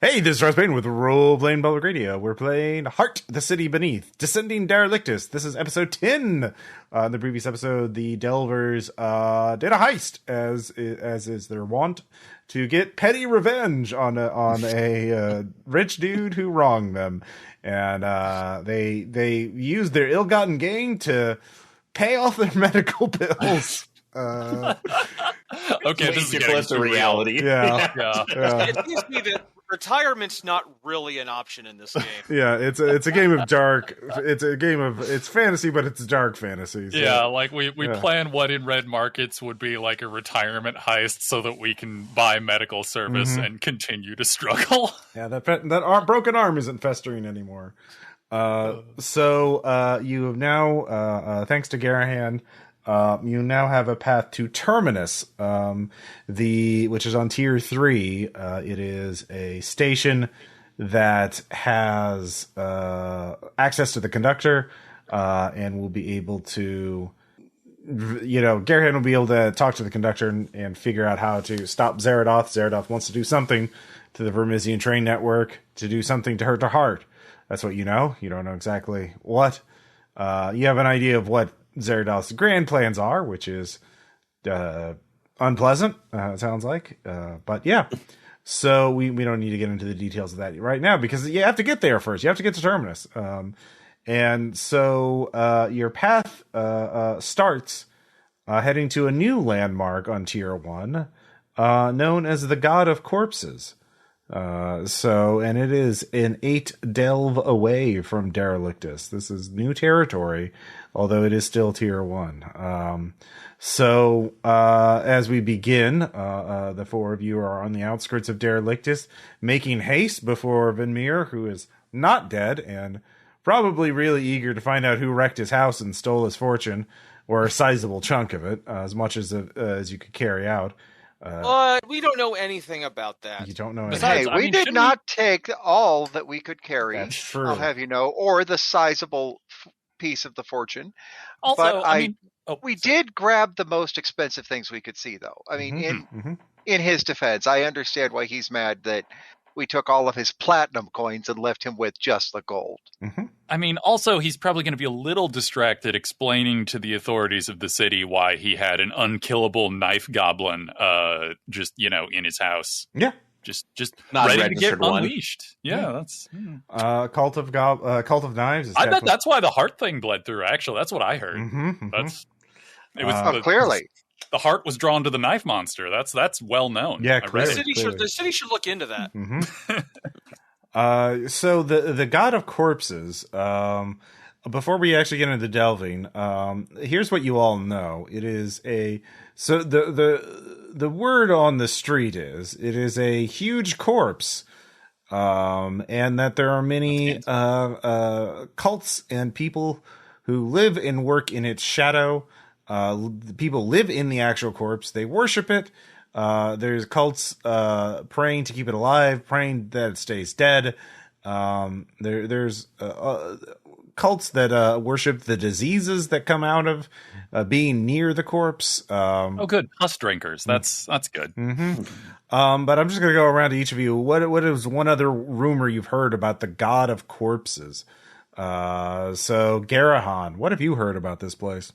Hey, this is Rosebane with Role Playing Public Radio. We're playing Heart, the City Beneath, Descending Derelictus. This is episode 10. In the previous episode, the Delvers did a heist, as is their wont, to get petty revenge on a rich dude who wronged them. And they used their ill-gotten gain to pay off their medical bills. Okay, this is close to reality. Yeah. It seems to me that retirement's not really an option in this game. Yeah, it's a game of dark. It's fantasy, but it's dark fantasy. So. Yeah, like we plan what in red markets would be like a retirement heist, so that we can buy medical service and continue to struggle. Yeah, that broken arm isn't festering anymore. So you have now, thanks to Garanhon, you now have a path to Terminus, which is on tier 3. It is a station that has access to the conductor, and will be able to, Garanhon will be able to talk to the conductor and figure out how to stop Zeradoth. Zeradoth wants to do something to the Vermissian train network, to do something to her heart. That's what you know. You don't know exactly what. You have an idea of what Zeradoth's grand plans are, which is unpleasant, it sounds like. But yeah, so we don't need to get into the details of that right now, because you have to get there first. You have to get to Terminus. And so your path starts heading to a new landmark on Tier 1, known as the God of Corpses. And it is an 8 delve away from Derelictus. This is new territory, although it is still tier 1. As we begin, the four of you are on the outskirts of Derelictus, making haste before Venmir, who is not dead and probably really eager to find out who wrecked his house and stole his fortune, or a sizable chunk of it, as much as you could carry out. But we don't know anything about that. You don't know anything. Hey, we did not take all that we could carry. That's true. I'll have you know, or the sizable piece of the fortune. Also, but we did grab the most expensive things we could see, though. I mean, in his defense, I understand why he's mad that we took all of his platinum coins and left him with just the gold. I mean, also, he's probably going to be a little distracted explaining to the authorities of the city why he had an unkillable knife goblin in his house. Yeah. Just not ready to get unleashed. Yeah, that's... Cult of Knives. I bet that's why the heart thing bled through, actually. That's what I heard. Clearly. The heart was drawn to the knife monster. That's well known. Yeah, the city should look into that. So the God of Corpses. Before we actually get into delving, here's what you all know. It is the word on the street is it is a huge corpse, and that there are many cults and people who live and work in its shadow. People live in the actual corpse. They worship it. There's cults praying to keep it alive, praying that it stays dead. There's cults that worship the diseases that come out of being near the corpse. Good. Pus drinkers. That's good. But I'm just going to go around to each of you. What is one other rumor you've heard about the God of Corpses? So Garanhon, what have you heard about this place?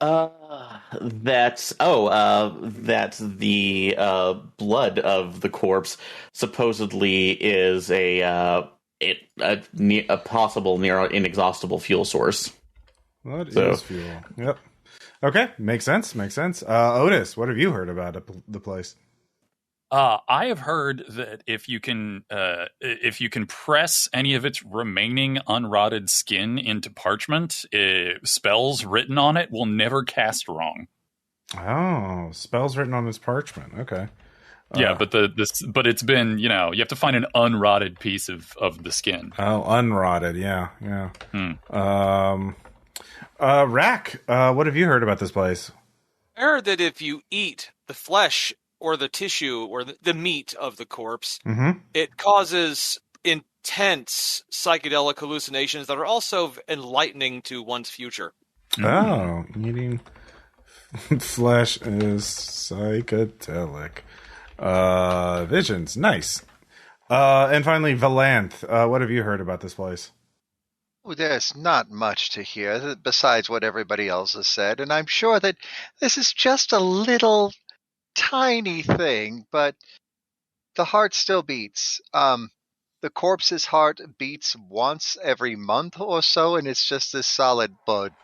That's the blood of the corpse supposedly is a possible near inexhaustible fuel source. Is fuel? Yep. Okay, makes sense. Outis, what have you heard about the place? I have heard that if you can press any of its remaining unrotted skin into parchment, spells written on it will never cast wrong. Oh, spells written on this parchment. Okay. Yeah, but but it's been, you have to find an unrotted piece of the skin. Oh, unrotted. Yeah. Rakk, what have you heard about this place? I heard that if you eat the flesh or the tissue or the meat of the corpse, it causes intense psychedelic hallucinations that are also enlightening to one's future. Oh, eating flesh is psychedelic. Visions, nice. And finally, Valanthe, what have you heard about this place? Oh, there's not much to hear besides what everybody else has said, and I'm sure that this is just a little tiny thing, but the heart still beats. The corpse's heart beats once every month or so, and it's just this solid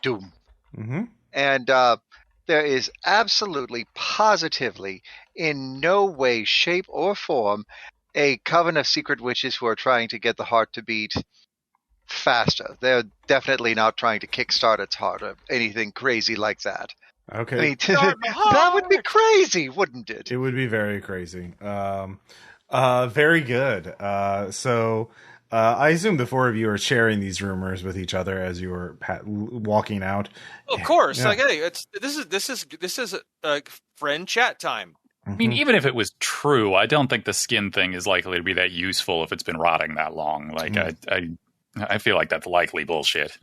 doom. Mm-hmm. And there is absolutely, positively, in no way, shape, or form, a coven of secret witches who are trying to get the heart to beat faster. They're definitely not trying to kickstart its heart or anything crazy like that. Okay. I mean, that would be crazy, wouldn't it? It would be very crazy. Very good. So I assume the four of you are sharing these rumors with each other as you were walking out. Of course, Yeah. like, hey, this is a friend chat time. I mean, even if it was true, I don't think the skin thing is likely to be that useful if it's been rotting that long. Like, I feel like that's likely bullshit.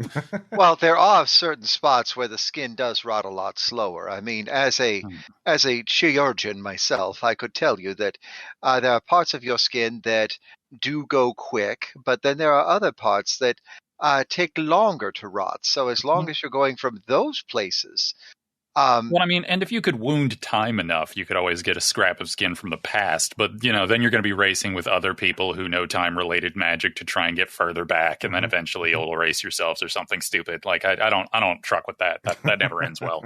Well, there are certain spots where the skin does rot a lot slower. I mean, as a chirurgeon myself, I could tell you that there are parts of your skin that do go quick, but then there are other parts that take longer to rot. So as long as you're going from those places. Well, I mean, and if you could wound time enough, you could always get a scrap of skin from the past. But, then you're going to be racing with other people who know time-related magic to try and get further back, and then eventually you'll erase yourselves or something stupid. Like, I don't truck with that. That never ends well.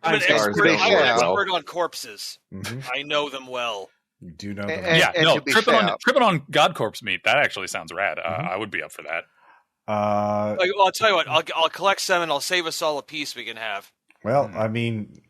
I'm an expert on corpses. Mm-hmm. I know them well. You do know them. Tripping on God Corpse meat, that actually sounds rad. I would be up for that. I'll tell you what, I'll collect some and I'll save us all a piece we can have. Well, I mean,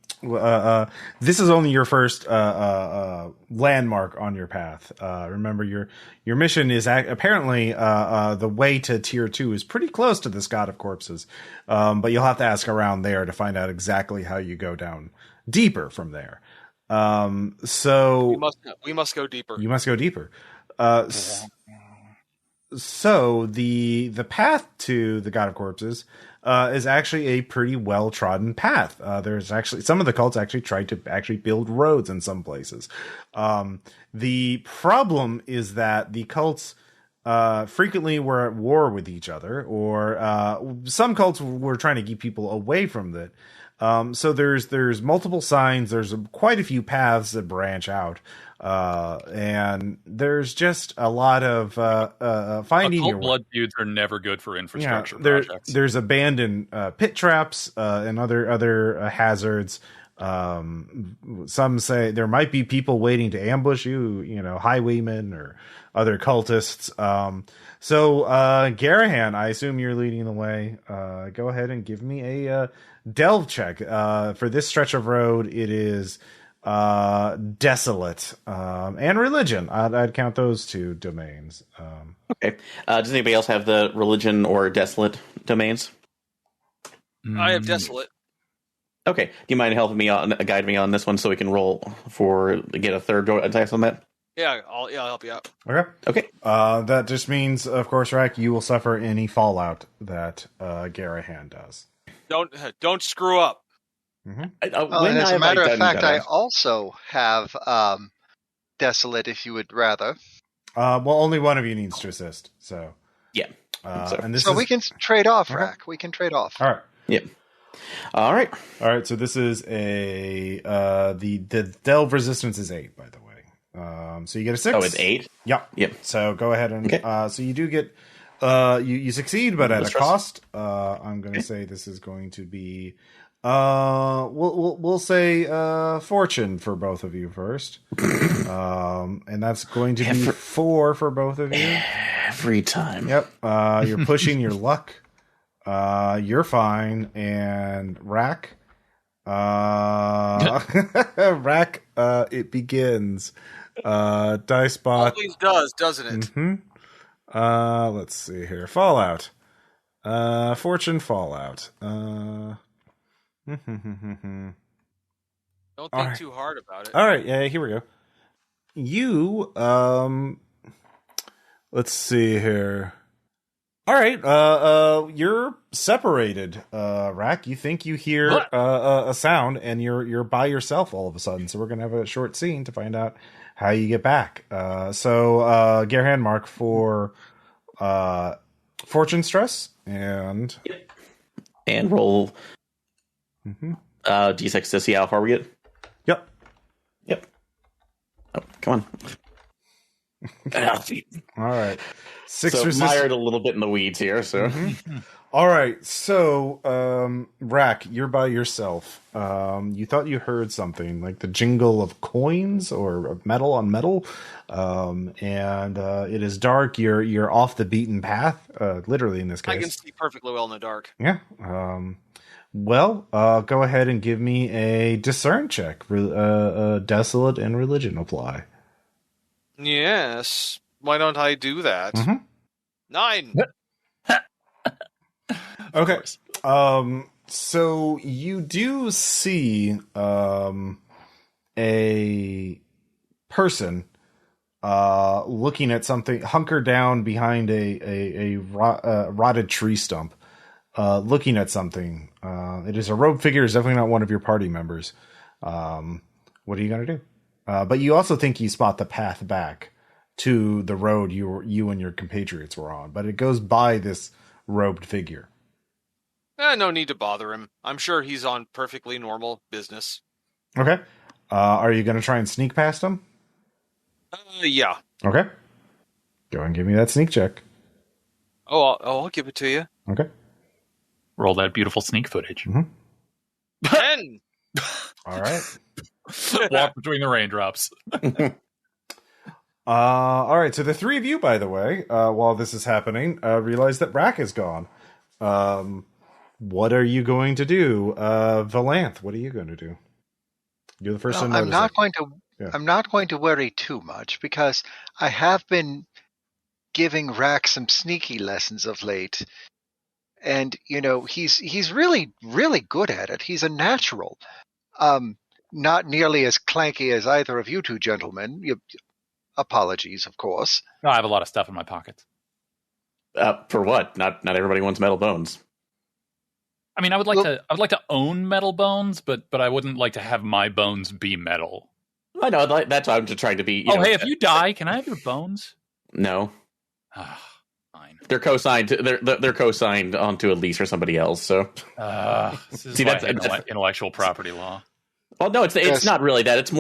this is only your first landmark on your path. Remember, your mission is apparently the way to tier 2 is pretty close to this God of Corpses, but you'll have to ask around there to find out exactly how you go down deeper from there. So we must go deeper. You must go deeper. So the path to the God of Corpses is actually a pretty well trodden path. There's actually some of the cults actually tried to build roads in some places. The problem is that the cults frequently were at war with each other, or some cults were trying to keep people away from it. So there's multiple signs. There's quite a few paths that branch out. And there's just a lot of finding your blood feuds are never good for infrastructure projects. There's abandoned pit traps and other hazards. Some say there might be people waiting to ambush you, highwaymen or other cultists. So Garanhon, I assume you're leading the way. Go ahead and give me a delve check. For this stretch of road, it is desolate and religion. I'd count those two domains. Okay. Does anybody else have the religion or desolate domains? I have desolate. Okay. Do you mind helping me guide me on this one so we can roll get a third attack on that? Yeah, I'll help you out. Okay. That just means, of course, Rakk, you will suffer any fallout that Garanhon does. Don't screw up. Mm-hmm. As a matter of fact, I also have desolate, if you would rather. Well, only one of you needs to assist. So yeah. So we can trade off, Rakk. We can trade off. All right. Yeah. All right. So this is a the delve resistance is 8, by the way. So you get a 6. Oh, it's 8. Yeah. Yep. So go ahead and so you do get you succeed, but at a cost. I'm going to say this is going to be we'll say fortune for both of you first. And that's going to be 4 for both of you every time. Yep. You're pushing your luck. You're fine, and Rakk. Rakk, it begins. Dice bot always does, doesn't it? Mm-hmm. Let's see here. Fallout. Fortune fallout. Don't think too hard about it. All right, yeah, here we go. You let's see here. All right, you're separated, Rakk. You think you hear a sound, and you're by yourself all of a sudden. So we're gonna have a short scene to find out how you get back. Garanhon, mark for fortune stress and roll d6 to see how far we get. Yep. Oh, come on. All right. Mired a little bit in the weeds here, so. All right, so Rakk, you're by yourself. You thought you heard something like the jingle of coins or metal on metal, and it is dark. You're off the beaten path, literally in this case. I can see perfectly well in the dark. Yeah. Go ahead and give me a discern check. Desolate and religion apply. Yes. Why don't I do that? 9. Okay. So you do see a person looking at something, hunkered down behind a rotted tree stump, looking at something. It is a robed figure. It's definitely not one of your party members. What are you going to do? But you also think you spot the path back to the road you and your compatriots were on, but it goes by this robed figure. No need to bother him. I'm sure he's on perfectly normal business. Okay. Are you going to try and sneak past him? Yeah. Okay. Go ahead and give me that sneak check. I'll give it to you. Okay. Roll that beautiful sneak footage. 10! All right. Walk between the raindrops. All right. So the three of you, by the way, while this is happening, realize that Rakk is gone. What are you going to do? Valanthe, what are you going to do? You're the first to notice. I'm not going to worry too much because I have been giving Rakk some sneaky lessons of late. And, he's really, really good at it. He's a natural. Not nearly as clanky as either of you two gentlemen. Apologies, of course. No, I have a lot of stuff in my pockets. For what? Not everybody wants metal bones. I mean, I would like to own metal bones, but I wouldn't like to have my bones be metal. I know, that's why I'm just trying to be. Hey, if you die, can I have your bones? No. Fine. They're co-signed. They're co-signed onto a lease or somebody else. So. See, that's intellectual property law. Well, no, it's not really that. It's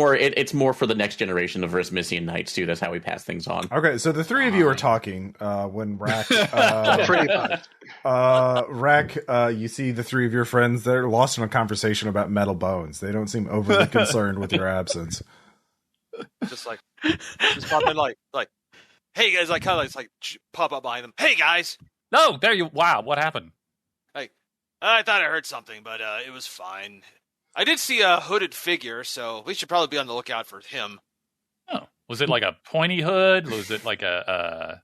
more for the next generation of Vermissian knights too. That's how we pass things on. Okay, so the three of you are talking when Rakk. Pretty much. Rakk, you see the three of your friends. They're lost in a conversation about metal bones. They don't seem overly concerned with your absence. Just pop in like, hey guys, pop up behind them. Hey guys. No, there you. Wow, what happened? I thought I heard something, but it was fine. I did see a hooded figure, so we should probably be on the lookout for him. Oh, was it like a pointy hood? Was it like a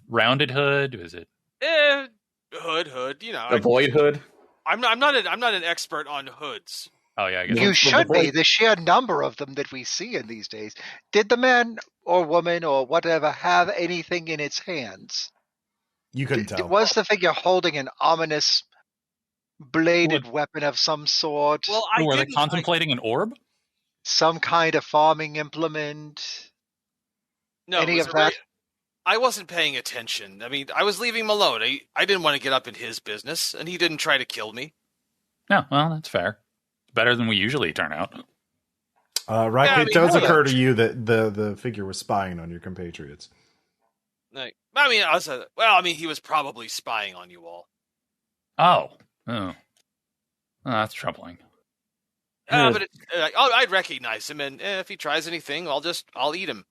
rounded hood? Was it? Hood. A void hood. I'm not an expert on hoods. Oh yeah, I guess You should be. The sheer number of them that we see in these days. Did the man or woman or whatever have anything in its hands? You couldn't tell. Was the figure holding an ominous bladed weapon of some sort? Well, were they contemplating an orb? Some kind of farming implement? No, any of that? I wasn't paying attention. I mean, I was leaving him alone. I didn't want to get up in his business, and he didn't try to kill me. No, well, that's fair. Better than we usually turn out. Rakk, it does occur to you that the figure was spying on your compatriots. He was probably spying on you all. Oh, that's troubling. But I'd recognize him, and if he tries anything, I'll eat him.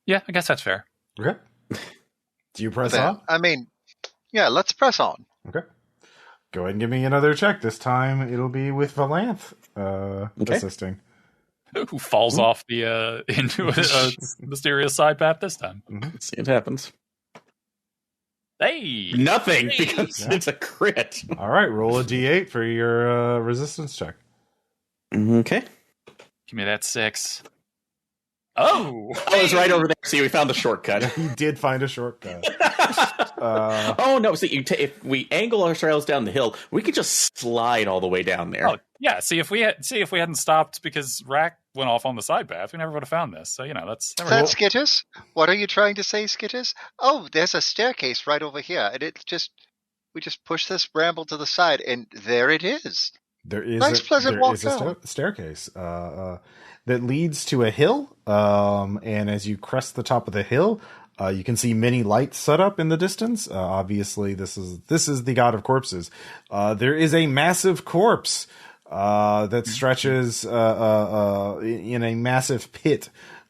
Yeah, I guess that's fair. Okay. Do you press on? I mean, yeah, let's press on. Okay. Go ahead and give me another check. This time it'll be with Valanthe assisting. Who falls off the into a mysterious side path this time? Mm-hmm. See, it happens. Hey, nothing because it's a crit. All right, roll a d8 for your resistance check. Okay. Give me that 6. Oh, I was right over there. See, we found the shortcut. He did find a shortcut. Oh no! See, if we angle ourselves down the hill, we could just slide all the way down there. Oh yeah. See if we hadn't stopped because Rakk went off on the side path, we never would have found this. So that's. Is that Skitters? What are you trying to say, Skitters? Oh, there's a staircase right over here, and we just push this bramble to the side, and there it is. There is nice, pleasant walk down. Staircase that leads to a hill, and as you crest the top of the hill, you can see many lights set up in the distance. Obviously, this is the god of corpses. There is a massive corpse that stretches in a massive pit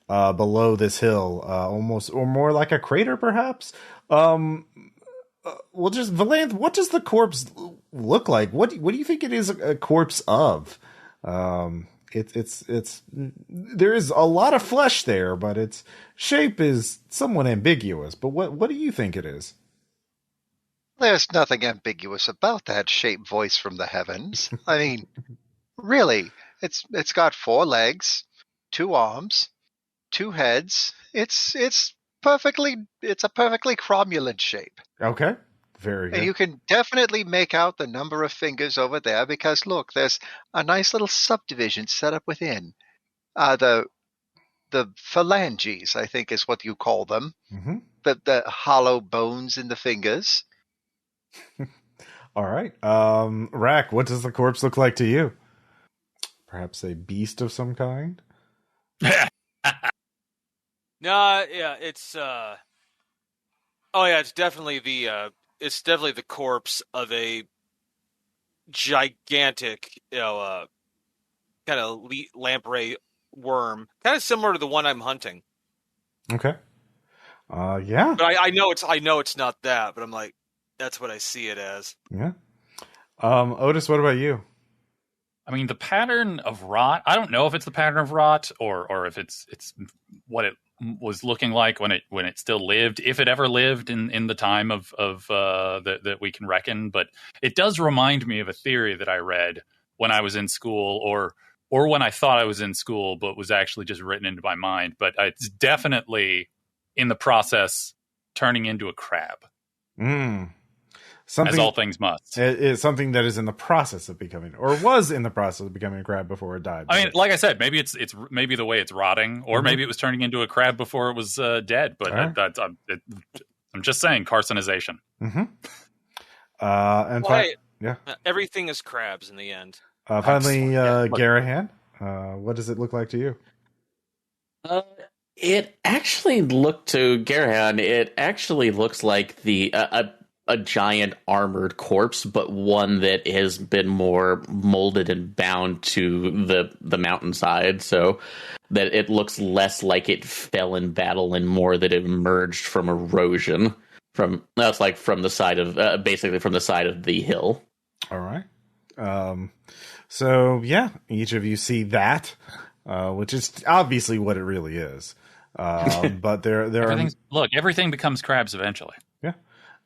below this hill, almost or more like a crater, perhaps. Well, just Valanthe, what does the corpse look like? What do you think it is a corpse of? It's there is a lot of flesh there, but its shape is somewhat ambiguous. But what do you think it is? There's nothing ambiguous about that shape, voice from the heavens. I mean, really, it's got 4 legs, 2 arms, 2 heads. It's a perfectly cromulent shape. Okay. Very good. And you can definitely make out the number of fingers over there because, look, there's a nice little subdivision set up within. The phalanges, I think is what you call them. Mm-hmm. The hollow bones in the fingers. All right. Rakk, what does the corpse look like to you? Perhaps a beast of some kind? No, yeah, it's it's definitely the corpse of a gigantic, kind of lamprey worm, kind of similar to the one I'm hunting. Okay. Yeah. But I know it's not that, but I'm like, that's what I see it as. Yeah. Outis, what about you? I mean, the pattern of rot. I don't know if it's the pattern of rot or if it's what it was looking like when it still lived, if it ever lived in the time of that we can reckon. But it does remind me of a theory that I read when I was in school, or when I thought I was in school, but was actually just written into my mind. But it's definitely in the process turning into a crab. Something, as all things must. It is something that is in the process of becoming, or was in the process of becoming a crab before it died. I mean, like I said, maybe it's maybe the way it's rotting, or maybe it was turning into a crab before it was dead. But I'm just saying, carcinization. Mm-hmm. Everything is crabs in the end. Finally, Garanhon, what does it look like to you? It actually looked to Garanhon. It actually looks like a giant armored corpse, but one that has been more molded and bound to the mountainside, so that it looks less like it fell in battle and more that it emerged from erosion. From the side of basically from the side of the hill. All right. So yeah, each of you see that, which is obviously what it really is. But everything becomes crabs eventually. Yeah.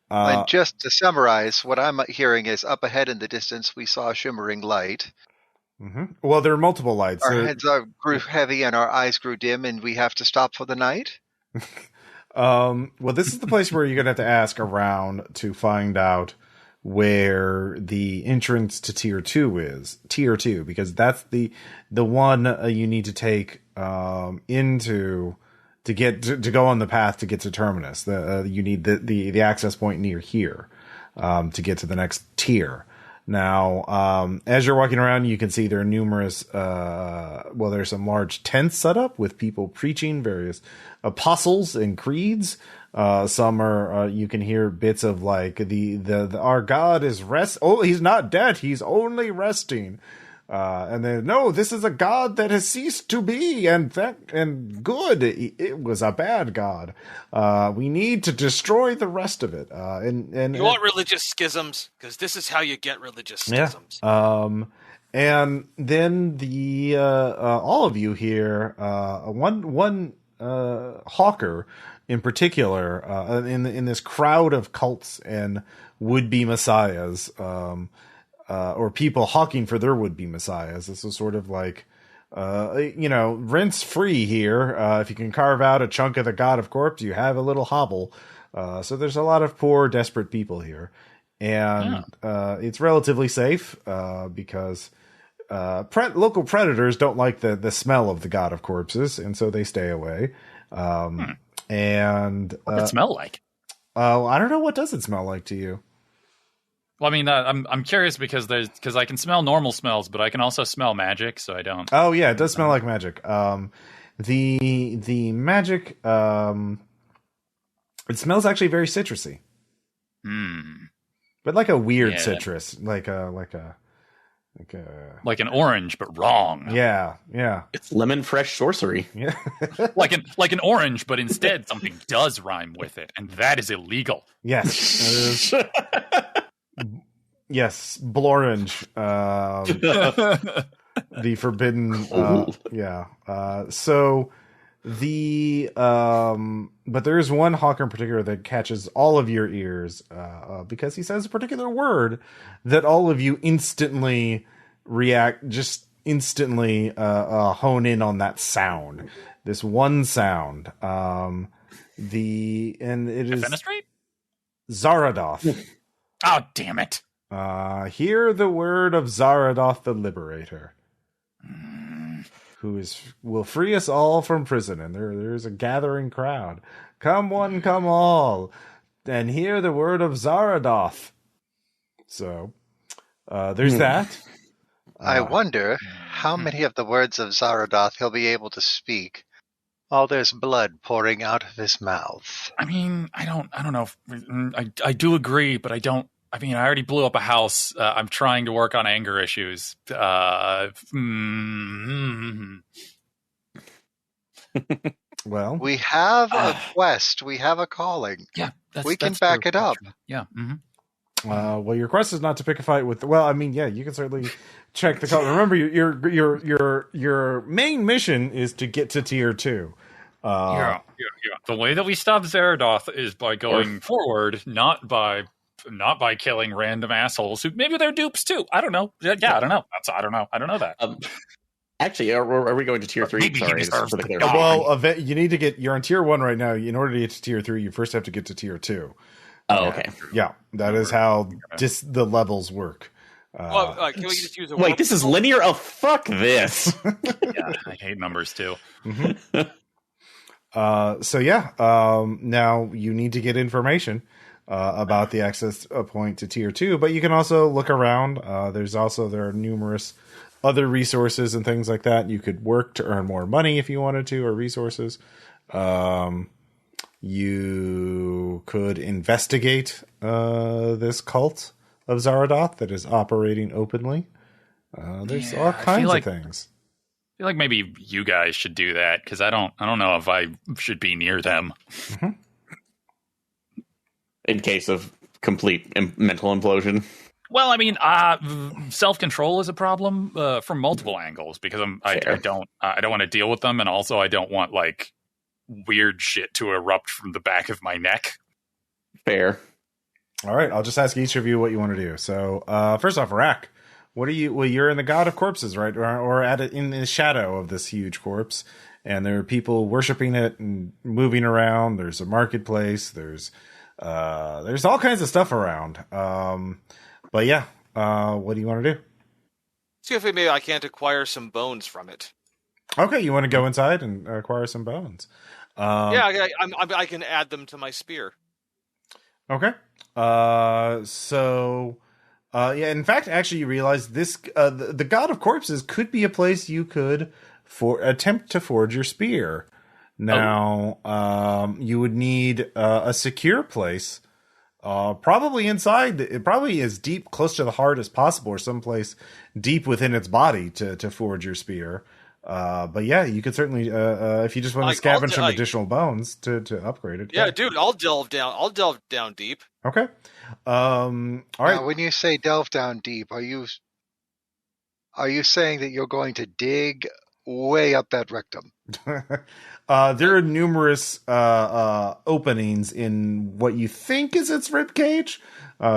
And just to summarize, what I'm hearing is up ahead in the distance, we saw a shimmering light. Mm-hmm. Well, there are multiple lights. Our heads grew heavy and our eyes grew dim, and we have to stop for the night. Well, this is the place where you're going to have to ask around to find out where the entrance to tier 2 is. Tier 2, because that's the one you need to take into to get to go on the path to get to Terminus. You need the access point near here to get to the next tier. Now, as you're walking around, you can see there are numerous, there's some large tents set up with people preaching various apostles and creeds. Some are, you can hear bits of like our God is he's not dead. He's only resting. And then, no, this is a God that has ceased to be, and good. It was a bad God. We need to destroy the rest of it. And you want religious schisms? Because this is how you get religious schisms. Yeah. And then the all of you here, one hawker in particular, in this crowd of cults and would-be messiahs, or people hawking for their would-be messiahs. This was sort of like rinse free here. If you can carve out a chunk of the god of corpse, you have a little hobble. So there's a lot of poor, desperate people here. And it's relatively safe because local predators don't like the smell of the god of corpses, and so they stay away. And what's it smell like? I don't know. What does it smell like to you? Well, I mean, I'm curious because I can smell normal smells, but I can also smell magic, so I don't. Oh yeah, it does smell like magic. The magic, it smells actually very citrusy. But like a weird citrus, like an orange, but wrong. Yeah. It's lemon fresh sorcery. Yeah. like an orange, but instead something does rhyme with it, and that is illegal. Yes. Yes, blorange. The forbidden. So the but there is one hawker in particular that catches all of your ears because he says a particular word that all of you instantly hone in on that sound. This one sound. And it is Fenestrate? Zaradoth. Oh, damn it. Hear the word of Zaradoth the Liberator, who will free us all from prison. And there's a gathering crowd. Come one, come all, and hear the word of Zaradoth. So, there's that. I wonder how many of the words of Zaradoth he'll be able to speak while there's blood pouring out of his mouth. I mean, I don't know. I do agree, but I don't. I mean, I already blew up a house. I'm trying to work on anger issues. Well, we have a quest. We have a calling. Yeah, we can back it up. Yeah. Well, your quest is not to pick a fight with. Well, I mean, yeah, you can certainly check the color. Remember, your main mission is to get to tier 2. Yeah. The way that we stop Zaradoth is by going forward, not by killing random assholes who maybe they're dupes too. I don't know. Yeah, I don't know. I don't know. I don't know that. Actually, are we going to tier 3? Sorry, for the well, you need to get. You're on tier 1 right now. In order to get to tier 3, you first have to get to tier 2. Oh, okay. Yeah, that is how the levels work. Can we just use a wait, this is linear? Oh, fuck this. Yeah, I hate numbers too. Now you need to get information about the access point to tier 2, but you can also look around. There are numerous other resources and things like that. You could work to earn more money if you wanted to, or resources. You could investigate this cult of Zaradoth that is operating openly. There's all kinds of things. I feel like maybe you guys should do that because I don't know if I should be near them. In case of complete mental implosion. Well, I mean, self-control is a problem from multiple angles because I don't want to deal with them, and also I don't want like weird shit to erupt from the back of my neck. Fair. All right, I'll just ask each of you what you want to do. So, first off, Rakk, what are you? Well, you're in the God of Corpses, right? Or in the shadow of this huge corpse, and there are people worshiping it and moving around. There's a marketplace. There's all kinds of stuff around. But yeah, what do you want to do? See if maybe I can't acquire some bones from it. Okay, you want to go inside and acquire some bones. I can add them to my spear. Okay. In fact, actually, you realize this the God of Corpses could be a place you could attempt to forge your spear. Now, you would need a secure place, probably inside. It probably is deep, close to the heart as possible, or someplace deep within its body to forge your spear. But yeah, you could certainly, if you just want to scavenge some additional bones to upgrade it. Yeah, dude, I'll delve down deep. Okay. All right. Now, when you say delve down deep, are you saying that you're going to dig way up that rectum? There are numerous openings in what you think is its rib cage.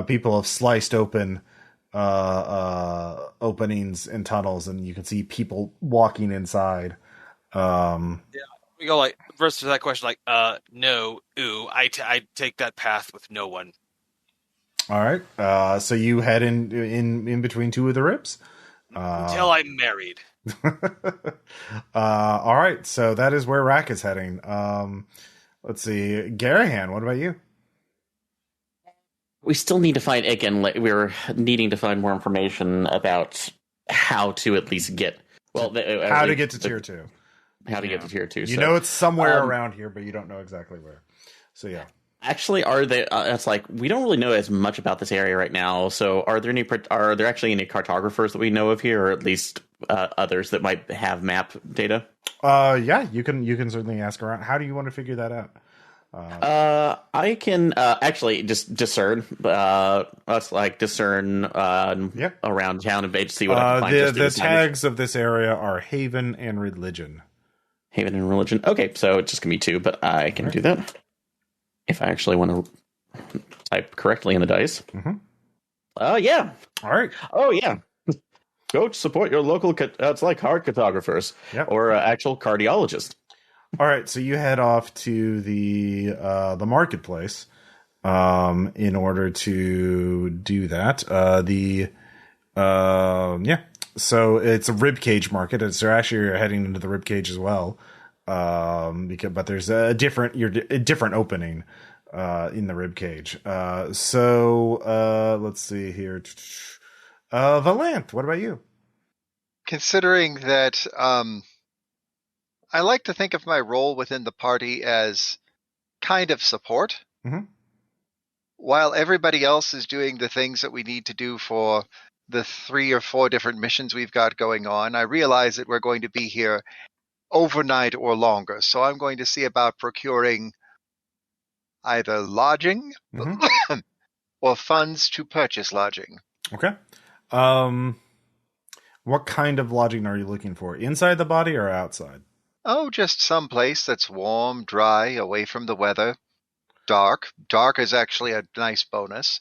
People have sliced open openings and tunnels, and you can see people walking inside. We go like versus that question, like, no, I take that path with no one. All right. So you head in between two of the ribs Until I'm married. All right. So that is where Rakk is heading. Let's see, Garanhon, what about you? We still need to find, again, we're needing to find more information about how to at least get, how to get to tier 2. How to get to tier 2. You know it's somewhere around here, but you don't know exactly where. So, yeah. Actually, are they? It's like we don't really know as much about this area right now. So, are there actually any cartographers that we know of here, or at least others that might have map data? Yeah, you can certainly ask around. How do you want to figure that out? I can actually just discern. Let's discern around town and see what I can find. The tags of this area are Haven and Religion. Haven and Religion. Okay, so it's just gonna be 2, but I can do that if I actually want to type correctly in the dice. Yeah. All right. Oh yeah. Go support your local. It's like hard cartographers or actual cardiologist. All right, so you head off to the marketplace in order to do that. So it's a ribcage market. So actually you're heading into the ribcage as well. But there's a different opening in the ribcage. Let's see here. Valanthe, what about you? Considering that I like to think of my role within the party as kind of support. While everybody else is doing the things that we need to do for the 3 or 4 different missions we've got going on, I realize that we're going to be here overnight or longer. So I'm going to see about procuring either lodging or funds to purchase lodging. Okay. What kind of lodging are you looking for? Inside the body or outside? Oh, just some place that's warm, dry, away from the weather. Dark. Dark is actually a nice bonus.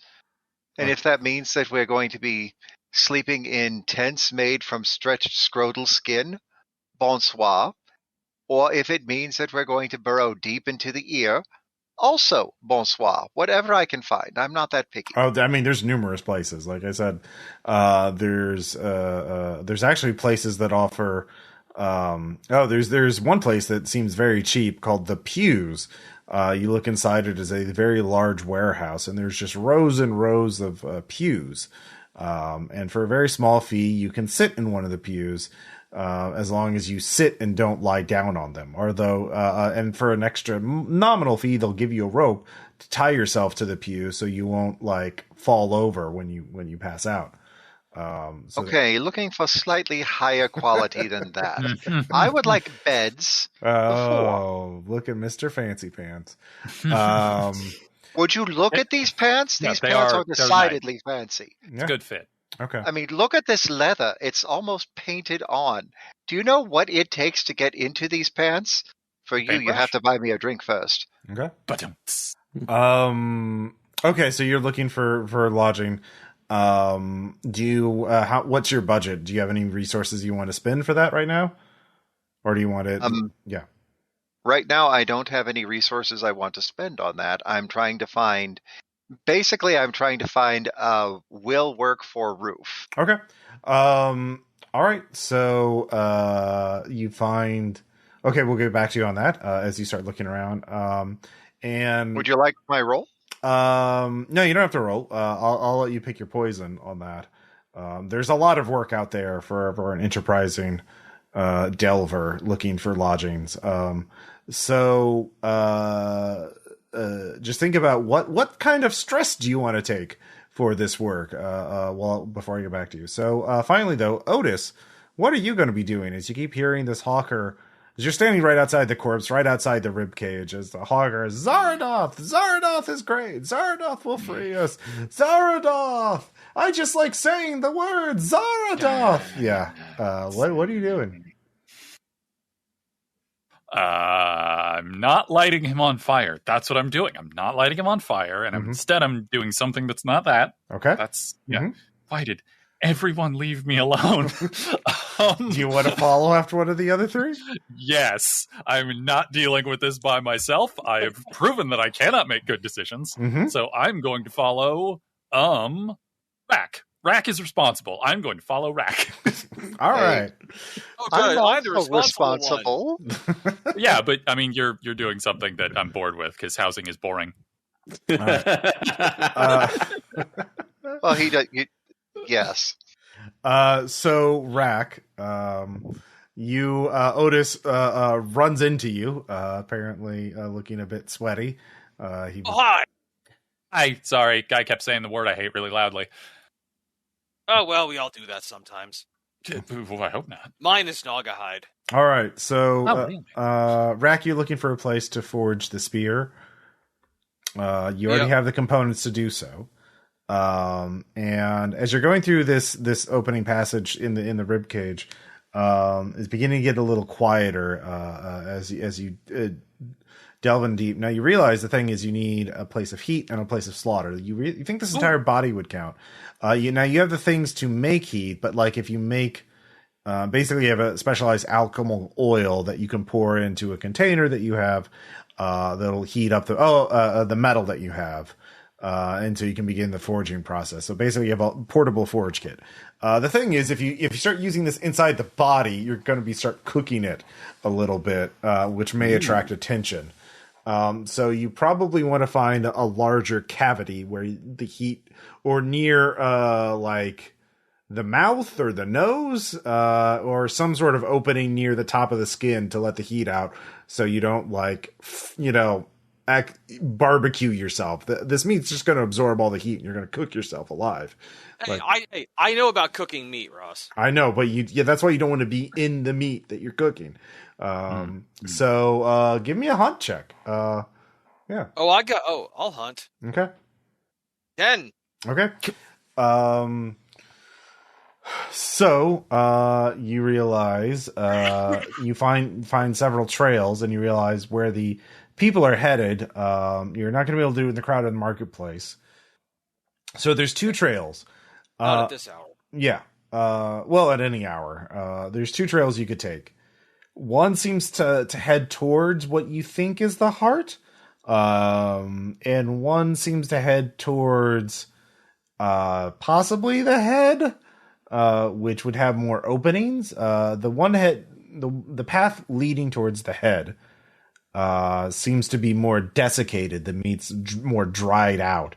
And if that means that we're going to be sleeping in tents made from stretched scrotal skin, bonsoir. Or if it means that we're going to burrow deep into the ear, also bonsoir. Whatever I can find. I'm not that picky. Oh, I mean, there's numerous places. Like I said, there's actually places that offer. There's one place that seems very cheap called the Pews. You look inside it as a very large warehouse, and there's just rows and rows of pews. And for a very small fee, you can sit in one of the pews, as long as you sit and don't lie down on them. And for an extra nominal fee, they'll give you a rope to tie yourself to the pew so you won't fall over when you pass out. Looking for slightly higher quality than that. I would like beds. Oh, look at Mr. Fancy Pants. Would you look at these pants? These pants are decidedly fancy. It's a good fit. Okay. I mean, look at this leather. It's almost painted on. Do you know what it takes to get into these pants? For you have to buy me a drink first. Okay. Okay, so you're looking for lodging. What's your budget? Do you have any resources you want to spend for that right now? Or do you want it? Yeah. Right now, I don't have any resources I want to spend on that. I'm trying to find will work for roof. Okay. All right. So, you find, okay, we'll get back to you on that, as you start looking around. And would you like my roll? No, you don't have to roll. I'll let you pick your poison on that. There's a lot of work out there for an enterprising delver looking for lodgings. Just think about what kind of stress do you want to take for this work? Before I get back to you. So finally, though, Outis, what are you going to be doing? As you keep hearing this hawker. You're standing right outside the corpse, right outside the ribcage, as the hawker is, Zaradoth is great! Zaradoth will free us! Zaradoth! I just like saying the word Zaradoth! Yeah. What are you doing? I'm not lighting him on fire. That's what I'm doing. I'm not lighting him on fire, and instead I'm doing something that's not that. Okay. That's, yeah. Why did everyone leave me alone? Do you want to follow after one of the other three? Yes, I'm not dealing with this by myself. I have proven that I cannot make good decisions. So I'm going to follow Rakk. Rakk is responsible. I'm going to follow Rakk. All right. Oh, I'm good. also responsible. Yeah, but I mean, you're doing something that I'm bored with because housing is boring. Right. Well, he does. Yes. So Rakk, Outis runs into you, apparently looking a bit sweaty. Hi. Sorry, guy kept saying the word I hate really loudly. Oh, well, we all do that sometimes. Well, I hope not. Mine is Nagahide. All right, so really? Rakk, you're looking for a place to forge the spear. You already have the components to do so. And as you're going through this opening passage in the rib cage, is beginning to get a little quieter as you delve in deep. Now you realize the thing is you need a place of heat and a place of slaughter. You think this entire body would count. You have the things to make heat, but like if you make basically you have a specialized alchemical oil that you can pour into a container that you have that'll heat up the metal that you have. Until you can begin the forging process. So basically you have a portable forge kit. The thing is, if you start using this inside the body, you're going to start cooking it a little bit, which may attract attention. So you probably want to find a larger cavity where the heat, or near like the mouth or the nose, or some sort of opening near the top of the skin to let the heat out, so you don't barbecue yourself. This meat's just going to absorb all the heat and you're going to cook yourself alive. I know about cooking meat, Ross. I know, but that's why you don't want to be in the meat that you're cooking. So give me a hunt check. Yeah. I'll hunt. Okay. 10. Okay. So you realize you find several trails, and you realize where the people are headed. You're not going to be able to do it in the crowded marketplace. So there's two trails. Not at this hour. Yeah. Well, at any hour. There's two trails you could take. One seems to head towards what you think is the heart. And one seems to head towards possibly the head, which would have more openings. The path leading towards the head seems to be more desiccated. The meat's more dried out,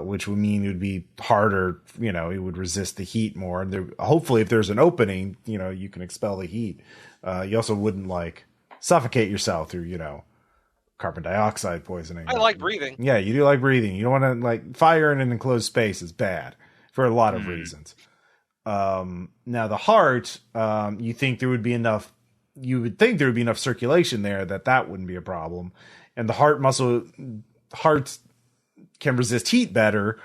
which would mean it would be harder. It would resist the heat more. And hopefully, if there's an opening, you can expel the heat. You also wouldn't suffocate yourself through, carbon dioxide poisoning. I like breathing. Yeah, you do like breathing. You don't want to fire in an enclosed space is bad for a lot of reasons. Now the heart, you think there would be enough. You would think there would be enough circulation there that wouldn't be a problem. And the hearts can resist heat better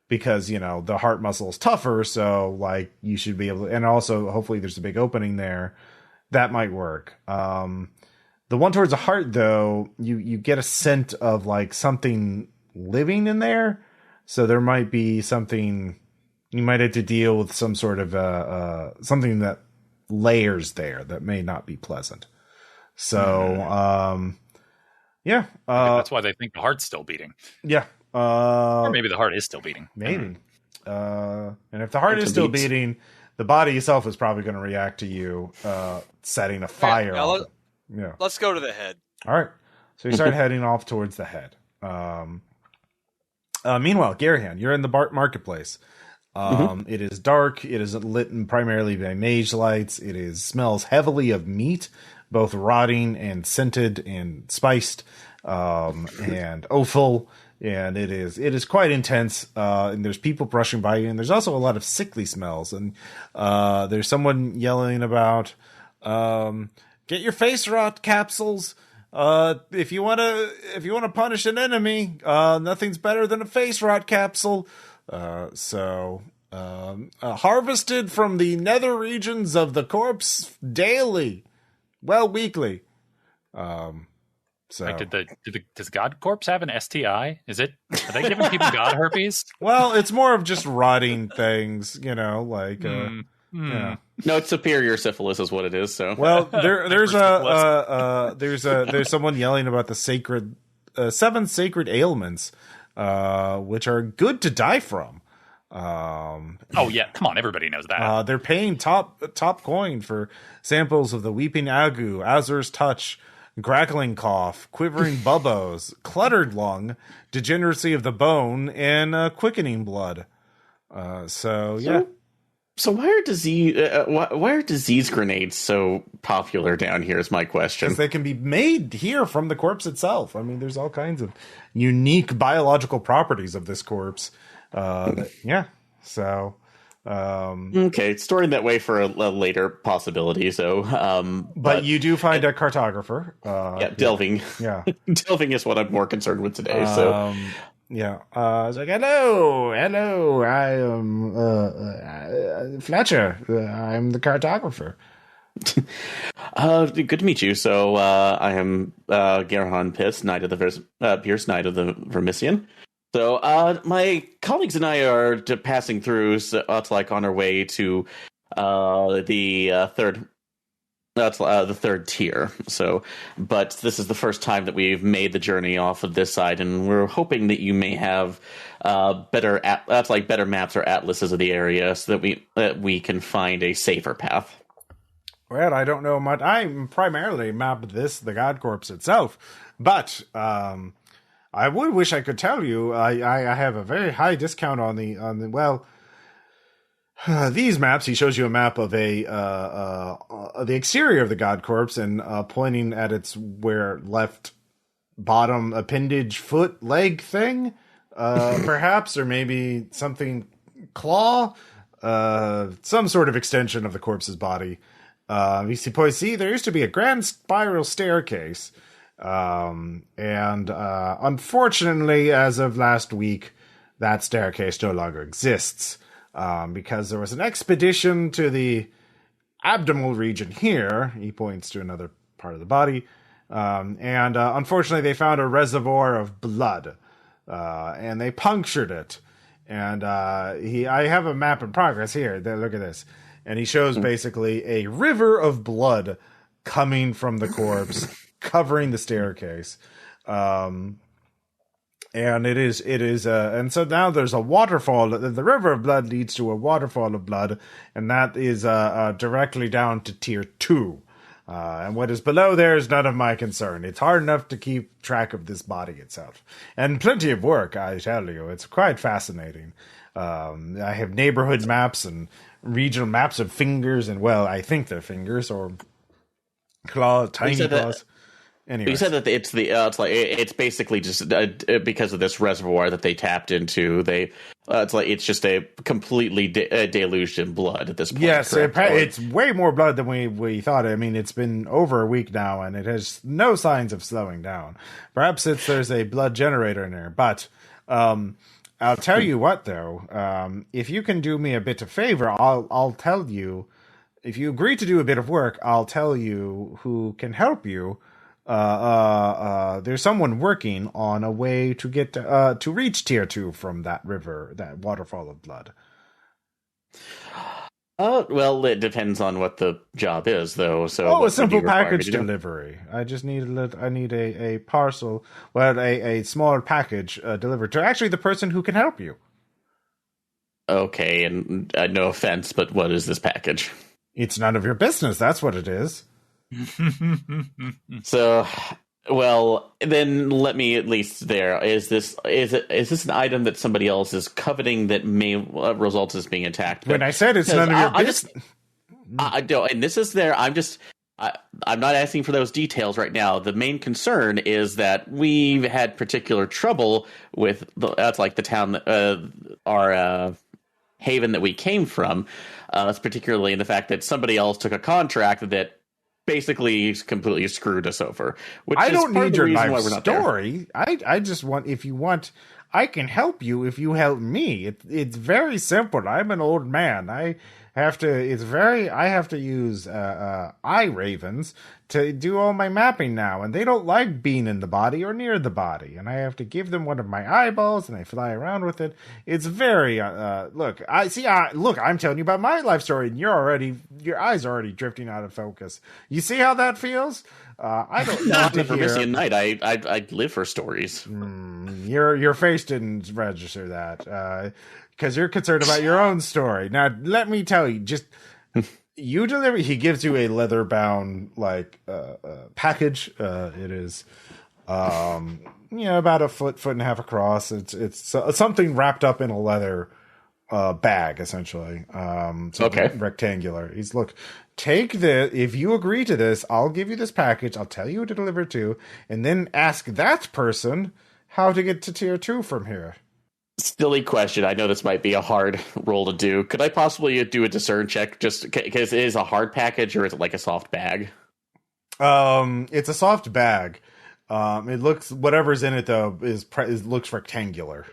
because, the heart muscle is tougher. So you should be able to, and also hopefully there's a big opening there that might work. The one towards the heart though, you get a scent of something living in there. So there might be something, you might have to deal with some sort of, something that layers there that may not be pleasant. So yeah, that's why they think the heart's still beating. Yeah, or maybe the heart is still beating. Maybe. And if the heart is still beating, the body itself is probably going to react to you setting a fire. Yeah, let's go to the head. All right, so you start heading off towards the head. Meanwhile, Garanhon, you're in the marketplace. It is dark. It is lit primarily by mage lights. It smells heavily of meat, both rotting and scented and spiced, and offal. And it is quite intense. And there's people brushing by you, and there's also a lot of sickly smells. And there's someone yelling about, "Get your face rot capsules. If you want to punish an enemy, nothing's better than a face rot capsule." Harvested from the nether regions of the corpse daily, weekly. So, does God Corpse have an STI? Are they giving people God herpes? Well, it's more of just rotting things, like No, it's superior syphilis is what it is. So, well, there's someone yelling about the sacred 7 sacred ailments, which are good to die from. Oh yeah, come on, everybody knows that. They're paying top coin for samples of the weeping agu, Azur's touch, crackling cough, quivering bubbos, cluttered lung, degeneracy of the bone, and quickening blood. So why are disease grenades so popular down here? Is my question. Because they can be made here from the corpse itself. I mean, there's all kinds of unique biological properties of this corpse. So. Okay, storing that way for a later possibility. So, but you do find a cartographer. Delving. Yeah, delving is what I'm more concerned with today. It's like hello, I am Fletcher. I'm the cartographer. Good to meet you. So, I am Garanhon Pearce, Knight of the Pearce, Knight of the Vermissian. So, my colleagues and I are passing through. So it's like on our way to the third. That's the third tier. So, but this is the first time that we've made the journey off of this side, and we're hoping that you may have better maps or atlases of the area, so that we can find a safer path. Well, I don't know much. I primarily mapped the God Corpse itself, but I would wish I could tell you I have a very high discount on the these maps. He shows you a map of the exterior of the God Corpse and pointing at its left bottom appendage, foot, leg thing, perhaps, or maybe something claw, some sort of extension of the corpse's body. You see, there used to be a grand spiral staircase. And unfortunately, as of last week, that staircase no longer exists, because there was an expedition to the abdominal region here. He points to another part of the body. And unfortunately, they found a reservoir of blood, and they punctured it. And I have a map in progress here. Look at this. And he shows basically a river of blood coming from the corpse, covering the staircase. And and so now there's a waterfall. The river of blood leads to a waterfall of blood, and that is directly down to tier 2. And what is below there is none of my concern. It's hard enough to keep track of this body itself. And plenty of work, I tell you. It's quite fascinating. I have neighborhood maps and regional maps of fingers, and I think they're fingers or claws, tiny claws. Anyway, you said that it's basically just because of this reservoir that they tapped into. It's just a completely deluged in blood at this point. Yes, it's way more blood than we thought. I mean, it's been over a week now, and it has no signs of slowing down. Perhaps there's a blood generator in there, but I'll tell you what, though. If you can do me a bit of favor, I'll tell you. If you agree to do a bit of work, I'll tell you who can help you. There's someone working on a way to get to reach tier 2 from that river, that waterfall of blood. Well, it depends on what the job is, though. So, a simple package delivery. I just need a parcel, a small package delivered to actually the person who can help you. Okay, and no offense, but what is this package? It's none of your business. That's what it is. So, well, then let me at least there. Is this an item that somebody else is coveting that may result as being attacked? When I said it's none of your business, I don't. And this is there. I'm not asking for those details right now. The main concern is that we've had particular trouble with the town, our haven that we came from. That's particularly in the fact that somebody else took a contract that basically completely screwed us over. Which I don't need your life story. I just want, if you want, I can help you if you help me. It's very simple. I'm an old man. I I have to use eye ravens to do all my mapping now, and they don't like being in the body or near the body, and I have to give them one of my eyeballs, and they fly around with it. It's very look. I'm telling you about my life story, and your eyes are already drifting out of focus. You see how that feels? I don't Not the Vermissian night. I live for stories. Your face didn't register that. Because you're concerned about your own story. Now, let me tell you, just you deliver. He gives you a leather-bound package. It is, about a foot and a half across. It's something wrapped up in a leather bag, essentially. Rectangular. He's look. Take this. If you agree to this, I'll give you this package. I'll tell you who to deliver it to, and then ask that person how to get to tier 2 from here. Silly question. I know this might be a hard roll to do. Could I possibly do a discern check just because it is a hard package, or is it like a soft bag? It's a soft bag. It looks, whatever's in it though looks rectangular.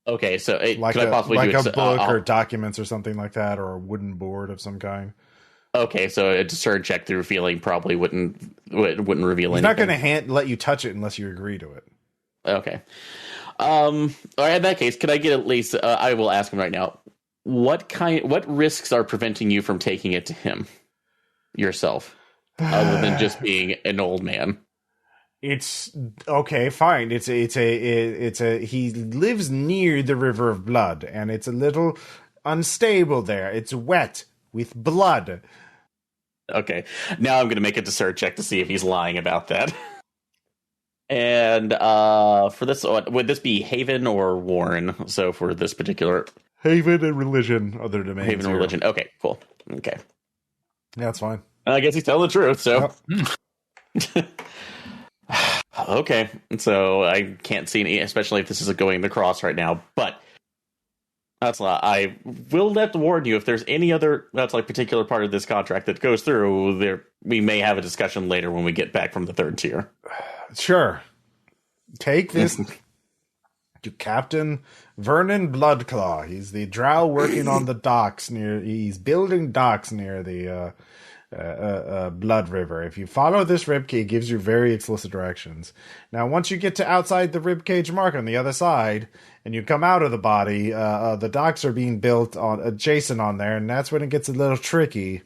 Okay, so could I possibly do a book or documents or something like that, or a wooden board of some kind. Okay, so a discern check through feeling probably wouldn't reveal anything. He's not going to let you touch it unless you agree to it. Okay. All right, in that case, could I get at least, I will ask him right now, what risks are preventing you from taking it to him yourself, other than just being an old man? It's okay, fine. He lives near the River of Blood, and it's a little unstable there. It's wet with blood. Okay, now I'm going to make a discern check to see if he's lying about that. And for this, would this be Haven or Warren? So for this particular... Haven and religion, other domains. Haven and religion. Okay, cool. Okay. Yeah, that's fine. I guess he's telling the truth, so... Yep. Okay, so I can't see any, especially if this is going across right now, but that's a lot. I will have to warn you, if there's any other particular part of this contract that goes through, we may have a discussion later when we get back from the 3rd tier. Sure. Take this to Captain Vernon Bloodclaw. He's the drow working on the docks he's building docks near the Blood River. If you follow this ribcage, it gives you very explicit directions. Now, once you get to outside the ribcage mark on the other side, and you come out of the body, the docks are being built adjacent on there, and that's when it gets a little tricky.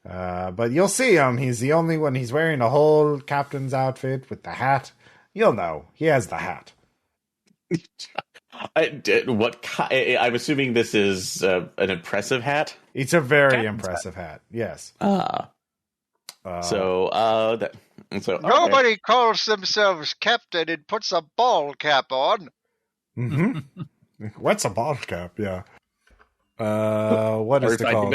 But you'll see him. He's the only one. He's wearing a whole captain's outfit with the hat. You'll know. He has the hat. I'm assuming this is an impressive hat? It's a very impressive hat. Yes. Nobody calls themselves captain and puts a ball cap on. Mm-hmm. What's a ball cap? Yeah. What is it called?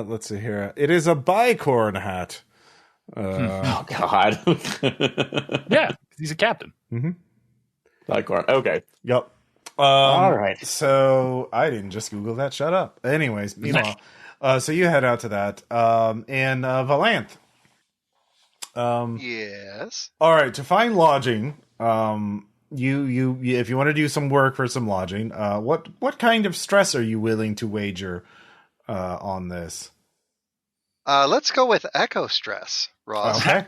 Let's see here. It is a bicorn hat. Oh God. Yeah, he's a captain. Mm-hmm. Bicorn. Okay. Yep. All right. So I didn't just Google that. Shut up. Anyways, meanwhile, so you head out to that, and Valanthe. Yes. All right. To find lodging, you if you want to do some work for some lodging, what kind of stress are you willing to wager on this? Let's go with echo stress, Ross. Okay.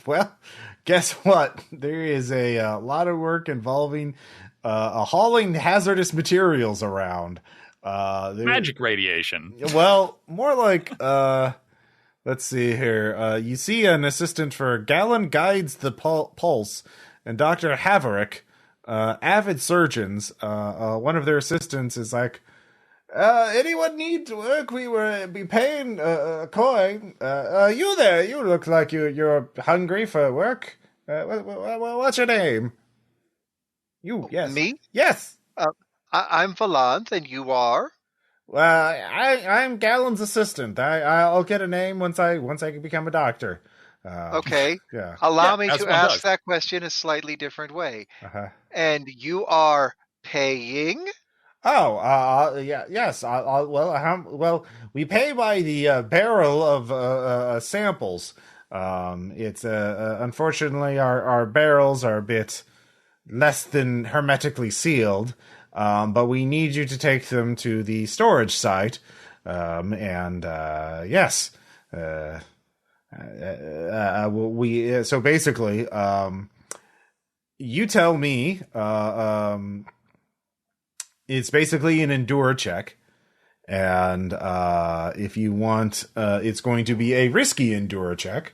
Well, guess what? There is a lot of work involving hauling hazardous materials around. Magic radiation. Well, more like, let's see here. You see an assistant for Gallon Guides the Pulse and Dr. Haverick, avid surgeons. One of their assistants is like, anyone need work? We will be paying a coin. You there? You look like you're hungry for work. What's your name? You, yes. Me? Yes. I'm Valanthe, and you are? I'm Gallon's assistant. I'll get a name once I can become a doctor. Okay. Yeah. Allow me to ask that question a slightly different way. Uh-huh. And you are paying? Oh, yeah, yes. Well, we pay by the barrel of samples. It's unfortunately our barrels are a bit less than hermetically sealed. but we need you to take them to the storage site. Yes. So basically, you tell me, it's basically an endure check. And if you want, it's going to be a risky endure check.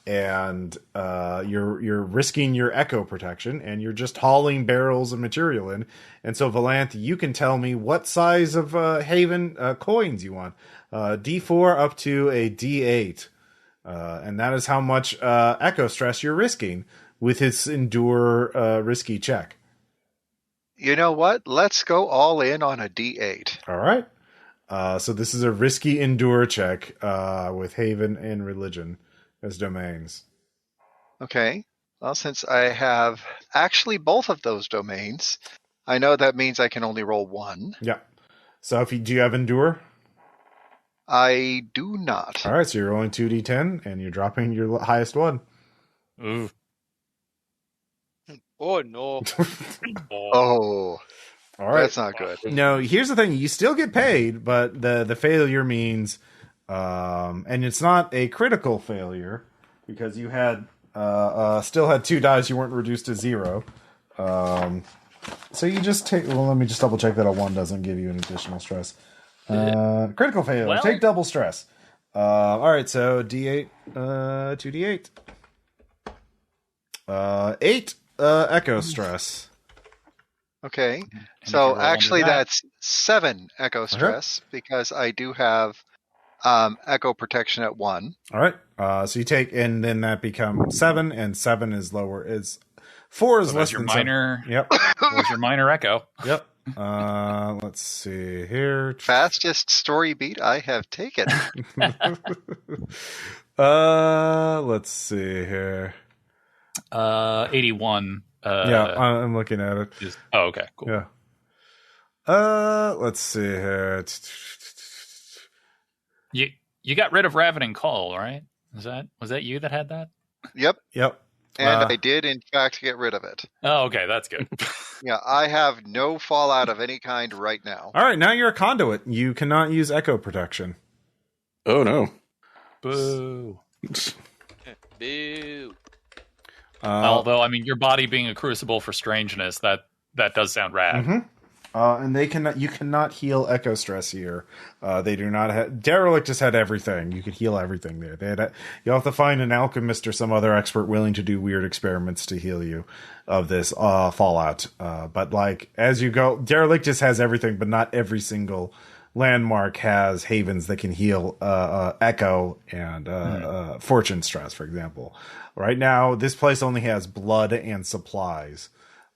You're risking your echo protection, and you're just hauling barrels of material in. And so, Valanthe, you can tell me what size of Haven coins you want. D4 up to a D8. And that is how much echo stress you're risking with his endure risky check. You know what? Let's go all in on a D8. All right. So this is a risky endure check with Haven and Religion as domains. Okay. Well, since I have actually both of those domains, I know that means I can only roll one. Yeah. So do you have endure? I do not. All right. So you're rolling 2d10 and you're dropping your highest one. Ooh. Oh no. Oh. All right. That's not good. No, here's the thing. You still get paid, but the failure means, and it's not a critical failure because you had, still had 2 dice. You weren't reduced to 0. So you just take, let me just double check that a 1 doesn't give you an additional stress. Critical failure. Well, take double stress. All right. So D8, 2d8, 8, echo stress. Okay. And So if you roll actually under that- that's 7 echo stress because I do have echo protection at 1. All right. So you take, and then that becomes 7, and 7 is lower. Is 4 is So less that's your than minor. 7. Yep. Where's your minor echo? Yep. Let's see here. Fastest story beat I have taken. Let's see here. 81. Yeah, I'm looking at it. Okay, cool. Yeah. Let's see here. You got rid of Ravening Call, right? Was that you that had that? Yep. Yep. And I did, in fact, get rid of it. Oh, okay, that's good. Yeah, I have no fallout of any kind right now. All right, now you're a conduit. You cannot use echo protection. Oh, no. Boo. Boo. Although, I mean, your body being a crucible for strangeness, that does sound rad. Mm-hmm. And you cannot heal echo stress here. They do not have. Derelictus had everything. You could heal everything there. You'll have to find an alchemist or some other expert willing to do weird experiments to heal you of this fallout. But like as you go, Derelictus has everything, but not every single landmark has havens that can heal echo and fortune stress, for example. Right now, this place only has blood and supplies.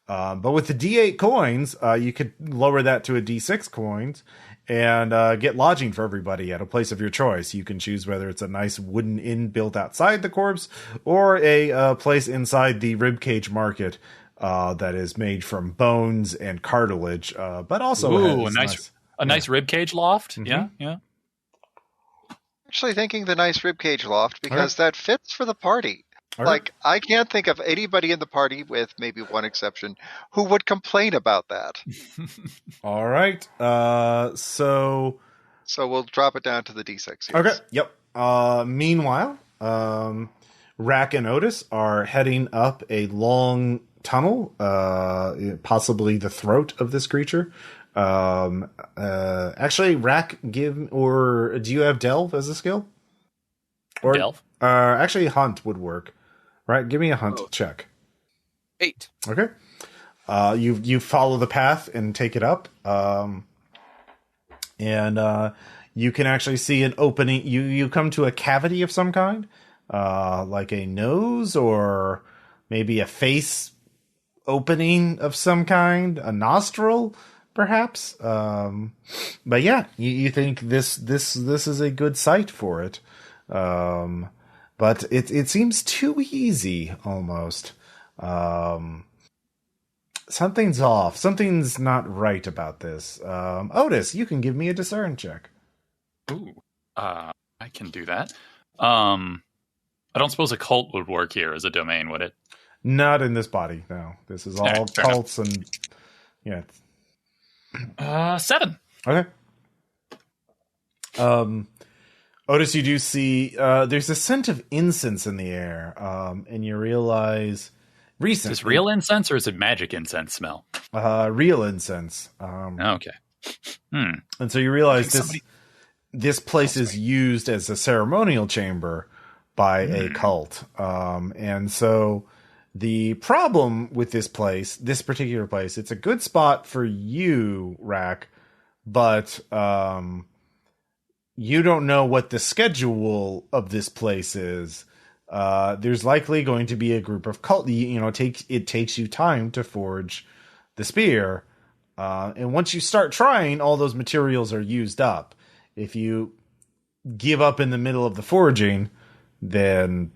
But with the D8 coins, you could lower that to a D6 coins and get lodging for everybody at a place of your choice. You can choose whether it's a nice wooden inn built outside the corpse or a place inside the ribcage market that is made from bones and cartilage, but also has a nice ribcage loft. Mm-hmm. Yeah. Actually thinking the nice ribcage loft because that fits for the party. Like, I can't think of anybody in the party, with maybe one exception, who would complain about that. All right. So we'll drop it down to the D6. Yes. Okay. Yep. Meanwhile, Rakk and Outis are heading up a long tunnel, possibly the throat of this creature. Actually, Rakk, do you have Delve as a skill? Or Delve? Actually, Hunt would work. Right, give me a hunt check. 8. Okay. You follow the path and take it up, and you can actually see an opening. You come to a cavity of some kind, like a nose or maybe a face opening of some kind, a nostril, perhaps. But yeah, you think this is a good site for it. But it seems too easy, almost. Something's off. Something's not right about this. Outis, you can give me a discern check. Ooh, I can do that. I don't suppose a cult would work here as a domain, would it? Not in this body, no. This is all Fair cults and Yeah. 7. Okay. Outis, you do see there's a scent of incense in the air, and you realize recently. Is this real incense or is it magic incense smell? Real incense. Okay. And so you realize this place is used as a ceremonial chamber by a cult. And so the problem with this particular place, it's a good spot for you, Rakk, but you don't know what the schedule of this place is. There's likely going to be a group of cult. It takes you time to forge the spear. And once you start trying, all those materials are used up. If you give up in the middle of the forging, then,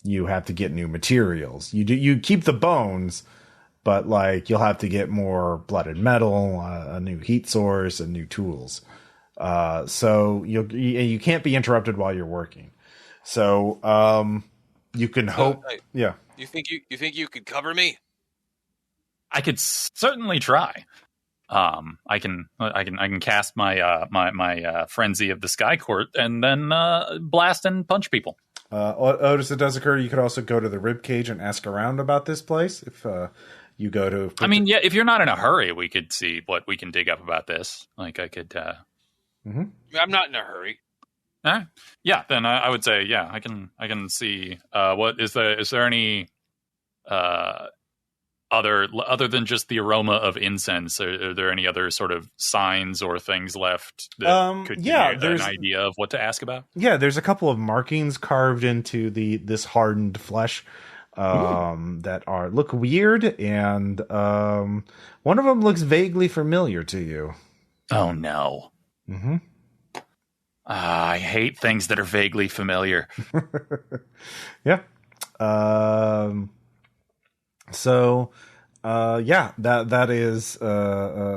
you have to get new materials. You keep the bones, but you'll have to get more blooded metal, a new heat source, and new tools. So you can't be interrupted while you're working. So you can hope. Yeah. You think you could cover me? I could certainly try. I can cast my frenzy of the Sky Court and then blast and punch people. Outis, it does occur you could also go to the ribcage and ask around about this place if you go to. If you're not in a hurry, we could see what we can dig up about this. I could. I'm not in a hurry. Yeah, then I would say I can see. What is there any other than just the aroma of incense? Are there any other sort of signs or things left that could give you an idea of what to ask about? Yeah, there's a couple of markings carved into this hardened flesh that look weird, and one of them looks vaguely familiar to you. Oh no. Mm-hmm. I hate things that are vaguely familiar. Yeah. So, that is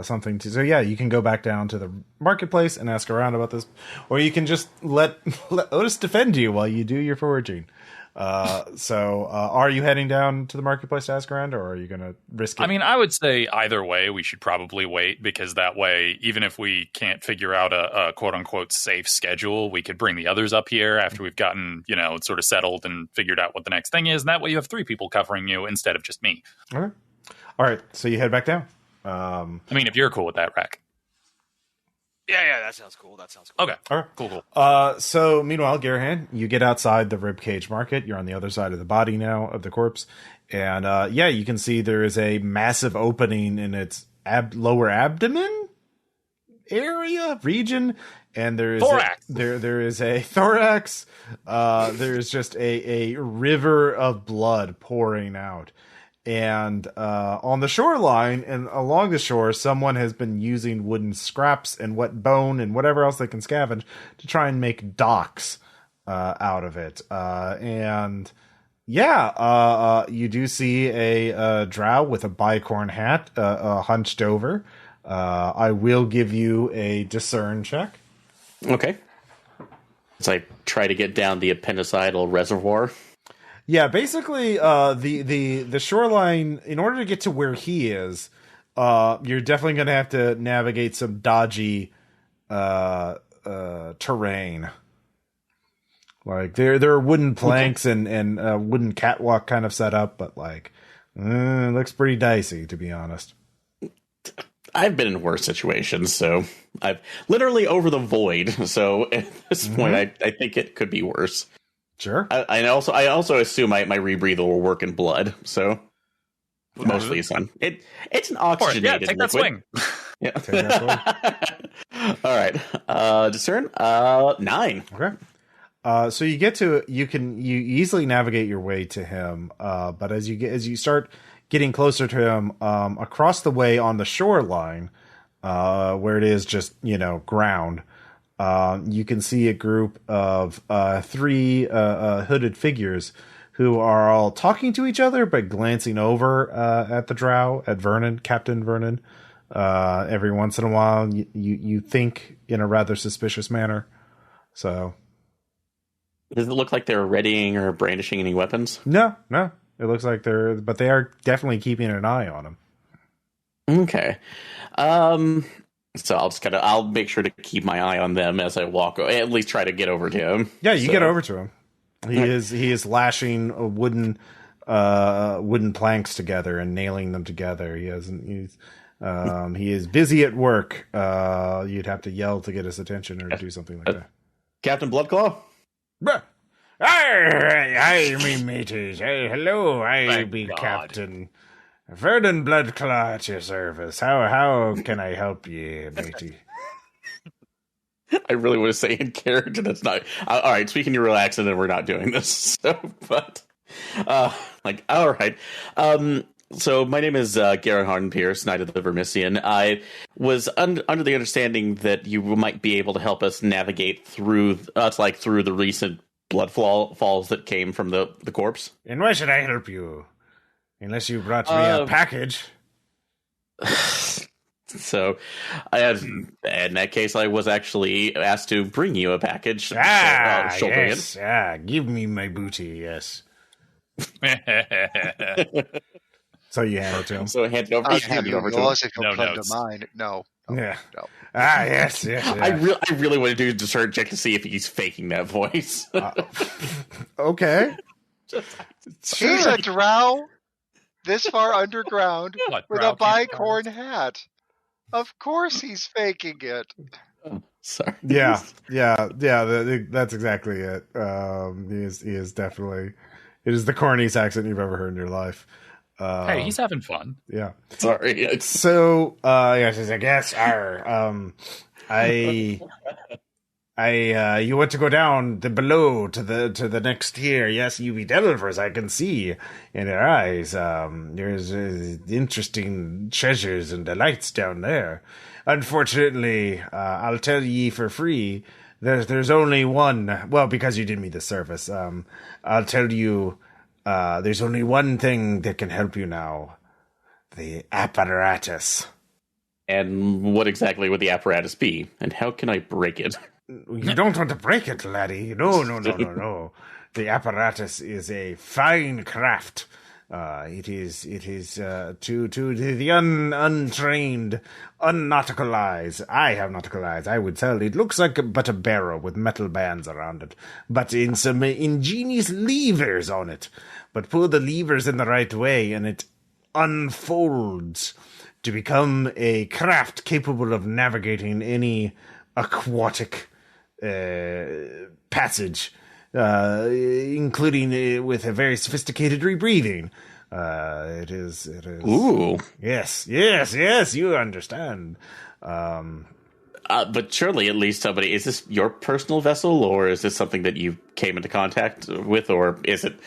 something to. So yeah, you can go back down to the marketplace and ask around about this, or you can just let Outis defend you while you do your foraging. Are you heading down to the marketplace to ask around, or are you going to risk it? I would say either way, we should probably wait, because that way, even if we can't figure out a quote unquote safe schedule, we could bring the others up here after we've gotten, sort of settled and figured out what the next thing is. And that way you have 3 people covering you instead of just me. Okay. All right. So you head back down. If you're cool with that, Rakk. Yeah, that sounds cool. Okay. All right. Cool. So meanwhile, Garanhon, you get outside the ribcage market. You're on the other side of the body now of the corpse. And you can see there is a massive opening in its lower abdomen region. And there is thorax. There is a thorax. There's just a river of blood pouring out. And on the shoreline and along the shore, someone has been using wooden scraps and wet bone and whatever else they can scavenge to try and make docks out of it. You do see a drow with a bicorn hat hunched over. I will give you a discern check. Okay. As I try to get down the appendicidal reservoir. Yeah, basically, the shoreline, in order to get to where he is, you're definitely going to have to navigate some dodgy terrain. There are wooden planks and wooden catwalk kind of set up, but it looks pretty dicey, to be honest. I've been in worse situations, so I've literally over the void. So at this point, I think it could be worse. Sure. I also assume my rebreather will work in blood, so mostly sun. It's an oxygenated take that swing. Yeah. Take that swing. All right. Discern 9. Okay. So you you easily navigate your way to him, but as you start getting closer to him, across the way on the shoreline, where it is just ground. You can see a group of 3 hooded figures who are all talking to each other, but glancing over at the drow, at Vernon, Captain Vernon. Every once in a while, you think in a rather suspicious manner. So, does it look like they're readying or brandishing any weapons? No. It looks like they are definitely keeping an eye on him. Okay. So I'll make sure to keep my eye on them as I walk. At least try to get over to him. Yeah, you get over to him. He is lashing a wooden planks together and nailing them together. He is busy at work. You'd have to yell to get his attention or do something like that. Captain Bloodclaw? Hi, me mateys. Hey, hello, Thank be God. Captain Vernon Bloodclaw at your service. How can I help you, matey? I really want to say in character. That's not all right. Speaking your real accent, and we're not doing this. So, but all right. So my name is Garanhon Pearce, Knight of the Vermissian. I was under the understanding that you might be able to help us navigate through through the recent blood falls that came from the corpse. And why should I help you? Unless you brought me a package. So, in that case, I was actually asked to bring you a package. Yes. Give me my booty, yes. So you hand it to him. So I hand it over. I'll give you yours if you'll come to mine. No. Yeah. No. Yes. I really want to do a discern check to see if he's faking that voice. Okay. He's a drow this far underground with a bicorn hat. Of course he's faking it. Sorry. Yeah. That's exactly it. He is definitely. It is the corniest accent you've ever heard in your life. Hey, he's having fun. Yeah. Sorry. So, yes, I guess. You want to go down below to the next tier? Yes, you be delvers. I can see in your eyes. There's interesting treasures and delights down there. Unfortunately, I'll tell ye for free. There's only one. Well, because you did me the service. I'll tell you. There's only one thing that can help you now. The apparatus. And what exactly would the apparatus be? And how can I break it? You don't want to break it, laddie. No. The apparatus is a fine craft. It is to the untrained, unnautical eyes. I have nautical eyes. I would tell it looks like but a barrel with metal bands around it, but in some ingenious levers on it. But pull the levers in the right way, and it unfolds to become a craft capable of navigating any aquatic passage. Including with a very sophisticated rebreathing. It is. Ooh. Yes, you understand. But surely at least somebody, is this your personal vessel, or is this something that you came into contact with, or is it,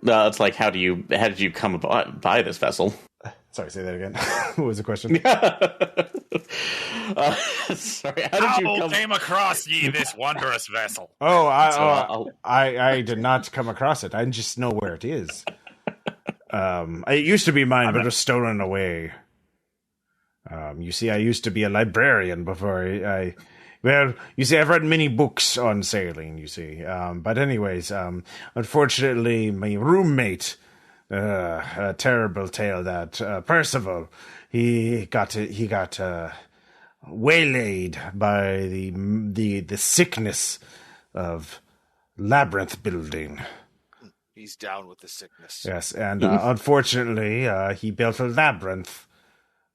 it's like, how did you come by this vessel? Sorry, say that again. What was the question? Sorry, how came across ye this wondrous vessel? Oh, I did not come across it. I just know where it is. It used to be mine, but it was stolen away. You see, I used to be a librarian before well, you see, I've read many books on sailing, you see. But anyways, unfortunately, my roommate, a terrible tale that, Percival, he got waylaid by the sickness of labyrinth building. He's down with the sickness. Yes, and unfortunately, he built a labyrinth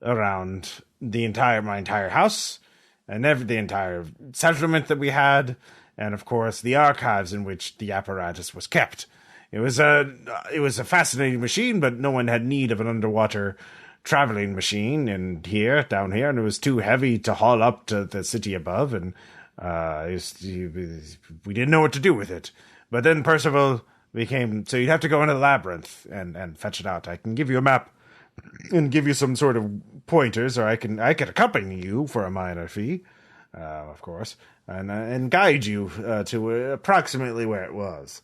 around my entire house and the entire settlement that we had, and of course the archives in which the apparatus was kept. It was a fascinating machine, but no one had need of an underwater traveling machine down here, and it was too heavy to haul up to the city above, and we didn't know what to do with it. But then Percival so you'd have to go into the labyrinth and fetch it out. I can give you a map and give you some sort of pointers, or I can accompany you for a minor fee, of course, and guide you to approximately where it was.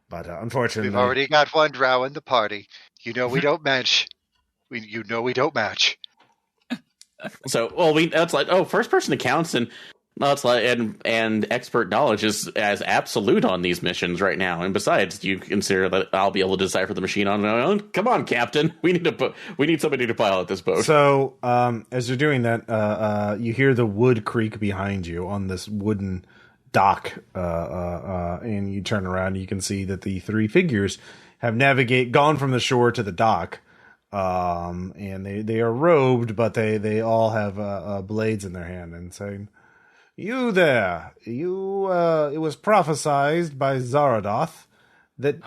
But unfortunately, we've already got one drow in the party. You know we don't match. We don't match. So, that's like, first person accounts, and No, it's like and expert knowledge is as absolute on these missions right now. And besides, do you consider that I'll be able to decipher the machine on my own? Come on, Captain. We need somebody to pilot this boat. So, as you're doing that, you hear the wood creak behind you on this wooden dock, and you turn around. And you can see that the three figures have gone from the shore to the dock, and they are robed, but they all have blades in their hand and saying, "You there, you, it was prophesied by Zaradoth that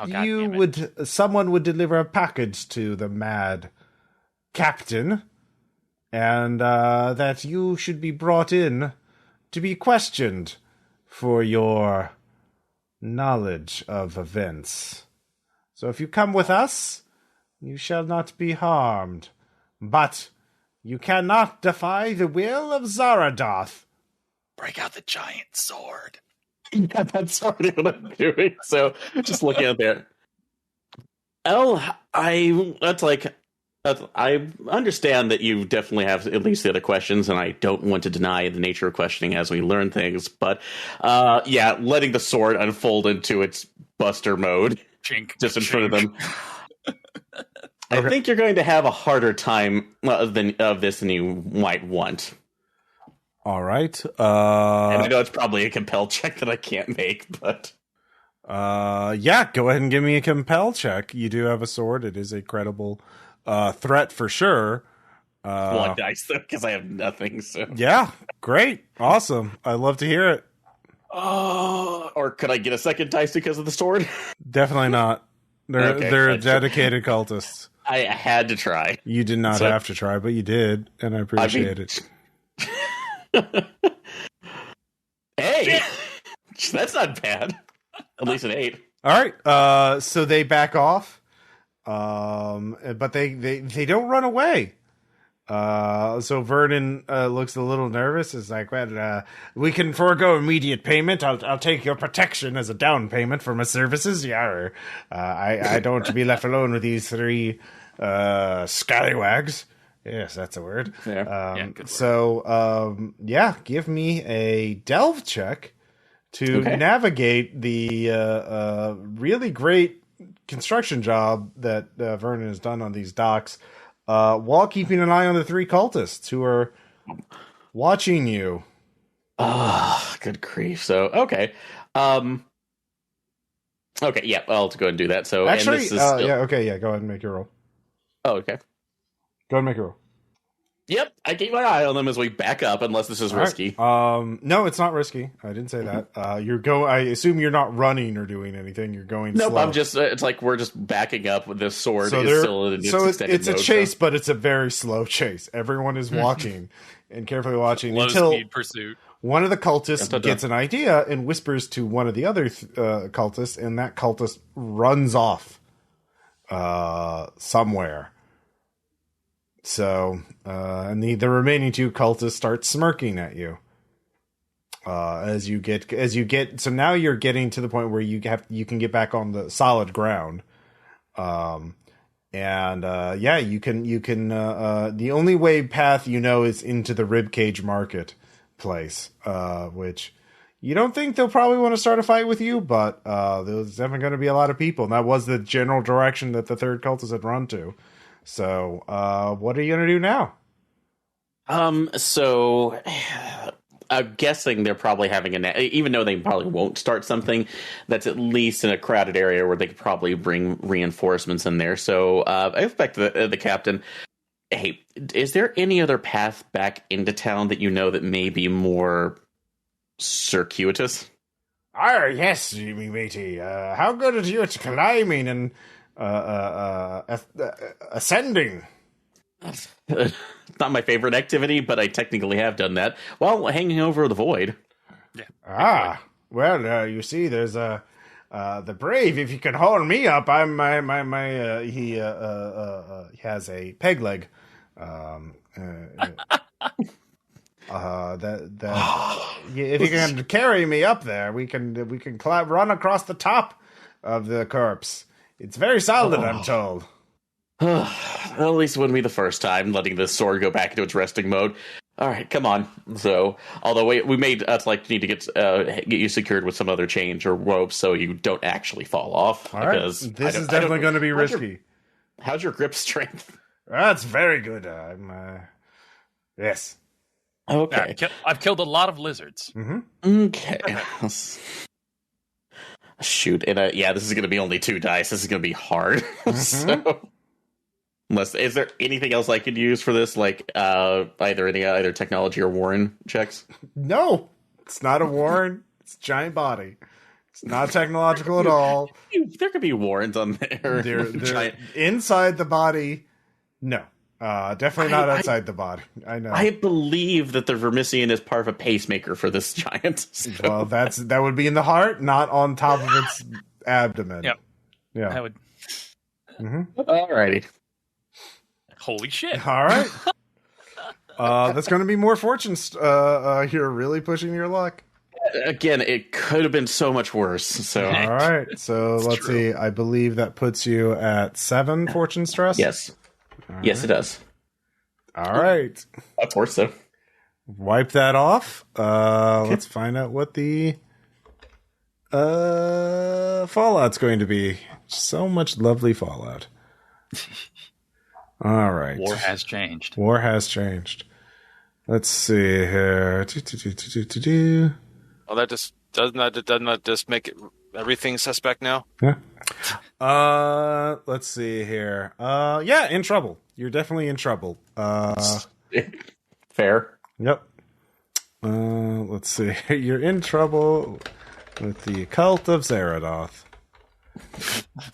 someone would deliver a package to the mad captain, and that you should be brought in to be questioned for your knowledge of events. So if you come with us, you shall not be harmed, but you cannot defy the will of Zaradoth." Break out the giant sword. Yeah, that's already what I'm doing. So just looking at there. I understand that you definitely have at least the other questions, and I don't want to deny the nature of questioning as we learn things. But letting the sword unfold into its buster mode, just in front of them. I think you're going to have a harder time than you might want. All right. And I know it's probably a compel check that I can't make, but... go ahead and give me a compel check. You do have a sword. It is a credible threat for sure. One dice, though, because I have nothing, so... Yeah, great. Awesome. I love to hear it. Or could I get a second dice because of the sword? Definitely not. They're dedicated cultists. I had to try. You did not have to try, but you did, and I appreciate it. Hey, that's not bad. At least an 8. All right. So they back off, but they don't run away. So Vernon looks a little nervous. It's like, well, we can forego immediate payment. I'll take your protection as a down payment for my services. Yeah, I don't want to be left alone with these three scallywags. Yes, that's a word. Yeah. Good word. So, give me a delve check to navigate the really great construction job that Vernon has done on these docks, while keeping an eye on the three cultists who are watching you. Good grief. So, okay. I'll go ahead and do that. So, actually, and this is go ahead and make your roll. Oh, okay. Go ahead and make a roll. Yep, I keep my eye on them as we back up, unless this is risky. Right. No, it's not risky. I didn't say that. I assume you're not running or doing anything. You're going slow. Nope, I'm just, it's like we're just backing up with this sword. Is still in its extended it's a mode, chase, but it's a very slow chase. Everyone is watching and carefully watching Low until speed pursuit. One of the cultists gets an idea and whispers to one of the other cultists, and that cultist runs off somewhere. So, and the remaining two cultists start smirking at you. So now you're getting to the point where you can get back on the solid ground. You can, the only way path is into the ribcage marketplace, which you don't think they'll probably want to start a fight with you, but there's definitely going to be a lot of people, and that was the general direction that the third cultist had run to. So, what are you going to do now? So I'm guessing they're probably having even though they probably won't start something that's at least in a crowded area where they could probably bring reinforcements in there. So, I expect the captain, hey, is there any other path back into town that you know that may be more circuitous? Yes, matey. How good are you at climbing and ascending? Not my favorite activity, but I technically have done that while hanging over the void. Yeah. Well, you see, there's the brave. If you can hold me up, I'm he has a peg leg. If you can carry me up there, we can run across the top of the corpse. It's very solid, I'm told. Well, at least it wouldn't be the first time, letting the sword go back into its resting mode. All right, come on. So, although we may need to get you secured with some other chains or ropes so you don't actually fall off. All right. This is definitely going to be risky. How's your grip strength? That's very good. Yes. Okay. I've killed a lot of lizards. Mm-hmm. Okay. Shoot. And this is going to be only 2 dice. This is going to be hard. So, is there anything else I could use for this? Like either technology or Warren checks? No, it's not a Warren. It's a giant body. It's not technological at all. There could be Warrens on there. They're inside the body. No. Definitely not outside the body. I know. I believe that the Vermissian is part of a pacemaker for this giant. So. Well, that would be in the heart, not on top of its abdomen. Yep. Yeah. That would. Alrighty. Holy shit! All right. That's going to be more fortunes. You're really pushing your luck. Again, it could have been so much worse. So all right. So let's see. I believe that puts you at 7 fortune stress. Yes. Yes, it does. All right. Of course so. Wipe that off. Let's find out what the fallout's going to be. So much lovely fallout. All right. War has changed. War has changed. Let's see here. Well, doesn't that just make everything suspect now? Yeah. Let's see here. In trouble. You're definitely in trouble. Fair. Yep. Let's see. You're in trouble with the cult of Zeradoth.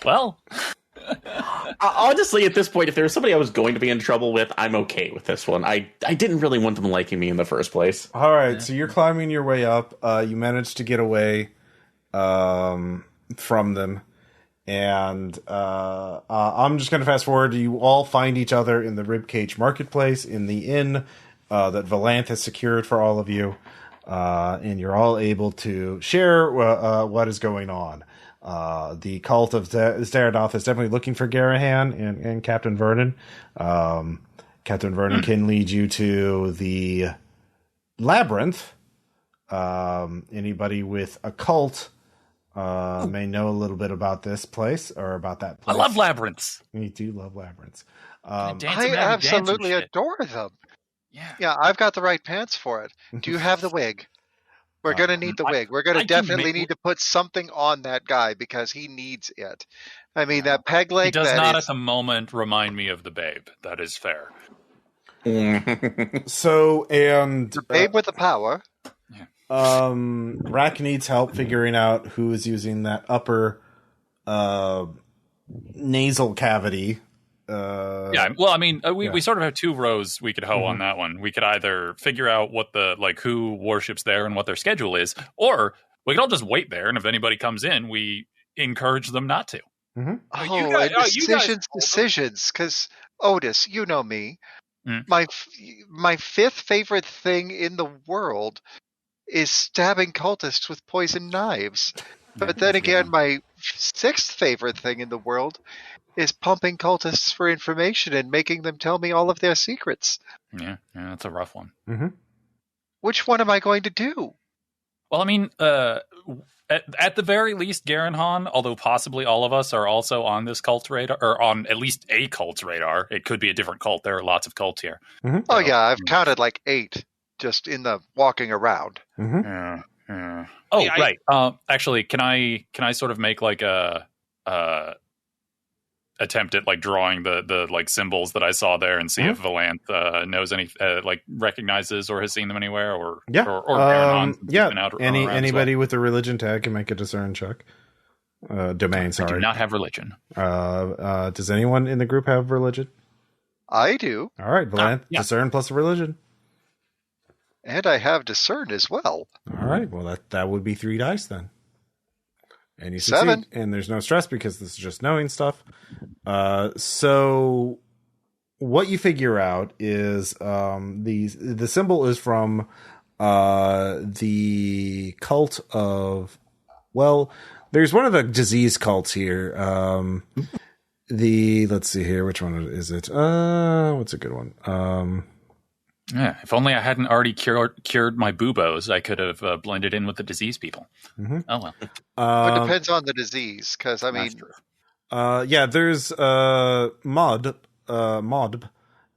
Well, honestly, at this point, if there was somebody I was going to be in trouble with, I'm okay with this one. I didn't really want them liking me in the first place. All right, so you're climbing your way up. You managed to get away from them. And I'm just going to fast forward. You all find each other in the Ribcage Marketplace in the inn that Valanthe has secured for all of you. And you're all able to share what is going on. The cult of Zeradoth is definitely looking for Garanhon and Captain Vernon. Captain Vernon can lead you to the labyrinth. Anybody with a cult may know a little bit about this place or about that place. I love labyrinths. You do love labyrinths. I absolutely adore them. Yeah, I've got the right pants for it. Do you have the wig? We're going to need the wig. We're going to definitely need to put something on that guy because he needs it. I mean, that peg leg. He does not at the moment remind me of the babe. That is fair. So, and the babe with the power. Rakk needs help figuring out who is using that upper nasal cavity. Well, I mean, we sort of have 2 rows we could hoe on that one. We could either figure out what who worships there and what their schedule is, or we could all just wait there, and if anybody comes in, we encourage them not to. Mm-hmm. Decisions. Because Outis, you know me. My 5th favorite thing in the world is stabbing cultists with poison knives. But then again, my 6th favorite thing in the world is pumping cultists for information and making them tell me all of their secrets. Yeah, that's a rough one. Mm-hmm. Which one am I going to do? Well, I mean, at the very least, Garanhon, although possibly all of us are also on this cult radar, or on at least a cult's radar. It could be a different cult. There are lots of cults here. Mm-hmm. Oh, yeah, I've counted like 8 just in the walking around. Mm-hmm. Yeah. Oh, right. Actually, can I sort of make like a attempt at like drawing the like symbols that I saw there and see if Valanthe knows any recognizes or has seen them anywhere or anybody with a religion tag can make a discern check. Domain, sorry. I do not have religion. Does anyone in the group have religion? I do. All right, Valanthe, discern plus a religion. And I have discern as well. All right, well that would be 3 dice then. And you 7. succeed, and there's no stress because this is just knowing stuff. So what you figure out is the symbol is from the cult of, well, there's one of the disease cults here. Let's see here, which one is it? What's a good one? Yeah, if only I hadn't already cured my buboes, I could have blended in with the disease people. Mm-hmm. Oh well. It depends on the disease, because I mean, there's Mod,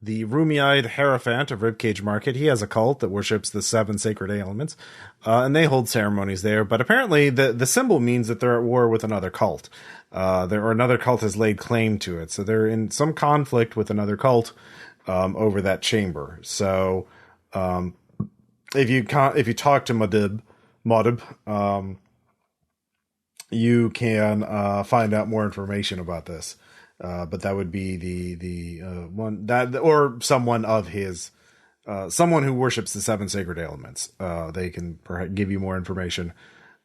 the roomy-eyed Hierophant of Ribcage Market. He has a cult that worships the 7 sacred ailments, and they hold ceremonies there. But apparently, the symbol means that they're at war with another cult. Another cult has laid claim to it, so they're in some conflict with another cult over that chamber. So, if you talk to Modib, you can find out more information about this. But that would be the one that, or someone of his, someone who worships the 7 sacred elements. They can perhaps give you more information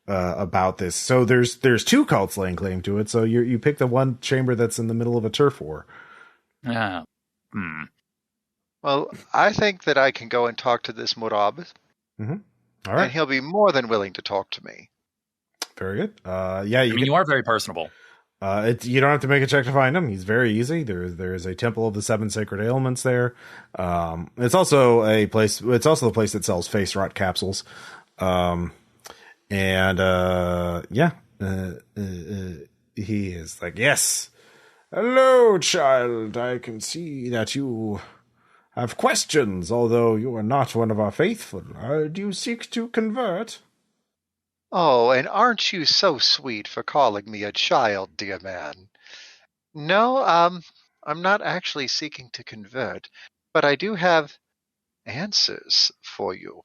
about this. So there's 2 cults laying claim to it. So you pick the one chamber that's in the middle of a turf war. Yeah. Well, I think that I can go and talk to this Murab. Mm-hmm. All right. And he'll be more than willing to talk to me. Very good. You are very personable. You don't have to make a check to find him. He's very easy. There's a temple of the 7 sacred ailments there. It's also the place that sells face rot capsules. He is like, yes. Hello, child. I can see that you have questions, although you are not one of our faithful. Do you seek to convert? Oh, and aren't you so sweet for calling me a child, dear man? No, I'm not actually seeking to convert, but I do have answers for you.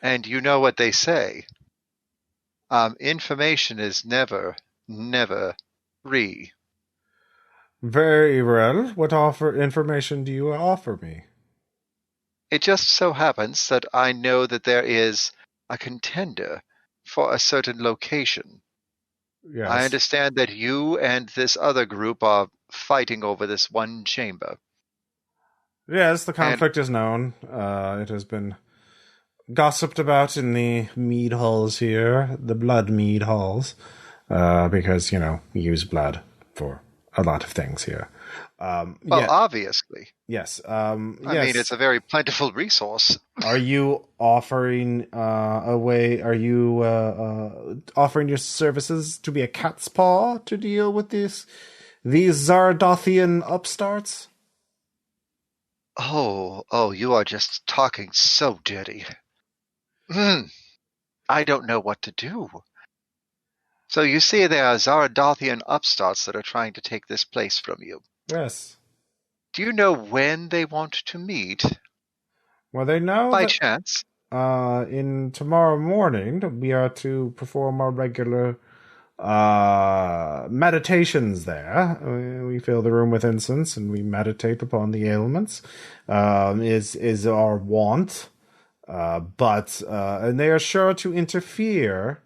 And you know what they say. Information is never free. Very well. What information do you offer me? It just so happens that I know that there is a contender for a certain location. Yes. I understand that you and this other group are fighting over this one chamber. Yes, the conflict is known. It has been gossiped about in the mead halls here, the blood mead halls, because, we use blood for a lot of things here. Obviously. Yes. I mean, it's a very plentiful resource. Are you offering offering your services to be a cat's paw to deal with these Zaradothian upstarts? Oh, you are just talking so dirty. I don't know what to do. So you see there are Zaradothian upstarts that are trying to take this place from you. Yes. Do you know when they want to meet? Well, they know by chance. In tomorrow morning, we are to perform our regular meditations there. We fill the room with incense and we meditate upon the ailments. Is our wont. And they are sure to interfere.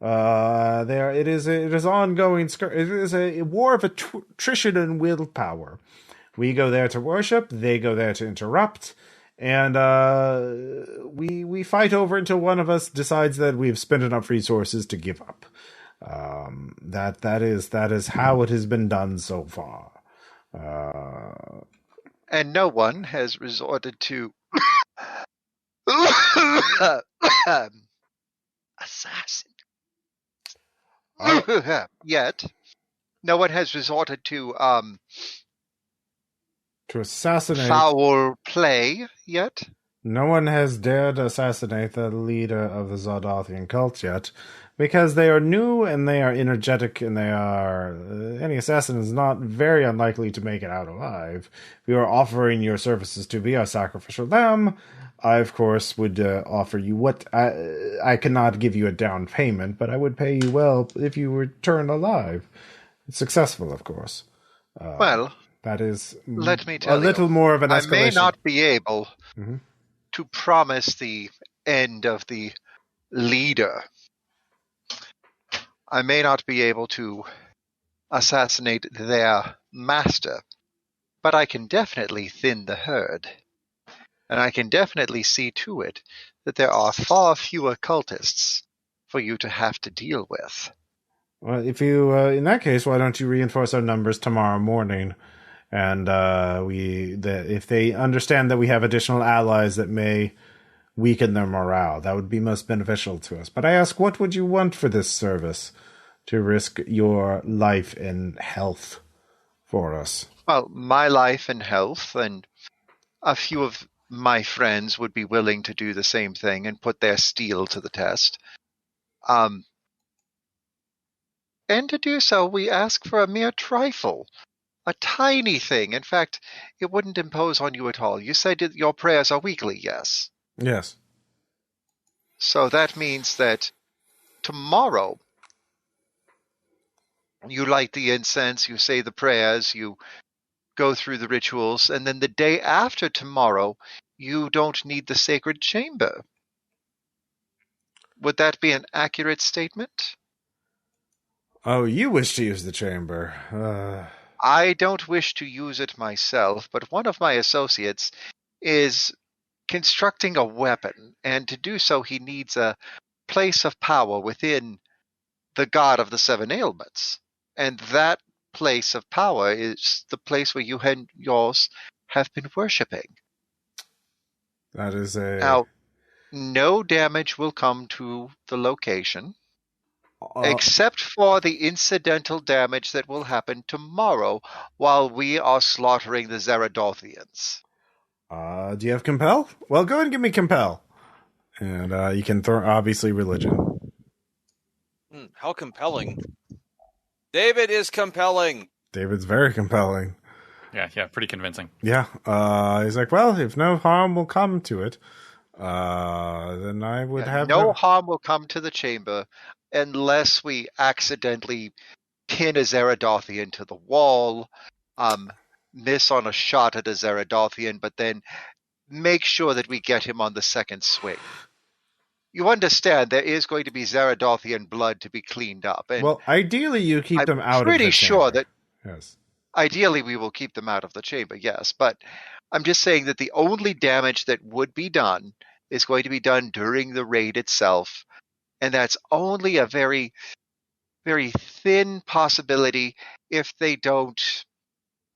It is ongoing. It is a war of attrition and willpower. We go there to worship. They go there to interrupt, and we fight over until one of us decides that we've spent enough resources to give up. That is how it has been done so far. And no one has resorted to assassin. Yet. No one has resorted to assassinate foul play yet. No one has dared assassinate the leader of the Zaradothian cult yet, because they are new and they are energetic and they are any assassin is not very unlikely to make it out alive. If you are offering your services to be our sacrificial lamb, I of course would offer you what I cannot give you a down payment, but I would pay you well if you return alive. Successful, of course. Well, that is let me tell a little more of an escalation. I may not be able to promise the end of the leader. I may not be able to assassinate their master, but I can definitely thin the herd. And I can definitely see to it that there are far fewer cultists for you to have to deal with. Well, if you, in that case, why don't you reinforce our numbers tomorrow morning? And if they understand that we have additional allies that may weaken their morale, that would be most beneficial to us. But I ask, what would you want for this service to risk your life and health for us? Well, my life and health, and a few of my friends would be willing to do the same thing and put their steel to the test. And to do so, we ask for a mere trifle. A tiny thing. In fact, it wouldn't impose on you at all. You said that your prayers are weekly, yes? Yes. So that means that tomorrow, you light the incense, you say the prayers, you go through the rituals, and then the day after tomorrow, you don't need the sacred chamber. Would that be an accurate statement? Oh, you wish to use the chamber. I don't wish to use it myself, but one of my associates is constructing a weapon, and to do so he needs a place of power within the god of the seven ailments. And that place of power is the place where you and yours have been worshipping. That is a... Now, no damage will come to the location, except for the incidental damage that will happen tomorrow while we are slaughtering the Zeradothians. Do you have Compel? Well, go ahead and give me Compel. And you can throw, obviously, religion. How compelling. David is compelling. David's very compelling. Yeah, pretty convincing. Yeah. He's like, well, if no harm will come to it, then I would have... No harm will come to the chamber unless we accidentally pin a Zeradothian to the wall, miss on a shot at a Zeradothian, but then make sure that we get him on the second swing. You understand there is going to be Zeradothian blood to be cleaned up. And well, ideally you keep them out of the chamber. I'm pretty sure that yes. Ideally we will keep them out of the chamber, yes. But I'm just saying that the only damage that would be done is going to be done during the raid itself. And that's only a very, very thin possibility if they don't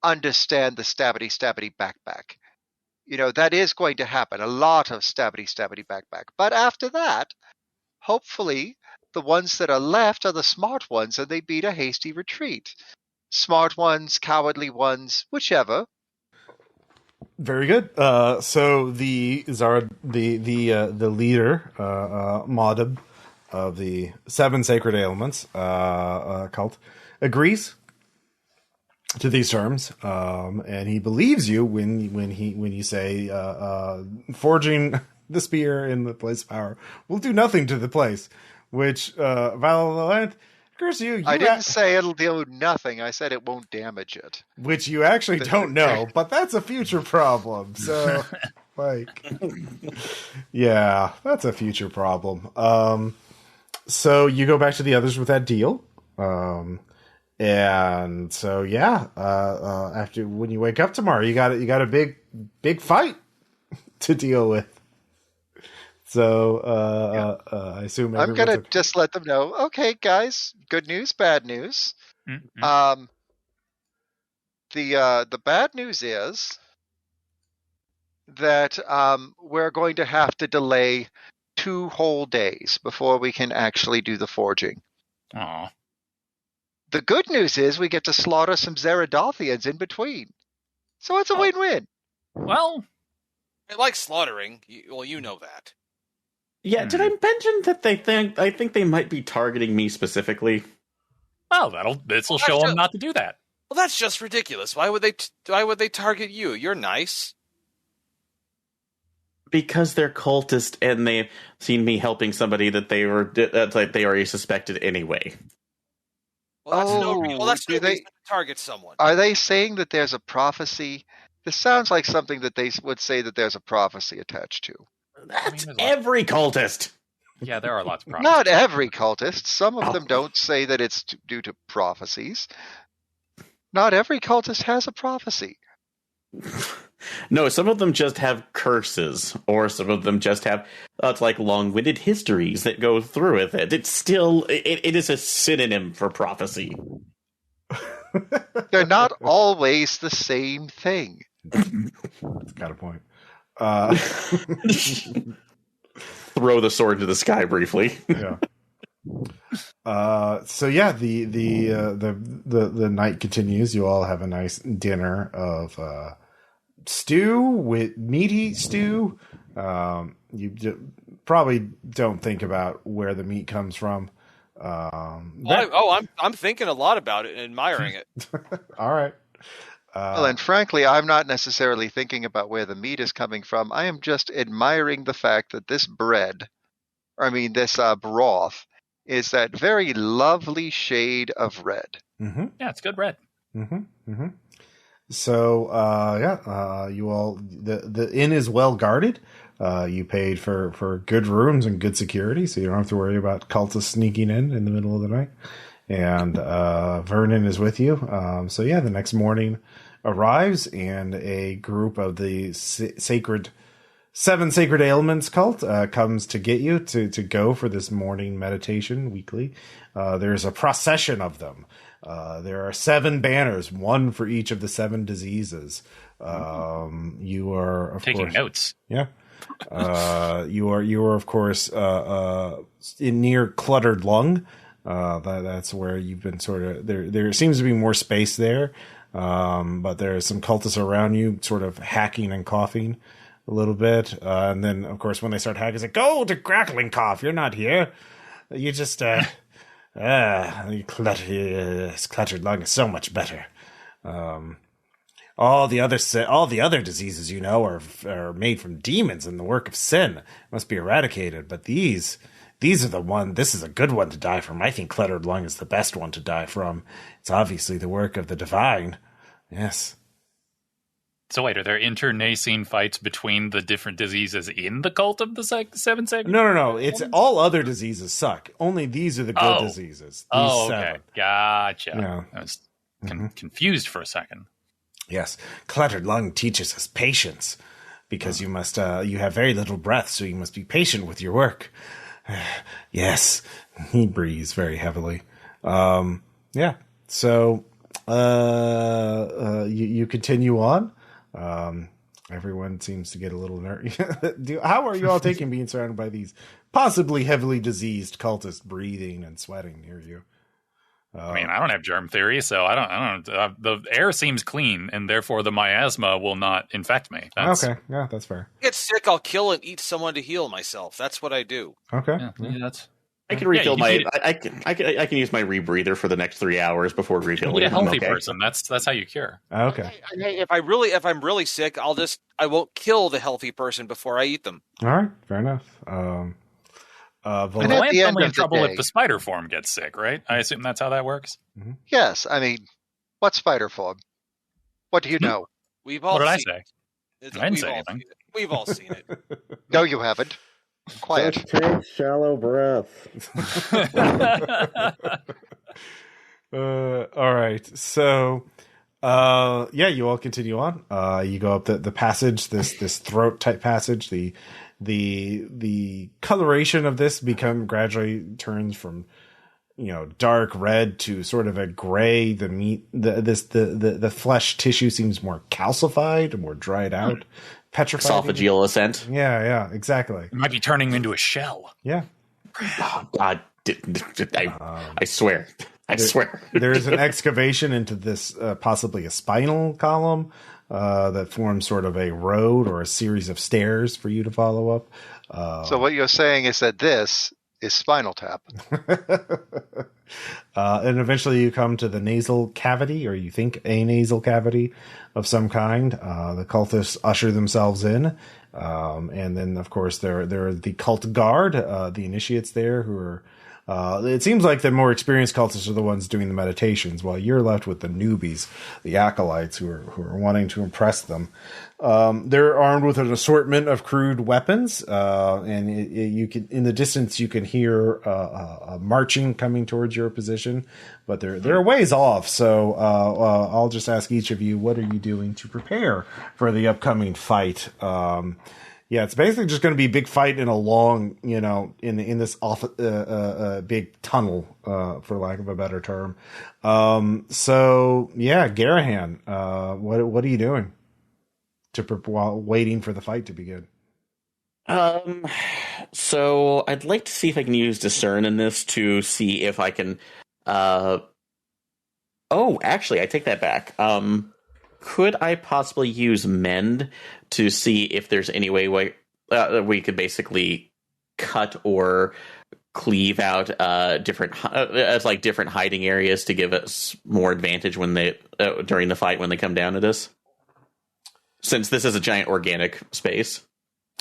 understand the stabby backpack. You know, that is going to happen. A lot of stabby backpack. But after that, hopefully, the ones that are left are the smart ones and they beat a hasty retreat. Smart ones, cowardly ones, whichever. Very good. So the leader, Modib, of the Seven Sacred Ailments cult, agrees to these terms, and he believes you when you say forging the spear in the place of power will do nothing to the place. Which Valanthe, curse you! I didn't say it'll do nothing. I said it won't damage it. Which you actually don't know, but that's a future problem. So, yeah, that's a future problem. So you go back to the others with that deal. And so, yeah, after when you wake up tomorrow, you got a big fight to deal with. So, I assume I'm gonna just let them know. Okay, guys, good news, bad news. Mm-hmm. The bad news is that we're going to have to delay 2 whole days before we can actually do the forging. Aww. The good news is we get to slaughter some Zeradothians in between. So it's a win-win. Well, I like slaughtering. Well, you know that. Yeah, did I mention that I think they might be targeting me specifically? Well, this'll show them not to do that. Well, that's just ridiculous. Why would they target you? You're nice. Because they're cultist and they've seen me helping somebody that they already suspected anyway. Well, that's no reason to target someone. Are they saying that there's a prophecy? This sounds like something that they would say that there's a prophecy attached to. That's every cultist. Yeah, there are lots of prophecies. Not every cultist. Some of them don't say that it's due to prophecies. Not every cultist has a prophecy. No, some of them just have curses, or some of them just have like long-winded histories that go through with it. It's still it is a synonym for prophecy. They're not always the same thing. That's got a point. Throw the sword to the sky briefly. Yeah. So yeah, the night continues. You all have a nice dinner of meaty stew. Probably don't think about where the meat comes from. I'm thinking a lot about it and admiring it. All right. Well, and frankly, I'm not necessarily thinking about where the meat is coming from. I am just admiring the fact that this broth, is that very lovely shade of red. Mm-hmm. Yeah, it's good red. Mm-hmm. Mm-hmm. So, you all, the inn is well guarded. You paid for good rooms and good security, so you don't have to worry about cultists sneaking in the middle of the night. And Vernon is with you. The next morning arrives, and a group of the Seven Sacred Ailments cult comes to get you to go for this morning meditation weekly. There's a procession of them. There are 7 banners, one for each of the 7 diseases. You are, of taking course, notes. Yeah. You are of course in near cluttered lung. That's where you've been sort of there seems to be more space there, but there's some cultists around you sort of hacking and coughing a little bit, and then of course when they start hacking, it's like, go to crackling cough, you're not here, you just cluttered lung is so much better. All the other diseases, are made from demons and the work of sin, must be eradicated. But these are the one. This is a good one to die from. I think cluttered lung is the best one to die from. It's obviously the work of the divine. Yes. So wait, are there internecine fights between the different diseases in the cult of the 7 Sacred? No. It's all other diseases suck. Only these are the good diseases. Okay. 7. Gotcha. Yeah. I was confused for a second. Yes, cluttered lung teaches us patience, because you have very little breath, so you must be patient with your work. Yes, he breathes very heavily. Yeah, so you continue on. Everyone seems to get a little nervous. How are you all taking being surrounded by these possibly heavily diseased cultists breathing and sweating near you? I mean, I don't have germ theory, so I don't. The air seems clean, and therefore the miasma will not infect me. Okay, yeah, that's fair. Get sick, I'll kill and eat someone to heal myself. That's what I do. Okay, yeah, that's. I can refill I can use my rebreather for the next 3 hours before refilling. Be a healthy person. That's how you cure. Okay. If I'm really sick, I won't kill the healthy person before I eat them. All right, fair enough. Valanthe only in trouble if the spider form gets sick, right? I assume that's how that works. Mm-hmm. Yes, I mean, what spider form? What do you know? We've all. What did I say? I didn't say anything. We've all seen it. No, you haven't. Quiet. Just take shallow breath. All right. So, you all continue on. You go up the passage, this throat type passage. The coloration of this gradually turns from, dark red to sort of a gray. The meat, the flesh tissue seems more calcified, more dried out. Petrified. Esophageal ascent. Yeah, exactly. It might be turning into a shell. Yeah. Oh, God. I swear. I swear. There is an excavation into this, possibly a spinal column, that forms sort of a road or a series of stairs for you to follow up. So what you're saying is that this is Spinal Tap. And eventually you come to the nasal cavity, or you think a nasal cavity of some kind. The cultists usher themselves in. And then, of course, there are the cult guard, the initiates there, who are... it seems like the more experienced cultists are the ones doing the meditations, while you're left with the newbies, the acolytes, who are wanting to impress them. They're armed with an assortment of crude weapons, and you can, in the distance, you can hear marching coming towards your position, but they're a ways off. So I'll just ask each of you, what are you doing to prepare for the upcoming fight? Yeah, it's basically just going to be a big fight in a long, in this big tunnel, for lack of a better term. So yeah, Garanhon, what are you doing while waiting for the fight to begin? So I'd like to see if I can use discern in this to see if I can. Actually, I take that back. Could I possibly use mend to see if there's any way we could basically cut or cleave out different hiding areas to give us more advantage when they during the fight when they come down to this? Since this is a giant organic space.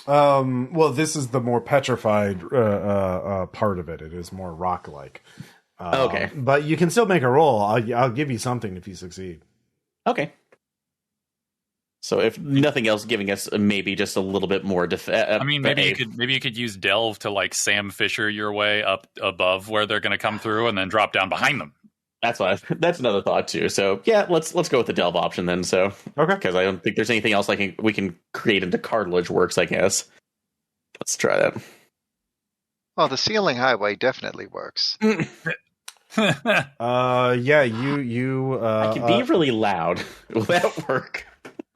Well, this is the more petrified part of it. It is more rock-like. Okay, but you can still make a roll. I'll give you something if you succeed. Okay. So if nothing else, giving us maybe just a little bit more maybe you could use delve to like Sam Fisher your way up above where they're going to come through, and then drop down behind them. That's another thought too. So yeah, let's go with the delve option then. So okay, because I don't think there's anything else we can create into cartilage works. I guess let's try that. Well, the ceiling highway definitely works. Yeah, you. I can be really loud. Will that work?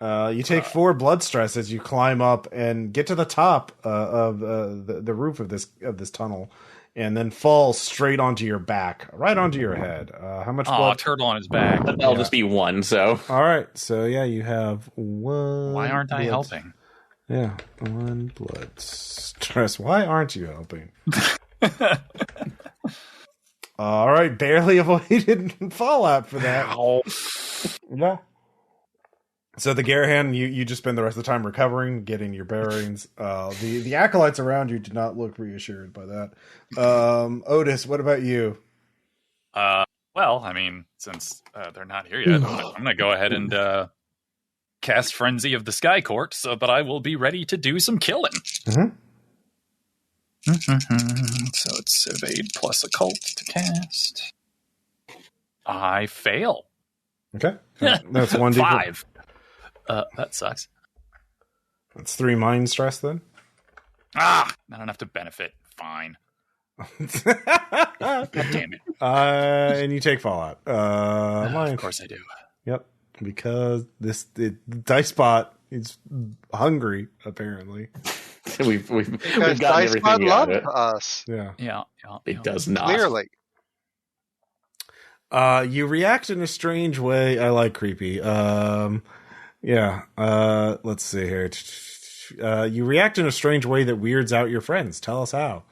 You take 4 blood stress as you climb up and get to the top of the roof of this tunnel, and then fall straight onto your back, right onto your head. How much blood? Turtle on his back. That'll just be 1. So all right. So yeah, you have 1. Why aren't I helping? Yeah, 1 blood stress. Why aren't you helping? All right, barely avoided fallout for that. Yeah. So the Garanhon, you just spend the rest of the time recovering, getting your bearings. The acolytes around you did not look reassured by that. Outis, what about you? Well, I mean, since they're not here yet, I'm going to go ahead and cast Frenzy of the Sky Court, but I will be ready to do some killing. Mm-hmm. So it's evade plus occult to cast. I fail. Okay, that's 1d5. 5. That sucks. That's 3 mind stress then. I don't have to benefit. Fine. God damn it. And you take fallout. Of course I do. Yep, because the dice bot is hungry apparently. we've Because gotten dice bot everything out of loved it. us. Yeah. It does not. Clearly. You react in a strange way. I like creepy. Yeah. Let's see here. You react in a strange way that weirds out your friends. Tell us how.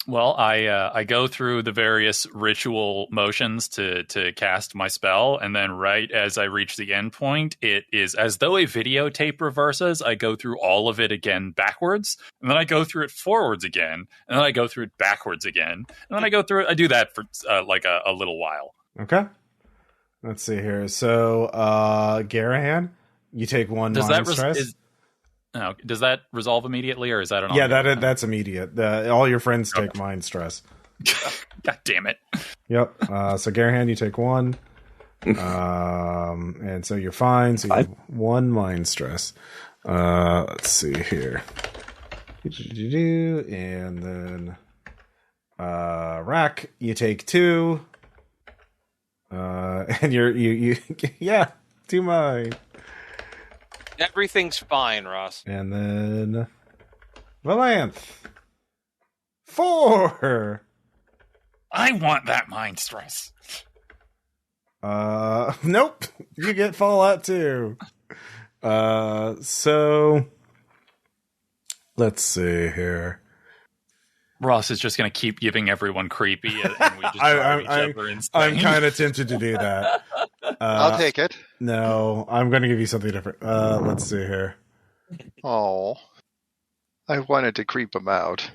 Well, I go through the various ritual motions to cast my spell, and then right as I reach the end point, it is as though a videotape reverses. I go through all of it again backwards, and then I go through it forwards again, and then I go through it backwards again, and then I go through it. I do that for like a little while. Okay. Let's see here. So, Garanhon, you take 1 mind stress. Does that resolve immediately, or is that an? Yeah, that's immediate. All your friends take mind stress. God damn it. Yep. So Garanhon, you take 1, and so you're fine. So you have 1 mind stress. Let's see here, and then Rakk, you take 2, and you yeah, 2 mind. Everything's fine, Ross. And then Valanthe, 4. I want that mind stress. Nope. You get fallout too. So let's see here. Ross is just going to keep giving everyone creepy, and we just drive each other insane. I'm kind of tempted to do that. I'll take it. No, I'm going to give you something different. Let's see here. Oh, I wanted to creep him out.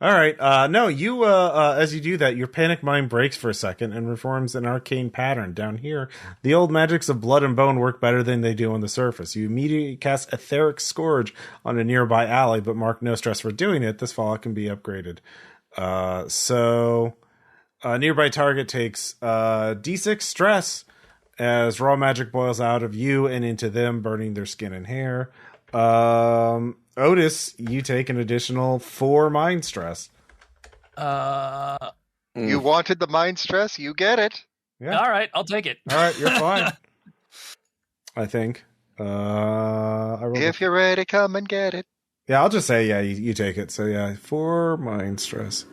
All right. No, you, as you do that, your panic mind breaks for a second and reforms an arcane pattern. Down here, the old magics of blood and bone work better than they do on the surface. You immediately cast Etheric Scourge on a nearby ally, but mark no stress for doing it. This fallout can be upgraded. So a nearby target takes D6 stress as raw magic boils out of you and into them, burning their skin and hair. Outis, you take an additional 4 mind stress. You wanted the mind stress, you get it. Yeah. All right, I'll take it. All right, you're fine. I think. If you're ready, come and get it. Yeah, I'll just say, yeah, you take it. So, yeah, 4 mind stress.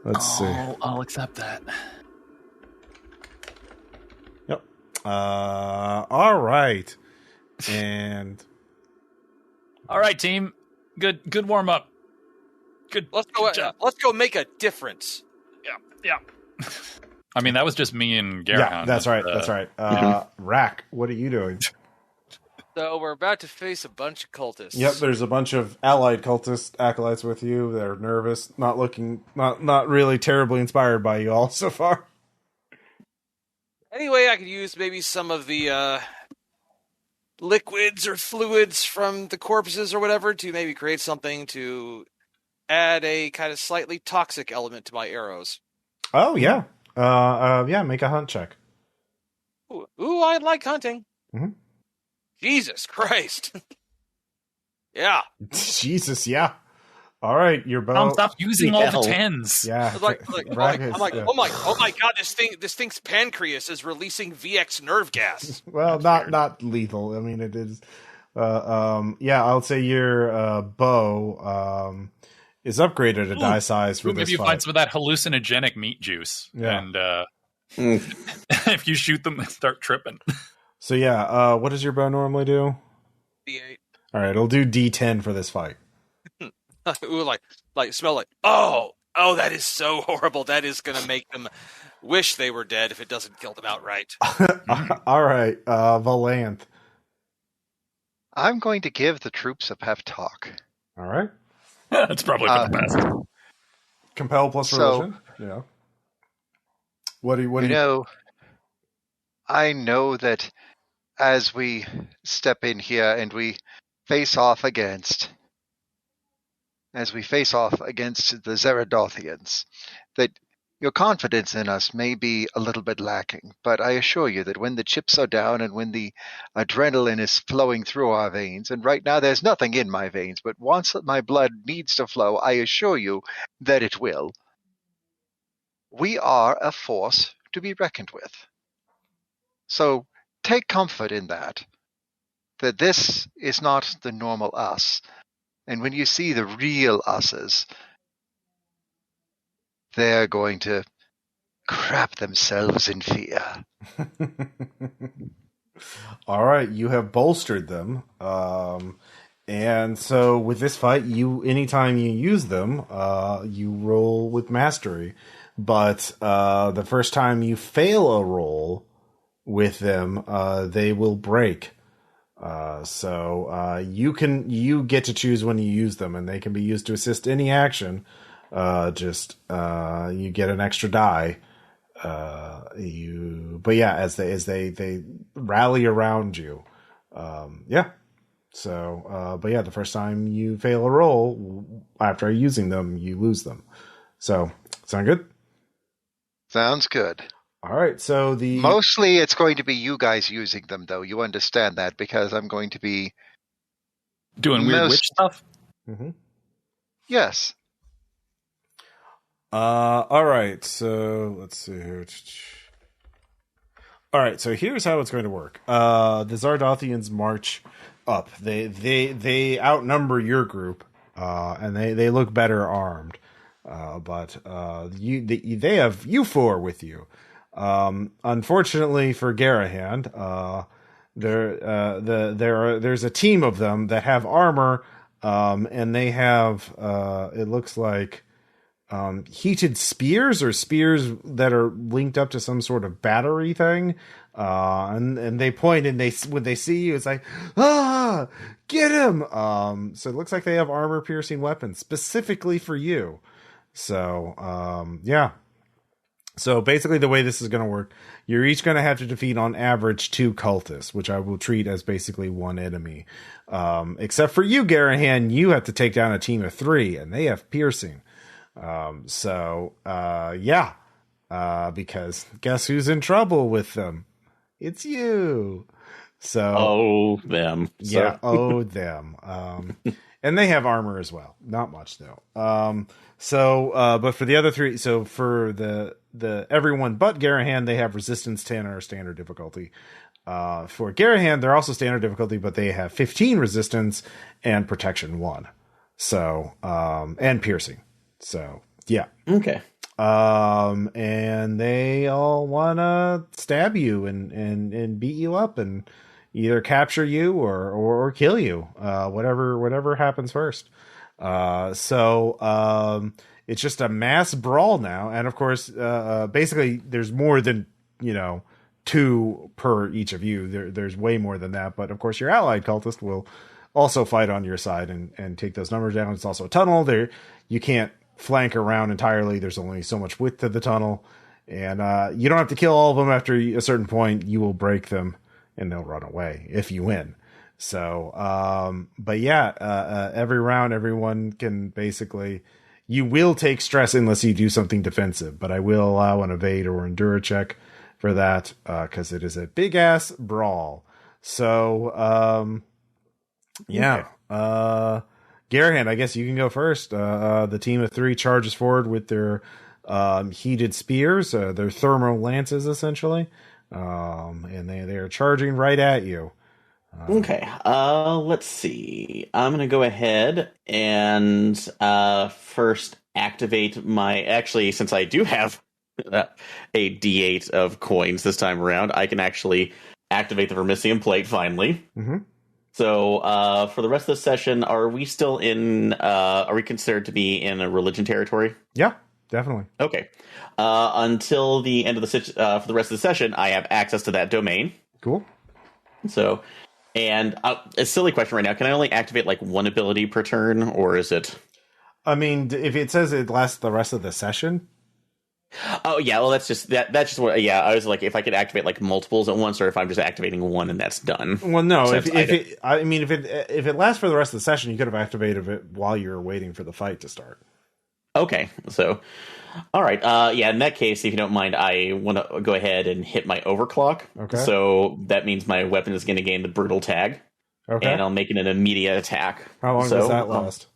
Let's see. I'll accept that. Yep. All right. And... all right, team. Good warm up. Good. Let's go make a difference. Yeah. I mean, that was just me and Garanhon. Yeah, that's right. That's right. Rakk, what are you doing? So we're about to face a bunch of cultists. Yep, there's a bunch of allied cultist acolytes with you. They're nervous, not really terribly inspired by you all so far. Anyway, I could use maybe some of the liquids or fluids from the corpses or whatever to maybe create something to add a kind of slightly toxic element to my arrows. Oh, yeah. Make a hunt check. Ooh, I like hunting. Mm-hmm. Jesus Christ. Yeah. Jesus, yeah. All right, your bow. Stop using all the 10s. Yeah. I'm like, oh my God, this thing's pancreas is releasing VX nerve gas. Well, not lethal. I mean, it is. I'll say your bow is upgraded a die size for this maybe you fight. find some of that hallucinogenic meat juice, and if you shoot them, they start tripping. So yeah, what does your bow normally do? D8. All right, it'll do D10 for this fight. Ooh, like smell like. Oh, that is so horrible. That is going to make them wish they were dead if it doesn't kill them outright. All right, Valanthe. I'm going to give the troops a pep talk. All right. That's probably for the best. Compel plus religion. Yeah. What do you know? I know that as we step in here and we face off against the Zeradothians, that your confidence in us may be a little bit lacking, but I assure you that when the chips are down and when the adrenaline is flowing through our veins, and right now there's nothing in my veins, but once my blood needs to flow, I assure you that it will. We are a force to be reckoned with. So take comfort in that this is not the normal us. And when you see the real us's, they're going to crap themselves in fear. All right, you have bolstered them. And so with this fight, anytime you use them, you roll with mastery. But the first time you fail a roll with them, they will break. So you get to choose when you use them, and they can be used to assist any action. You get an extra die. As they rally around you. The first time you fail a roll after using them, you lose them. So, sound good? Sounds good. All right, so mostly it's going to be you guys using them, though. You understand that, because I'm going to be doing weird witch stuff. Mm-hmm. Yes. All right, so let's see here. All right, so here's how it's going to work. The Zardothians march up. They outnumber your group, and they look better armed. But they have you four with you. Unfortunately for Garanhon, there's a team of them that have armor, and they have it looks like heated spears or spears that are linked up to some sort of battery thing. And they point, and when they see you, it's like, get him. So it looks like they have armor piercing weapons specifically for you. So, So basically the way this is going to work, you're each going to have to defeat on average 2 cultists, which I will treat as basically one enemy. Except for you, Garanhon, you have to take down a team of 3, and they have piercing. Because guess who's in trouble with them? It's you. So them. Yeah, them. And they have armor as well. Not much though. But for the other three, so for the everyone but Garanhon, they have resistance 10 or standard difficulty. For Garanhon, they're also standard difficulty, but they have 15 resistance and protection 1. So, and piercing. So, yeah. Okay. And they all want to stab you and beat you up and either capture you or kill you. Whatever happens first. It's just a mass brawl now. And of course, basically there's more than, 2 per each of you. There's way more than that. But of course your allied cultist will also fight on your side and take those numbers down. It's also a tunnel there. You can't flank around entirely. There's only so much width to the tunnel, and you don't have to kill all of them. After a certain point, you will break them and they'll run away if you win. So, every round, everyone can basically, you will take stress unless you do something defensive, but I will allow an evade or endure check for that, because it is a big ass brawl. So, Garanhon, I guess you can go first. The team of 3 charges forward with their heated spears, their thermal lances, essentially, and they are charging right at you. Okay, let's see. I'm going to go ahead and first activate my... Actually, since I do have a D8 of coins this time around, I can actually activate the Vermissian plate finally. Mm-hmm. So, for the rest of the session, are we still in... are we considered to be in a religion territory? Yeah, definitely. Okay. Until the end of the... for the rest of the session, I have access to that domain. Cool. So... And a silly question right now. Can I only activate like one ability per turn, or is it? I mean, if it says it lasts the rest of the session. Oh yeah, well that's just what. Yeah, I was like, if I could activate like multiples at once, or if I'm just activating one and that's done. Well, no. If it lasts for the rest of the session, you could have activated it while you were waiting for the fight to start. Okay, so all right. Yeah, in that case, if you don't mind, I want to go ahead and hit my overclock. Okay. So that means my weapon is going to gain the brutal tag. Okay. And I'll make it an immediate attack. How long does that last?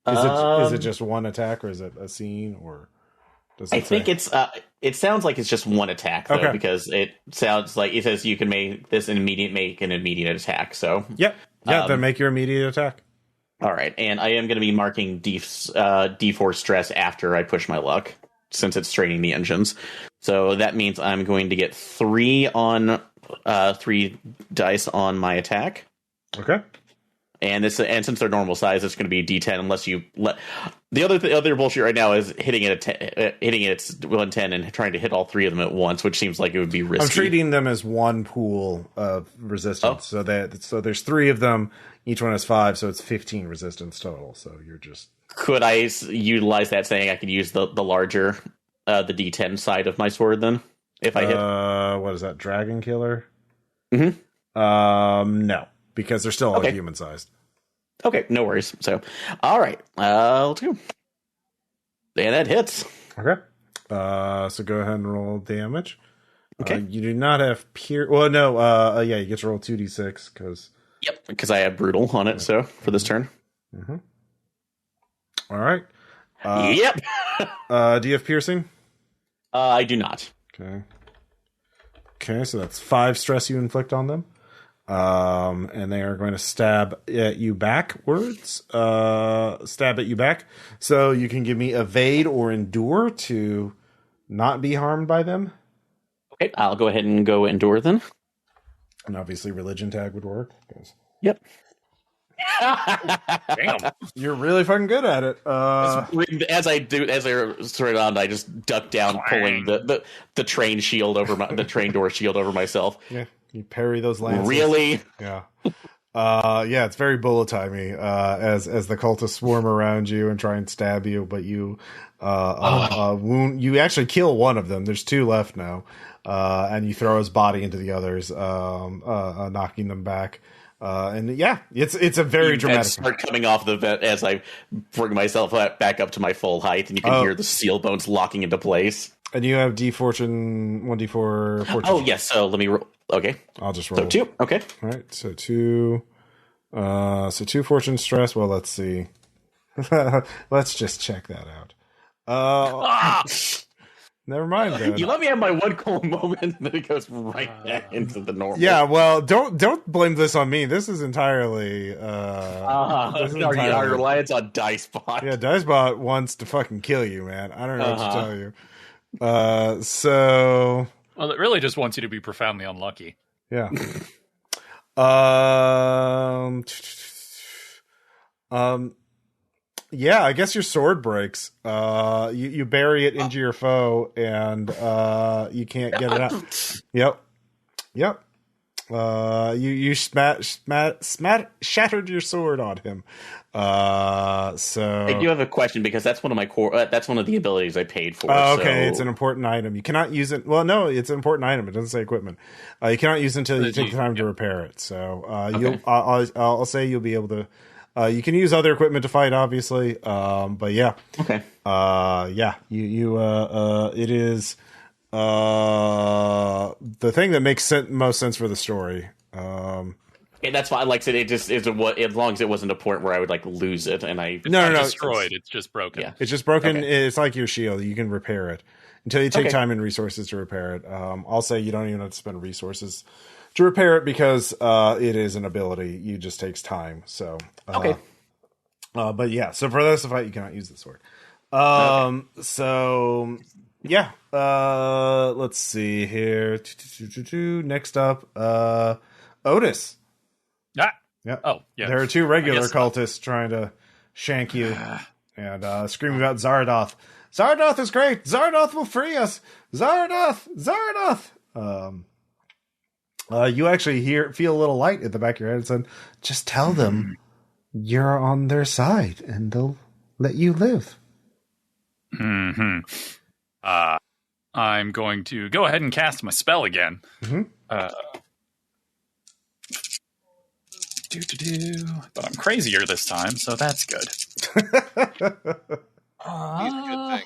Is it just one attack, or is it a scene, or does it I think it's it sounds like it's just one attack though, okay. Because it sounds like it says you can make an immediate attack. So yep. Yeah, then make your immediate attack. All right, and I am going to be marking D4 stress after I push my luck, since it's straining the engines. So that means I'm going to get 3 dice on my attack. Okay. And since they're normal size, it's going to be D10 unless you let. The other bullshit right now is hitting it at 110 and trying to hit all 3 of them at once, which seems like it would be risky. I'm treating them as one pool of resistance, so there's 3 of them. Each one has 5, so it's 15 resistance total. So you're just... Could I utilize that, saying I could use the larger, the D10 side of my sword then? If I hit... What is that, Dragon Killer? Mm-hmm. No, because they're still all human-sized. Okay, no worries. So, all right, let's go. And that hits. Okay. So go ahead and roll damage. Okay. You do not have Pearce... Well, no, you get to roll 2d6, because... Yep, because I have brutal on it, so for this turn. Mm-hmm. All right. Yep. Do you have piercing? I do not. Okay, so that's 5 stress you inflict on them. And they are going to stab at you backwards. So you can give me evade or endure to not be harmed by them. Okay, I'll go ahead and go endure then. And obviously religion tag would work. Yep. Damn. You're really fucking good at it. As I straight on, I just duck down, pulling the train shield over the train door shield over myself. Yeah, you parry those lances. Really? Yeah. Yeah, it's very bullet timey. As the cultists swarm around you and try and stab you, but you wound. You actually kill one of them. There's 2 left now. And you throw his body into the others, knocking them back. And yeah, it's a very dramatic. Start coming off the vent as I bring myself back up to my full height, and you can hear the seal bones locking into place. And you have D fortune, 1d4 fortune. Oh, yes. So let me roll. Okay. I'll just roll. So 2. Okay. All right. So 2. So 2 fortune stress. Well, let's see. Let's just check that out. Never mind then. You let me have my one cool moment, and then it goes right back into the normal. Yeah, well, don't blame this on me. This is entirely Our reliance on Dicebot. Yeah, Dicebot wants to fucking kill you, man. I don't know what to tell you. So well, it really just wants you to be profoundly unlucky. Yeah. Yeah, I guess your sword breaks. You bury it into your foe, and you can't get it out. Yep. You shattered your sword on him. So I do have a question because that's one of my core. That's one of the abilities I paid for. Okay, so... it's an important item. You cannot use it. Well, no, it's an important item. It doesn't say equipment. You cannot use it until you take the time to repair it. So Okay. I'll say you'll be able to. You can use other equipment to fight, obviously. But yeah. Okay. Yeah. It is the thing that makes most sense for the story. And that's why, like I said, it just is what as long as it wasn't a point where I would like lose it, and I It's not destroyed. It's just broken. Yeah. It's just broken. Okay. It's like your shield. You can repair it until you take time and resources to repair it. I'll say you don't even have to spend resources to repair it because it is an ability. It just takes time. So okay. But yeah, so for this fight, you cannot use the sword. So yeah. Let's see here. Next up, Outis. Yeah. Oh, yeah. There are 2 regular cultists trying to shank you and screaming about Zardoth. Zardoth is great. Zardoth will free us. Zardoth. You actually feel a little light at the back of your head and said, just tell them you're on their side and they'll let you live. I'm going to go ahead and cast my spell again. But I'm crazier this time, so that's good. He's a good thing.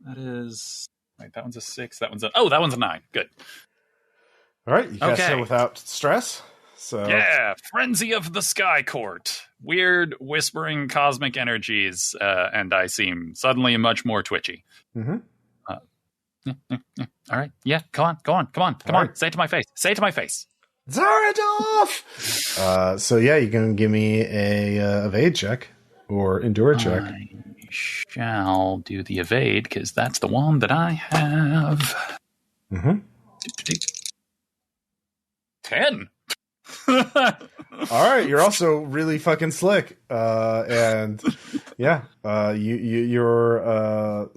That is... Wait, that one's a 6. That one's a... Oh, that one's a 9. Good. All right, you cast Okay. it without stress. So Yeah, Frenzy of the Sky Court. Weird, whispering cosmic energies, and I seem suddenly much more twitchy. All right, yeah, come on. Say it to my face. Zardoth! So yeah, you can give me a evade check or endure check. I shall do the evade, because that's the one that I have. 10. All right, you're also really fucking slick, and yeah, you're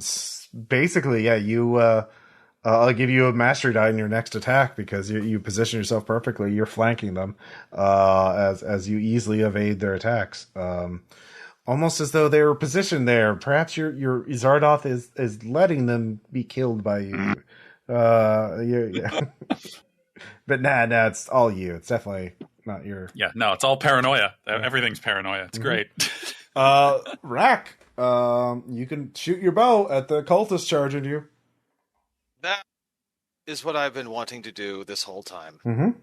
basically I'll give you a mastery die in your next attack because you position yourself perfectly. You're flanking them as you easily evade their attacks, almost as though they were positioned there. Perhaps your Zardoth is letting them be killed by you. Yeah. But nah, it's all you. It's definitely not your... Yeah, no, it's all paranoia. Everything's paranoia. It's great. Rakk, you can shoot your bow at the cultist charging you. That is what I've been wanting to do this whole time.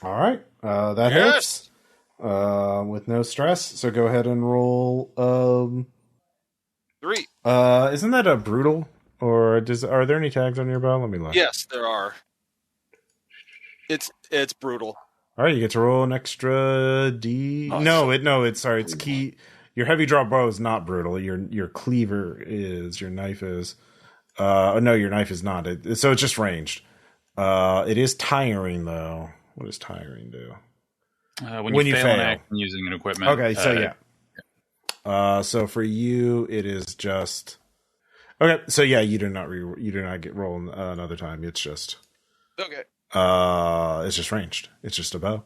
All right, that hits with no stress. So go ahead and roll. 3. Isn't that a brutal? Or are there any tags on your bow? Let me look. Yes, there are. It's brutal. All right, you get to roll an extra D. It's key. Your heavy draw bow is not brutal. Your cleaver is. Your knife is. No, your knife is not. So it's just ranged. It is tiring though. What does tiring do? When you fail an action using an equipment. Okay, so yeah. So for you, it is just. Okay, so yeah, you do not get roll another time. It's just. Okay. It's just ranged. It's just a bow.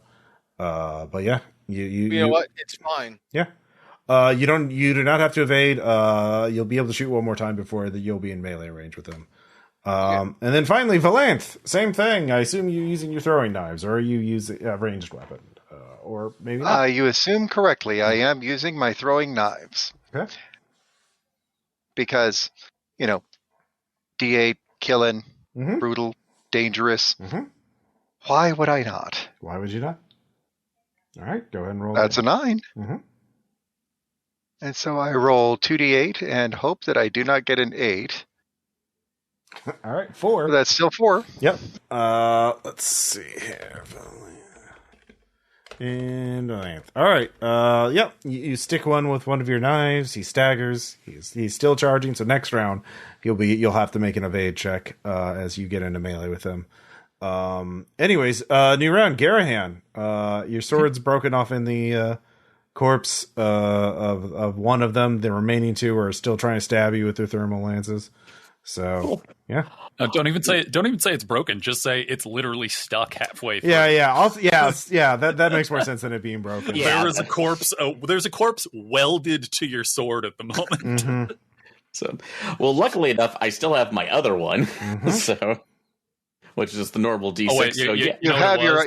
But yeah, you know what? It's fine. Yeah. You do not have to evade. You'll be able to shoot one more time before you'll be in melee range with them. And then finally, Valanthe, same thing. I assume you're using your throwing knives, or are you using a ranged weapon, or maybe not? You assume correctly. I am using my throwing knives. Okay. Because, D8, killing, Mm-hmm. brutal, dangerous. Mm-hmm. Why would I not? Why would you not? All right, go ahead and roll. That's a 9. Mm-hmm. And so I roll 2d8 and hope that I do not get an 8. All right, 4. That's still 4. Yep. Let's see here. And ninth. All right. Yep. You stick one with one of your knives. He staggers. He's still charging. So next round, you'll have to make an evade check as you get into melee with him. Anyways, new round. Garanhon. Your sword's broken off in the corpse of one of them. The remaining 2 are still trying to stab you with their thermal lances. So cool. Yeah. Don't even say it's broken. Just say it's literally stuck halfway through. Yeah. That makes more sense than it being broken. Yeah. There is a corpse. There's a corpse welded to your sword at the moment. Mm-hmm. So, well, luckily enough, I still have my other one. Mm-hmm. So, which is the normal D6. Oh, wait,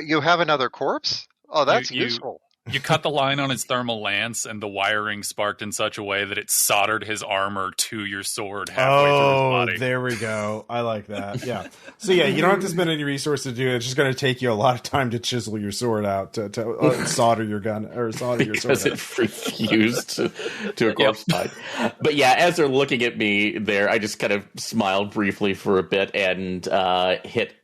you have another corpse? Oh, that's useful. You cut the line on his thermal lance, and the wiring sparked in such a way that it soldered his armor to your sword halfway through his body. There we go. I like that. Yeah. So yeah, you don't have to spend any resources to do it. It's just going to take you a lot of time to chisel your sword out to solder your gun or solder your sword. Because it refused to a corpse body. But yeah, as they're looking at me there, I just kind of smiled briefly for a bit and hit.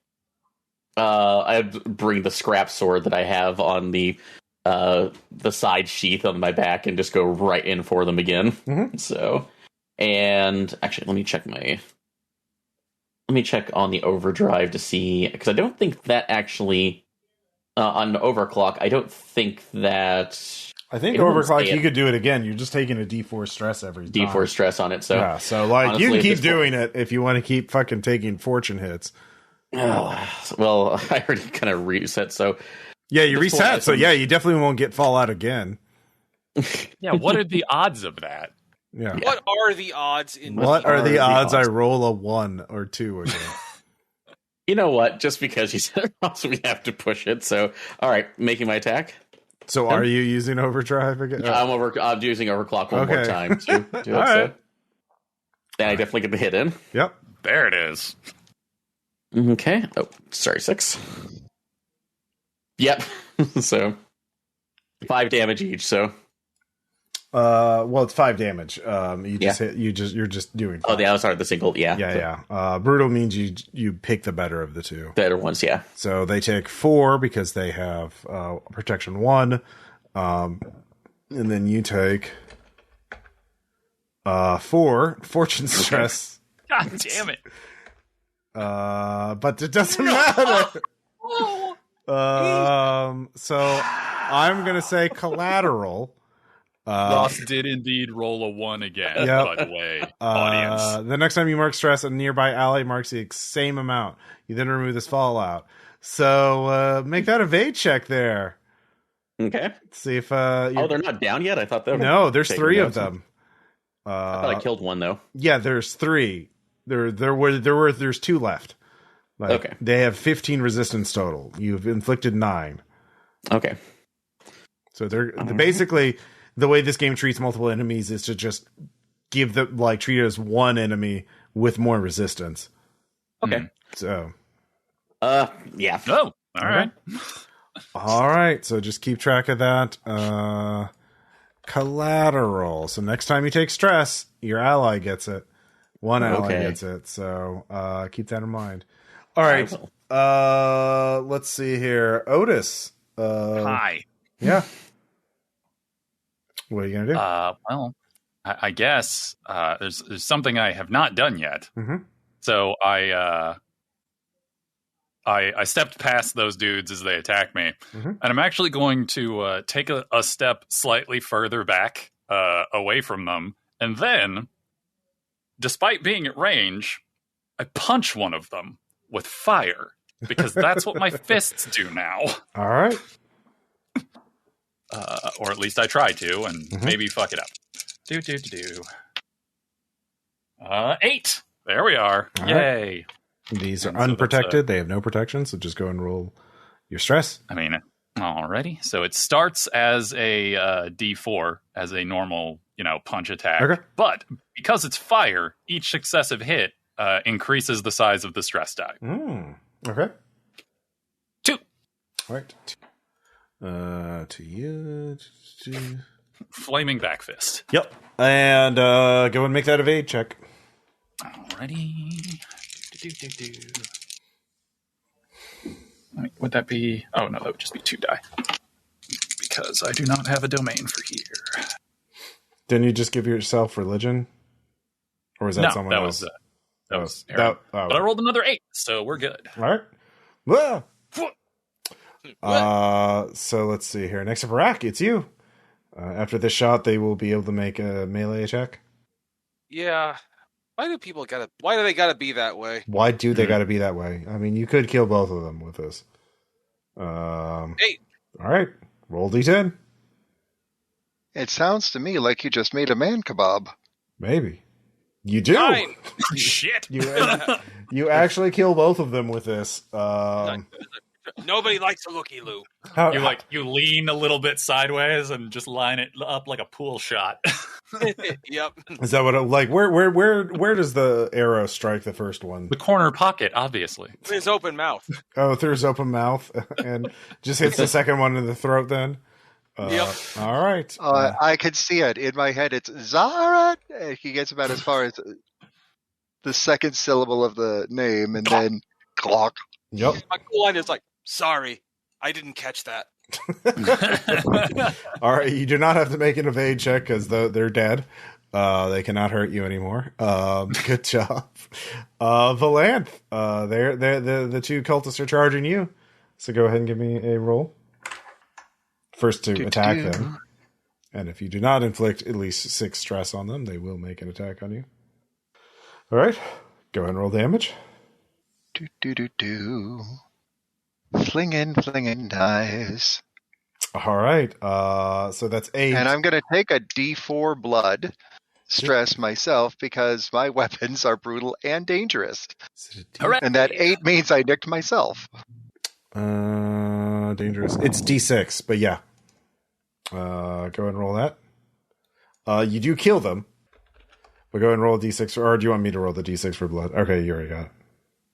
I bring the scrap sword that I have on the side sheath on my back and just go right in for them again. Mm-hmm. So, and actually, let me check on the overdrive to see, because I don't think that actually on overclock. I don't think that. I think overclock you could do it again. You're just taking a D4 stress every time. D4 stress on it. So yeah. So like honestly, you can keep doing it if you want to keep fucking taking fortune hits. Well, I already kind of reset. So. Yeah, you reset, so yeah, you definitely won't get fallout again. Yeah, what are the odds of that? Yeah. What are the odds in What are the odds I roll a 1 or 2 again? You know what? Just because you said it, we have to push it. So, all right, making my attack. So, are you using overdrive again? Yeah, I'm using overclock one more time to do it. Right. So. Then I definitely get the hit in. Yep. There it is. Okay. Oh, sorry, 6. Yep. So 5 damage each. So, well, it's 5 damage. You just hit. You're just doing 5. Oh, yeah. Sorry, the single. Yeah. Yeah. Brutal means you pick the better of the 2. Better ones. Yeah. So they take 4 because they have protection 1, and then you take 4 fortune stress. God damn it! But it doesn't matter. So I'm gonna say collateral. Ross did indeed roll a 1 again, by the way, audience. The next time you mark stress, a nearby ally marks the same amount. You then remove this fallout. So make that evade check there. Okay. Let's see if they're not down yet? I thought they were. No, there's 3 of them. I thought I killed one though. Yeah, there's 3. There's 2 left. Okay. They have 15 resistance total. You've inflicted 9. Okay. So they're basically the way this game treats multiple enemies is to just give them treat it as one enemy with more resistance. Okay. So. Yeah. Oh, all right. All right. So just keep track of that. Collateral. So next time you take stress, your ally gets it. One ally gets it. So keep that in mind. All right. Let's see here. Outis. Hi. Yeah. What are you gonna do? Well, I guess there's something I have not done yet. Mm-hmm. So I stepped past those dudes as they attacked me, and I'm actually going to take a step slightly further back away from them, and then, despite being at range, I punch one of them with fire, because that's what my fists do now. All right. Or at least I try to, and maybe fuck it up. 8. There we are. All Yay. Right. These are unprotected. They have no protection, so just go and roll your stress. I mean, alrighty. So it starts as a D4, as a normal, punch attack. Okay. But because it's fire, each successive hit increases the size of the stress die. Okay. 2. All right. To you. Flaming back fist. Yep. And go and make that evade check. Alrighty. Would that be... Oh, no, that would just be 2 die. Because I do not have a domain for here. Didn't you just give yourself religion? Or was that someone else? That was Aaron. But I rolled another 8, so we're good. All right. So let's see here. Next up, Rakk, it's you. After this shot, they will be able to make a melee check. Yeah. Why do they gotta be that way? Why do they gotta be that way? I mean, you could kill both of them with this. 8. All right. Roll D10. It sounds to me like you just made a man kebab. Maybe. You do. 9. Shit. You actually kill both of them with this. Nobody likes a looky-loo. You lean a little bit sideways and just line it up like a pool shot. Yep. Is that what where does the arrow strike the first one? The corner pocket, obviously. His open mouth. Oh, through his open mouth and just hits the second one in the throat then? Yep. All right. I could see it in my head. It's Zara. He gets about as far as the second syllable of the name, and then clock. Yep. My cool line is like, "Sorry, I didn't catch that." All right. You do not have to make an evade check because they're dead. They cannot hurt you anymore. Good job, Valanthe. The 2 cultists are charging you. So go ahead and give me a roll. First to attack them. And if you do not inflict at least 6 stress on them, they will make an attack on you. All right. Go ahead and roll damage. Flinging dice. All right. So that's 8. And I'm going to take a D4 blood stress myself because my weapons are brutal and dangerous. And that 8 means I nicked myself. Dangerous. It's D6, but yeah. Go ahead and roll that. You do kill them. But go ahead and roll a D6. Or do you want me to roll the D6 for blood? Okay, you already got it.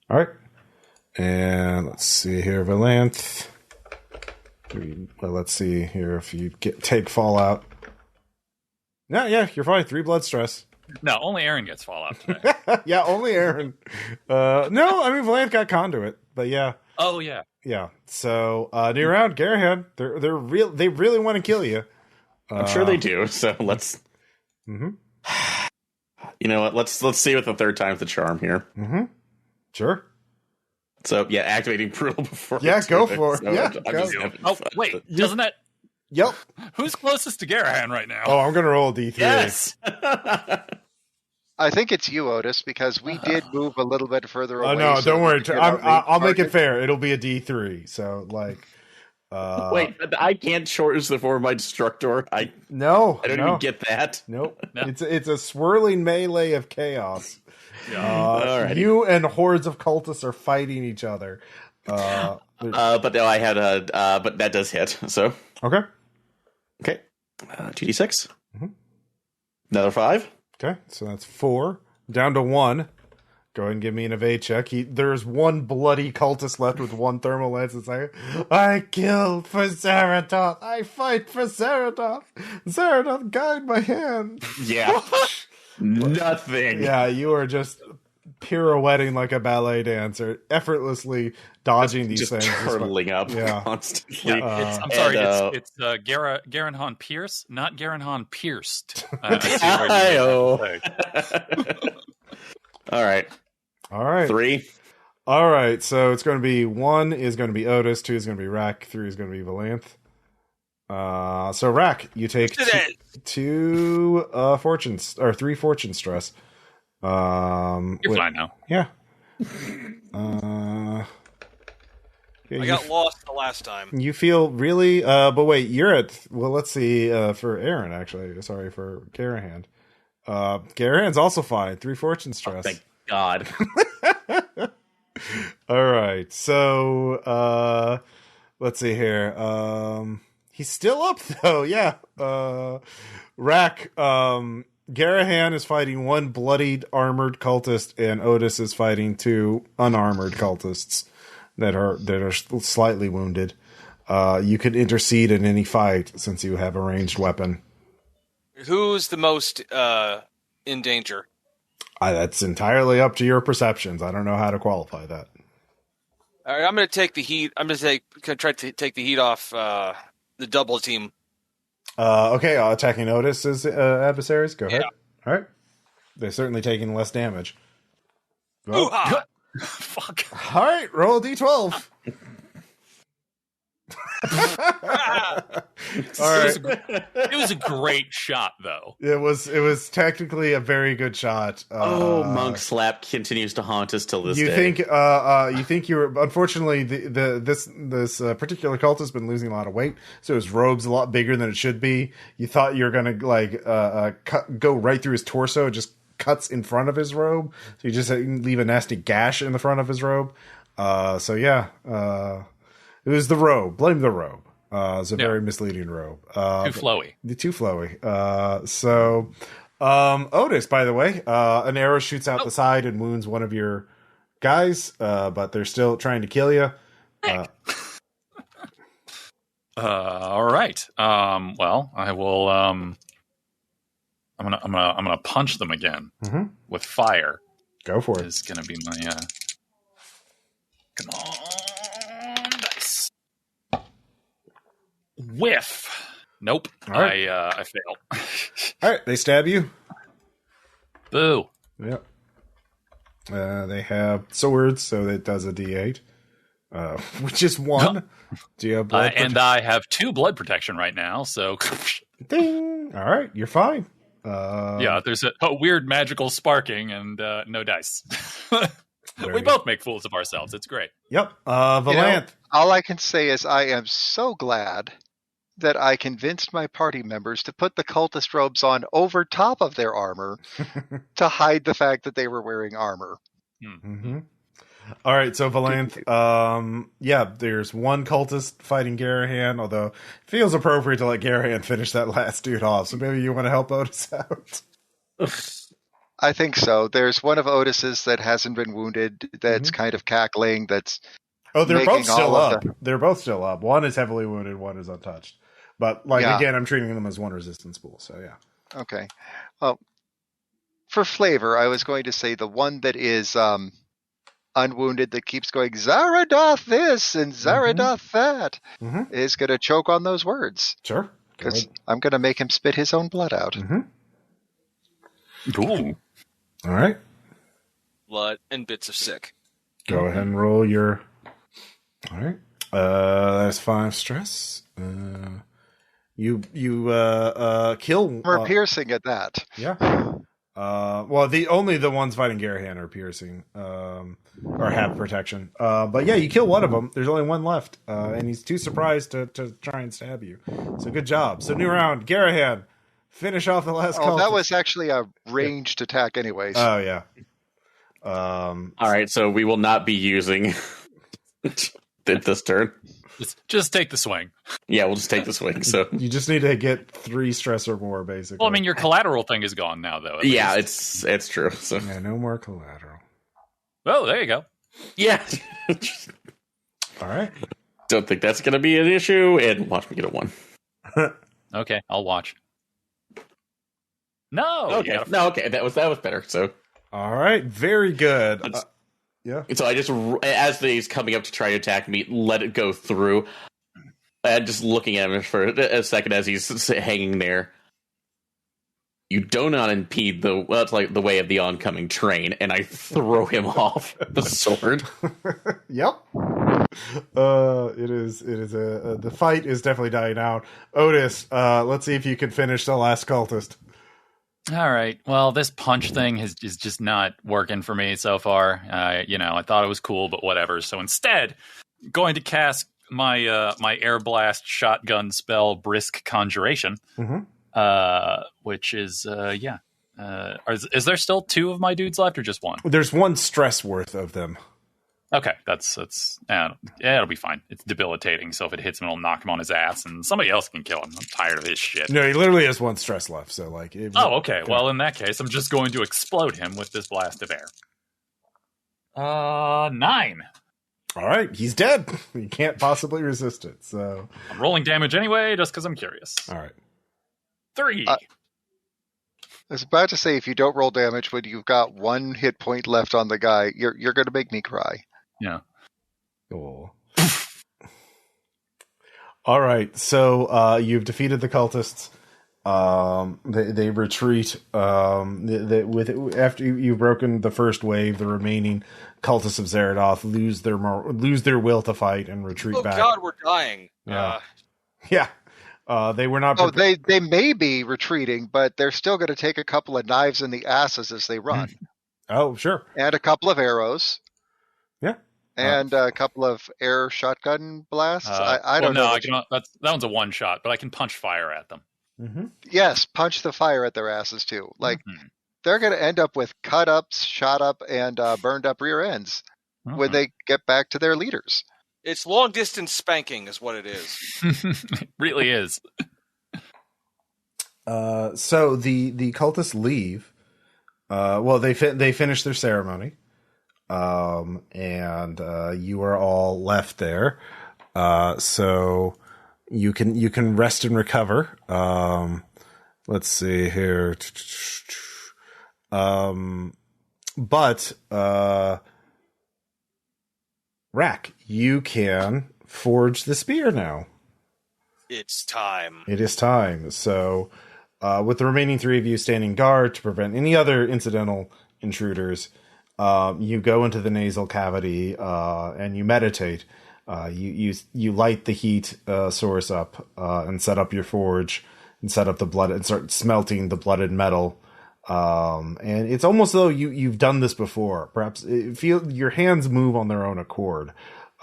All right. And let's see here, Valanthe. Well, let's see here if you take fallout. Yeah, you're fine. 3 blood stress. No, only Aaron gets fallout today. Yeah, only Aaron. No, I mean Valanthe got conduit, but yeah. Oh yeah. Yeah. So new round, Garanhon. They really want to kill you. I'm sure they do. So let's. Mm-hmm. You know what? Let's see with the third time's the charm here. Mm-hmm. Sure. So yeah, activating brutal before. Yeah, go for it. So yeah. Oh wait, doesn't that? Yep. Who's closest to Garanhon right now? Oh, I'm gonna roll a D3. Yes. I think it's you, Otis, because we did move a little bit further away. Oh no, so don't worry. I'll make it target. fair. It'll be a D3. So like. Wait, I can't short the form of my destructor. I don't even get that. Nope. No. It's a swirling melee of chaos. Yeah. You and hordes of cultists are fighting each other. But no, I had but that does hit. So okay. 2d6. Mm-hmm. Another 5. Okay, so that's 4 down to 1. Go ahead and give me an evade check. There's 1 bloody cultist left with 1 thermal lance. It's like, I killed for Zeradoth. I fight for Zeradoth. Zeradoth, guide my hand. Yeah. Nothing. Yeah, you are just pirouetting like a ballet dancer, effortlessly dodging these things. Turtling up constantly. Yeah, I'm sorry, it's Garanhon Pearce, not Garanhon Pierced. All right. 3. All right, so it's going to be 1 is going to be Otis, 2 is going to be Rakk, 3 is going to be Valanthe. So Rakk, you take 2 fortunes or 3 fortune stress. You're fine now. Yeah. I got lost the last time. You feel really, but wait, you're at. Well, let's see. For Aaron, actually, sorry for Garanhon. Garanhon's also fine. 3 fortune stress. Oh, thank God. All right, so let's see here. He's still up though. Yeah. Rakk, Garanhon is fighting one bloodied armored cultist, and Outis is fighting two unarmored cultists that are slightly wounded. You could intercede in any fight since you have a ranged weapon. Who's the most in danger? That's entirely up to your perceptions. I don't know how to qualify that. All right, I'm going to take the heat. I'm going to try to take the heat off the double team. Okay, attacking Outis' adversaries. Go ahead. All right. They're certainly taking less damage. Oh. Fuck. All right, roll a d12. All right. It was a great shot, though. It was technically a very good shot. Monk Slap continues to haunt us till this day. You think you're unfortunately this particular cult has been losing a lot of weight, so his robe's a lot bigger than it should be. You thought you were gonna go right through his torso, it just cuts in front of his robe, so you just leave a nasty gash in the front of his robe. It was the robe. Blame the robe. It's a very misleading robe. Too flowy. Too flowy. Outis, by the way, an arrow shoots out the side and wounds one of your guys, but they're still trying to kill you. All right. Well, I will. I'm gonna punch them again with fire. Go for it. Is gonna be my. Come on, dice. Whiff. Nope. All right. I fail. All right. They stab you. Boo. Yep. They have swords, so it does a d8, which is 1. Do you have blood? And I have 2 blood protection right now, so. Ding. All right, you're fine. Yeah, there's a weird magical sparking and no dice. We both make fools of ourselves. It's great. Yep. Valanthe. All I can say is I am so glad that I convinced my party members to put the cultist robes on over top of their armor to hide the fact that they were wearing armor. Mm-hmm. All right, so Valanthe, there's one cultist fighting Garanhon, although it feels appropriate to let Garanhon finish that last dude off, so maybe you want to help Outis out. I think so. There's one of Outis's that hasn't been wounded, that's kind of cackling, that's... Oh, they're both still up. They're both still up. One is heavily wounded, one is untouched. But, again, I'm treating them as one resistance pool, so yeah. Okay. For flavor, I was going to say the one that is unwounded that keeps going, Zara doth this and Zara doth that, is going to choke on those words. Sure. Because I'm going to make him spit his own blood out. Cool. All right. Blood and bits of sick. Go ahead and roll your... All right. That's 5 stress. You kill... We're piercing at that. Yeah. Well, only the ones fighting Garanhon are piercing, or have protection. But yeah, you kill one of them. There's only one left, and he's too surprised to try and stab you. So good job. So new round, Garanhon, finish off the last. Oh, that was actually a ranged attack, anyways. Oh yeah. All right, so we will not be using this turn. Just take the swing. Yeah, we'll just take the swing. So you just need to get 3 stress or more, basically. Well, I mean, your collateral thing is gone now, though. Yeah, it's true. So yeah, no more collateral. Oh, there you go. Yeah. All right. Don't think that's going to be an issue, and watch me get a 1. Okay, I'll watch. No. Okay. No. Okay. That was better. So. All right. Very good. Yeah. So I just, as he's coming up to try to attack me, let it go through. And just looking at him for a second as he's hanging there. You do not impede the way of the oncoming train, and I throw him off the sword. Yep. It is the fight is definitely dying out. Outis, let's see if you can finish the last cultist. All right. Well, this punch thing is just not working for me so far. I thought it was cool, but whatever. So instead, going to cast my my air blast shotgun spell, Brisk Conjuration, which is is there still 2 of my dudes left, or just 1? There's 1 stress worth of them. Okay, it'll be fine. It's debilitating, so if it hits him, it'll knock him on his ass, and somebody else can kill him. I'm tired of his shit. No, he literally has 1 stress left, so like. Okay. Well, in that case, I'm just going to explode him with this blast of air. 9. All right, he's dead. You can't possibly resist it. So I'm rolling damage anyway, just because I'm curious. All right. 3. I was about to say, if you don't roll damage when you've got 1 hit point left on the guy, you're going to make me cry. Yeah. Oh. All right, so you've defeated the cultists. They retreat. After you've broken the first wave, the remaining cultists of Zeradoth lose their will to fight and retreat back. Oh God, we're dying. Yeah. They were not. They may be retreating, but they're still going to take a couple of knives in the asses as they run. Oh, sure. And a couple of arrows. Yeah. And a couple of air shotgun blasts. I don't know. That one's a one shot, but I can punch fire at them. Mm-hmm. Yes, punch the fire at their asses too. Like they're going to end up with cut ups, shot up, and burned up rear ends when they get back to their leaders. It's long distance spanking, is what it is. It really is. So the cultists leave. Well, they finish their ceremony. And you are all left there. So you can rest and recover. Let's see here. But Rakk, you can forge the spear now. It's time. It is time. So, with the remaining 3 of you standing guard to prevent any other incidental intruders, you go into the nasal cavity and you meditate. You light the heat source up and set up your forge and set up the blood and start smelting the blooded metal. And it's almost though you've done this before. Perhaps your hands move on their own accord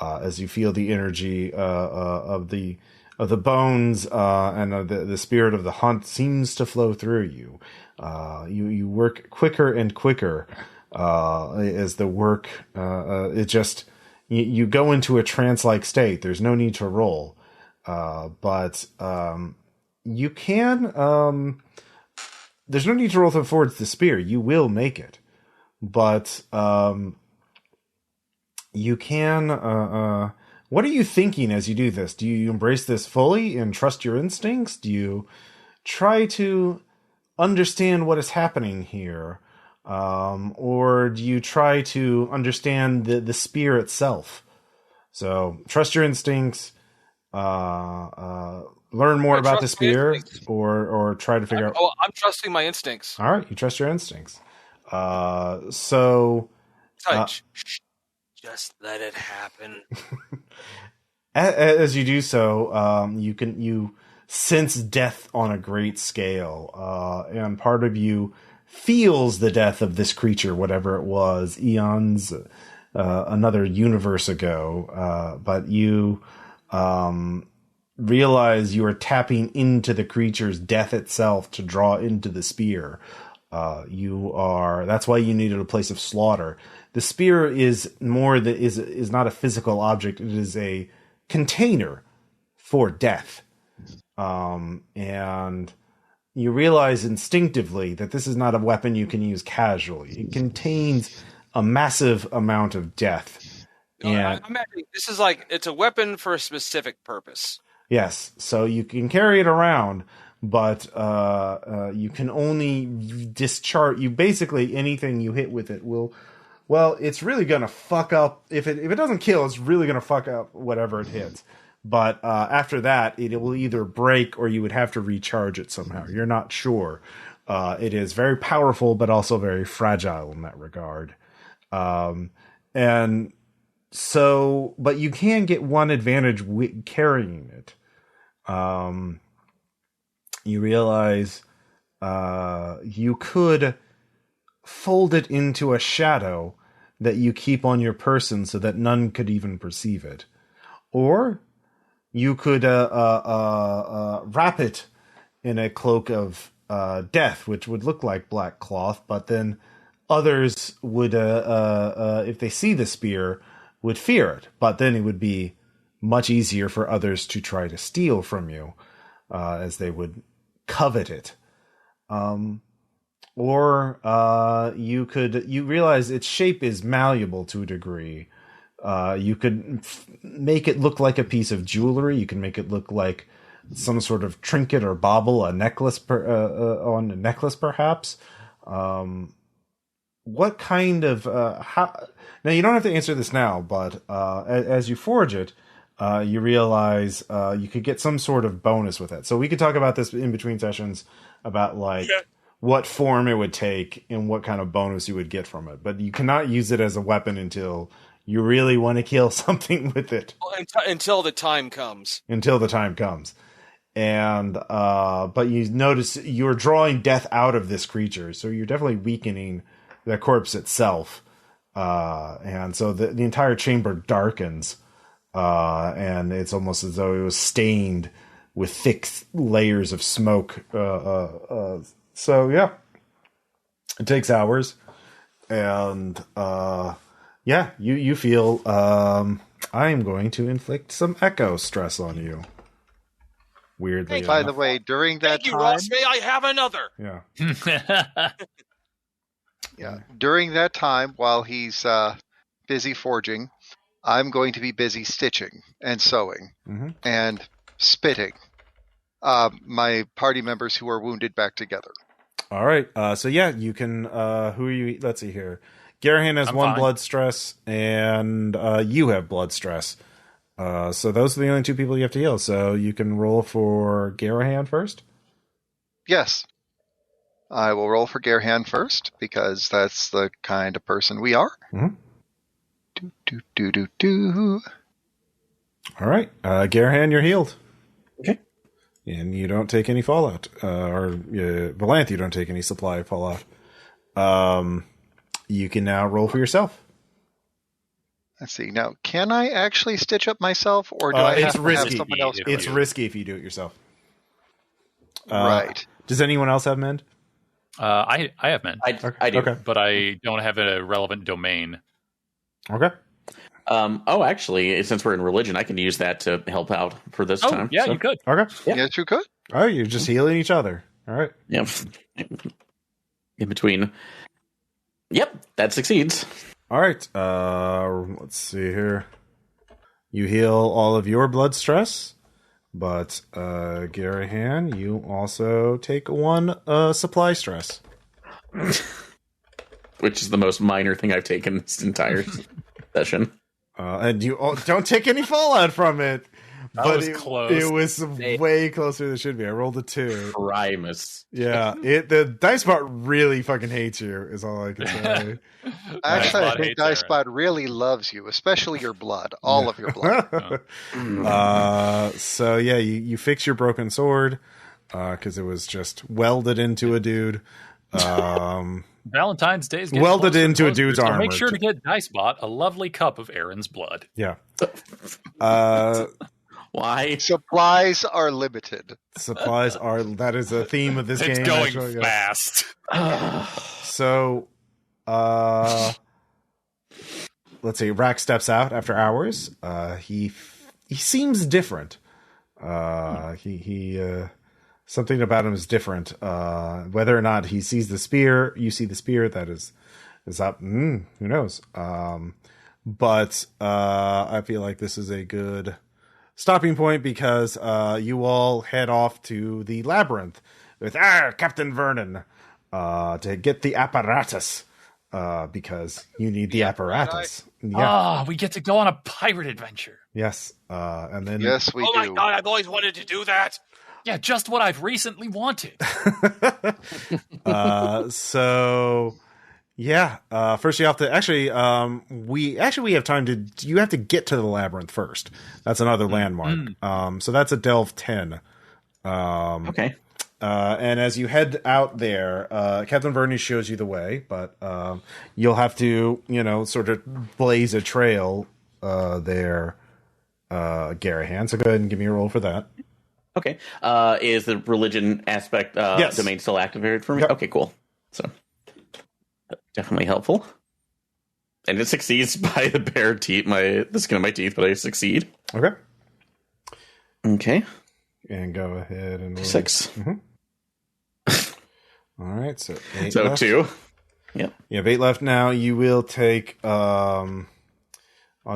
as you feel the energy of the bones and of the spirit of the hunt seems to flow through you. You work quicker and quicker. As the work, it just, you go into a trance-like state. There's no need to roll. But you can, there's no need to roll to forge the spear. You will make it. But, you can, what are you thinking as you do this? Do you embrace this fully and trust your instincts? Do you try to understand what is happening here? Or do you try to understand the spear itself? So trust your instincts, learn more about the spear, or try to figure out. Oh, I'm trusting my instincts. All right, you trust your instincts. So touch. Just let it happen. As you do so, you sense death on a great scale, and part of you feels the death of this creature, whatever it was, eons, another universe ago. But you realize you are tapping into the creature's death itself to draw into the spear. That's why you needed a place of slaughter. The spear is not a physical object. It is a container for death. And you realize instinctively that this is not a weapon you can use casually. It contains a massive amount of death. And this is like, it's a weapon for a specific purpose. Yes, so you can carry it around, but you can only discharge. Basically anything you hit with it will. Well, it's really gonna fuck up. If it doesn't kill, it's really gonna fuck up whatever it hits. But after that, it will either break or you would have to recharge it somehow. You're not sure. It is very powerful, but also very fragile in that regard. And so, but you can get one advantage with carrying it. You realize you could fold it into a shadow that you keep on your person so that none could even perceive it. Or you could wrap it in a cloak of death, which would look like black cloth, but then others would, if they see the spear, would fear it, but then it would be much easier for others to try to steal from you, as they would covet it. Or you realize its shape is malleable to a degree. You could make it look like a piece of jewelry. You can make it look like some sort of trinket or bauble, a necklace on a necklace, perhaps. What kind of how? Now you don't have to answer this now, but as you forge it, you realize you could get some sort of bonus with it. So we could talk about this in between sessions about what form it would take and what kind of bonus you would get from it. But you cannot use it as a weapon until you really want to kill something with it. Until the time comes. Until the time comes. And but you notice you're drawing death out of this creature, so you're definitely weakening the corpse itself. And so the entire chamber darkens, and it's almost as though it was stained with thick layers of smoke. So yeah, it takes hours, and you feel I am going to inflict some echo stress on you. Weirdly, by the way, during that Thank you, time, Ross. May I have another? Yeah, during that time, while he's busy forging, I'm going to be busy stitching and sewing and spitting my party members who are wounded back together. All right. So yeah, you can. Who are you? Let's see here. Garanhon has one blood stress, and you have blood stress. So those are the only two people you have to heal. So you can roll for Garanhon first. Yes, I will roll for Garanhon first because that's the kind of person we are. Do. All right, Garanhon, you're healed. Okay. And you don't take any fallout, or Valanthe, you don't take any supply fallout. You can now roll for yourself. Let's see. Now, can I actually stitch up myself, or do I have to have someone else? It's risky if you do it yourself. Right. Does anyone else have mend? I have mend. I do. Okay. But I don't have a relevant domain. Okay. Actually, since we're in religion, I can use that to help out for this time. Yeah, so. you could. Okay. Yeah. Yes, you could. Oh, you're just healing each other. All right. Yep. In between. Yep, that succeeds. All right. Let's see here. You heal all of your blood stress, but Garanhon, you also take one supply stress. Which is the most minor thing I've taken this entire session. And you don't take any fallout from it. That was close. It was way closer than it should be. I rolled a 2. Primus. Yeah, the dice bot really fucking hates you, is all I can say. Actually, I think Dicebot really loves you, especially your blood, all of your blood. So yeah, you fix your broken sword because it was just welded into a dude. Valentine's Day is welded into a dude's armor. Make sure to get Dicebot a lovely cup of Aaron's blood. Yeah. Why? Supplies are limited. Supplies are. That is a theme of this game. It's going actually, fast. So, let's see. Rakk steps out after hours. He seems different. He something about him is different. Whether or not he sees the spear, you see the spear. That is up. Who knows? But I feel like this is a good stopping point because you all head off to the labyrinth with Captain Vernon to get the apparatus because you need the apparatus. Yeah. We get to go on a pirate adventure. Yes. And then yes, we do. Oh my god, I've always wanted to do that. Yeah, just what I've recently wanted. So yeah, first you have to actually we have time to you have to get to the labyrinth first. That's another landmark. So that's a delve 10. Okay. And as you head out there, Captain Vernon shows you the way, but you'll have to, sort of blaze a trail there, Garanhon. So go ahead and give me a roll for that. Okay. Is the religion aspect yes. domain still activated for me? Yep. Okay, cool. So definitely helpful. And it succeeds by the bare teeth, the skin of my teeth, but I succeed. Okay. Okay. And go ahead and roll. 6. Mm-hmm. All right, so 8 So left. 2. Yep. You have 8 left now. You will take, I'll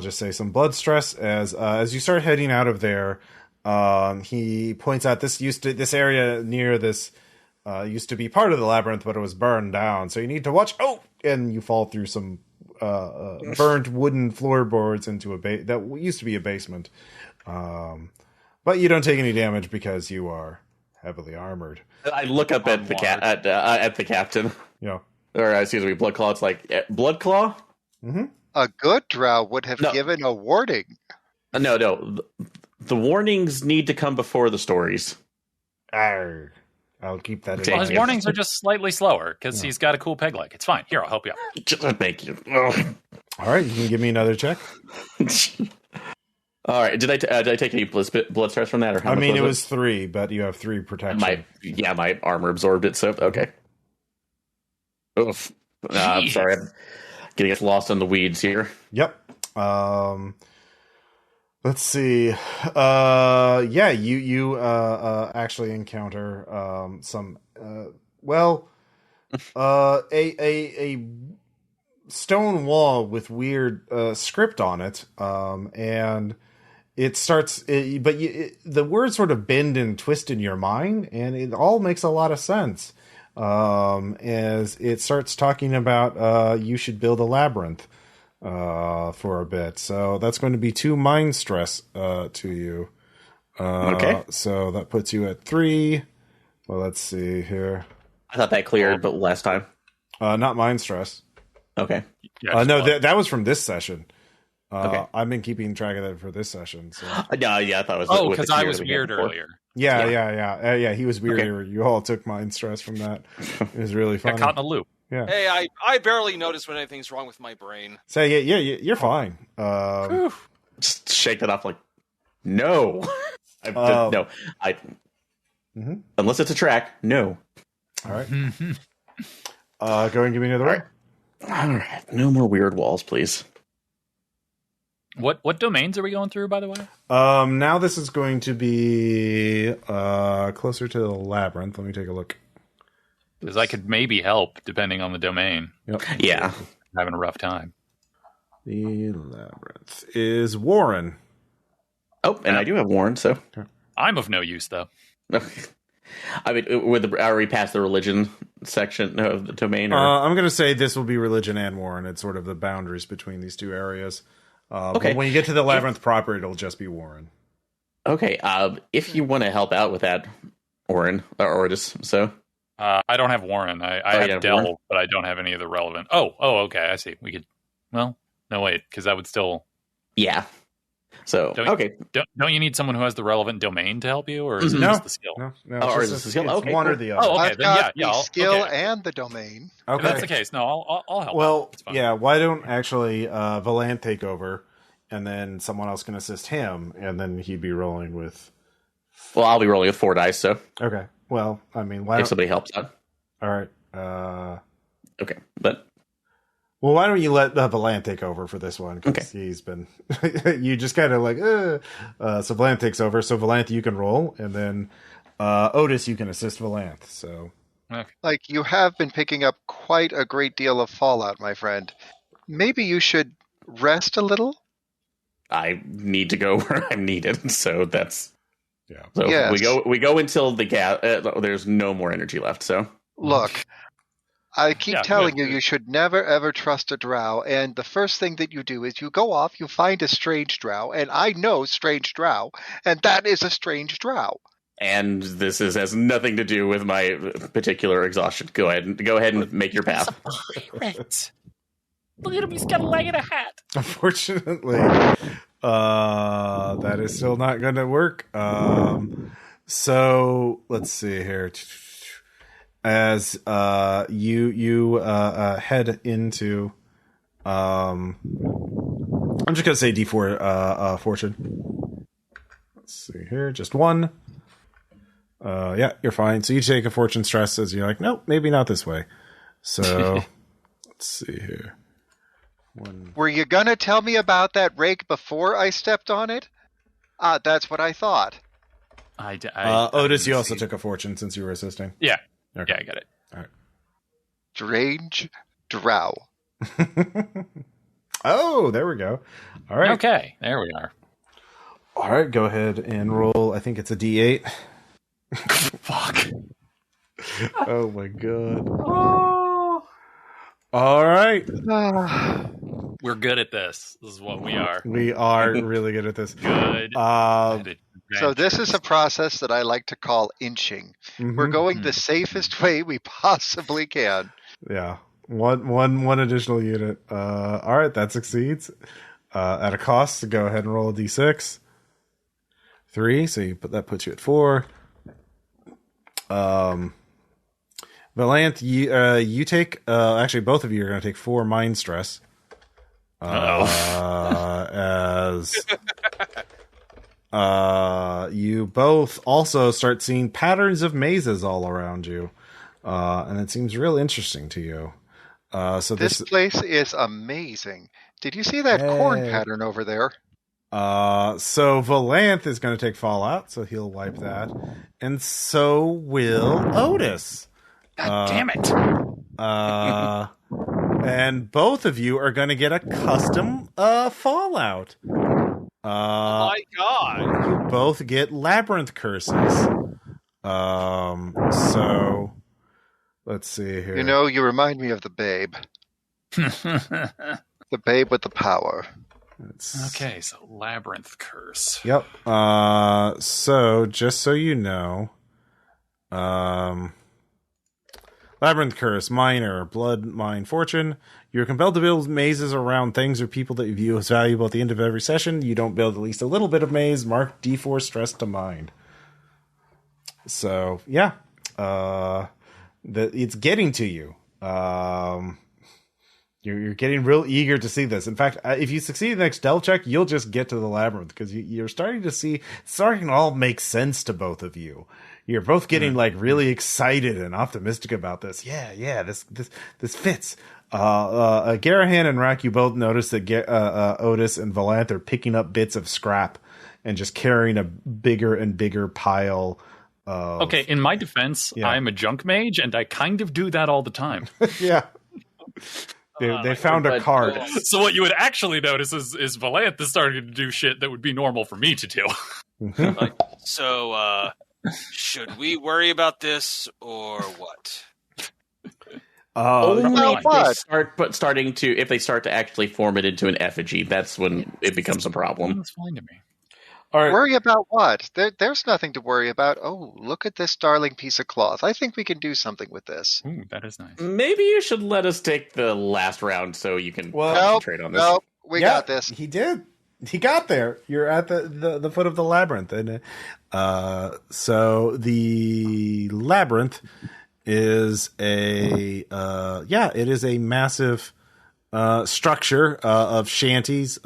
just say some blood stress as you start heading out of there. He points out this area near this used to be part of the labyrinth, but it was burned down. So you need to watch. Oh, and you fall through some burnt wooden floorboards into that used to be a basement. But you don't take any damage because you are heavily armored. I look up at the at the captain. Yeah. Or excuse me, Bloodclaw. It's like Bloodclaw. Mm-hmm. A good drow would have given a warning. No. The warnings need to come before the stories. Arr. I'll keep that in Well, mind. his warnings are just slightly slower because he's got a cool peg leg. It's fine. Here, I'll help you out. Thank you. All right, you can give me another check. All right. Did I take any blood stress from that? Or how I much mean, it was 3, but you have 3 protection. My armor absorbed it. So okay. Oof. I'm sorry. I'm gonna get lost in the weeds here. Yep. Let's see. You actually encounter some a stone wall with weird script on it, and it starts. The words sort of bend and twist in your mind, and it all makes a lot of sense. As it starts talking about you should build a labyrinth for a bit. So that's going to be 2 mind stress to you. Okay. So that puts you at 3. Well, let's see here. I thought that cleared, but last time. Not mind stress. Okay. No, that was from this session. Okay. I've been keeping track of that for this session. So. Yeah, I thought it was. Oh, because I was weird earlier. Yeah. He was weirder. Okay. You all took mind stress from that. It was really fun. Got caught in a loop. Yeah. Hey, I barely notice when anything's wrong with my brain. So yeah, you're fine. Just shake that off like, no. No. Mm-hmm. Unless it's a track, no. All right. Go ahead and give me another one. All right. No more weird walls, please. What domains are we going through, by the way? Now this is going to be closer to the labyrinth. Let me take a look. Because I could maybe help, depending on the domain. Yep. Yeah. I'm having a rough time. The labyrinth is Warren. Oh, and I do have Warren, so. I'm of no use, though. I mean, are we past the religion section of the domain? Or? I'm going to say this will be religion and Warren. It's sort of the boundaries between these 2 areas. Okay. But when you get to the labyrinth proper, it'll just be Warren. Okay. If you want to help out with that, Warren, or just so. I don't have Warren. I have Delve, Warren? But I don't have any of the relevant. Oh, okay. I see. We could. Well, no, wait, because that would still. Yeah. So okay. Don't you need someone who has the relevant domain to help you, or is it just the skill? No. Or is it the skill? Okay. One or the other. Oh, okay. I've Then got yeah. the skill and the domain. Okay. If that's the case. No, I'll help. Well, yeah. Why don't actually Valanthe take over, and then someone else can assist him, and then he'd be rolling with. Well, I'll be rolling with 4 dice. So okay. Well, I mean, if somebody helps out. All right. Okay, but. Well, why don't you let Valanthe take over for this one? Because he's been... you just kind of like... So Valanthe takes over. So Valanthe, you can roll. And then Outis, you can assist Valanthe. So... Okay. Like, you have been picking up quite a great deal of fallout, my friend. Maybe you should rest a little? I need to go where I'm needed. So that's... Yeah. So yes. we go until the there's no more energy left, so... Look... I keep telling you should never, ever trust a drow, and the first thing that you do is you go off, you find a strange drow, and I know strange drow, and that is a strange drow. And this has nothing to do with my particular exhaustion. Go ahead and make your path. Pirate. Look at him, he's got a leg and a hat. Unfortunately, that is still not going to work. So, let's see here. As you head into, I'm just gonna say D4 fortune. Let's see here, just 1. Yeah, you're fine. So you take a fortune stress as you're like, nope, maybe not this way. So let's see here. Were you gonna tell me about that rake before I stepped on it? That's what I thought. Outis, you also took a fortune since you were assisting. Yeah. Okay. Yeah, I got it. All right. Strange drow. Oh, there we go. All right. Okay, there we are. All right, go ahead and roll. I think it's a D8. Fuck. Oh my god. All right. We're good at this. This is what we are. We are really good at this. Good. So this is a process that I like to call inching. Mhm. We're going the safest way we possibly can. Yeah. One additional unit. All right, that succeeds. At a cost, so go ahead and roll a D6. 3, so that puts you at 4. Valanthe, you take actually both of you are going to take 4 mind stress. As you both also start seeing patterns of mazes all around you, and it seems real interesting to you. So this place is amazing. Did you see that corn pattern over there? So Valanthe is going to take Fallout, so he'll wipe that, and so will Outis. God damn it! And both of you are going to get a custom Fallout. Oh my god! You both get labyrinth curses. So let's see here. You know, you remind me of the babe. The babe with the power. Okay, so labyrinth curse. Yep. So just so you know, labyrinth curse, minor, blood, mine, fortune. You're compelled to build mazes around things or people that you view as valuable at the end of every session. You don't build at least a little bit of maze. Mark D4 stress to mind. So yeah, it's getting to you. You're getting real eager to see this. In fact, if you succeed in the next delve check, you'll just get to the labyrinth because you're starting to see, it's starting to all make sense to both of you. You're both getting like really excited and optimistic about this. Yeah, this fits. Garanhon and Rakk, you both notice that Outis and Valanthe are picking up bits of scrap and just carrying a bigger and bigger pile. Okay, in my defense, I'm a junk mage, and I kind of do that all the time. Yeah. They found a card. So what you would actually notice is Valanthe is starting to do shit that would be normal for me to do. So, should we worry about this or what? Only if they start to actually form it into an effigy, that's when it becomes a problem. That's fine to me. All right. Worry about what? There's nothing to worry about. Oh, look at this darling piece of cloth. I think we can do something with this. Ooh, that is nice. Maybe you should let us take the last round so you can concentrate on this. Nope, we got this. He did. He got there. You're at the foot of the labyrinth, and so the labyrinth is it is a massive structure of shanties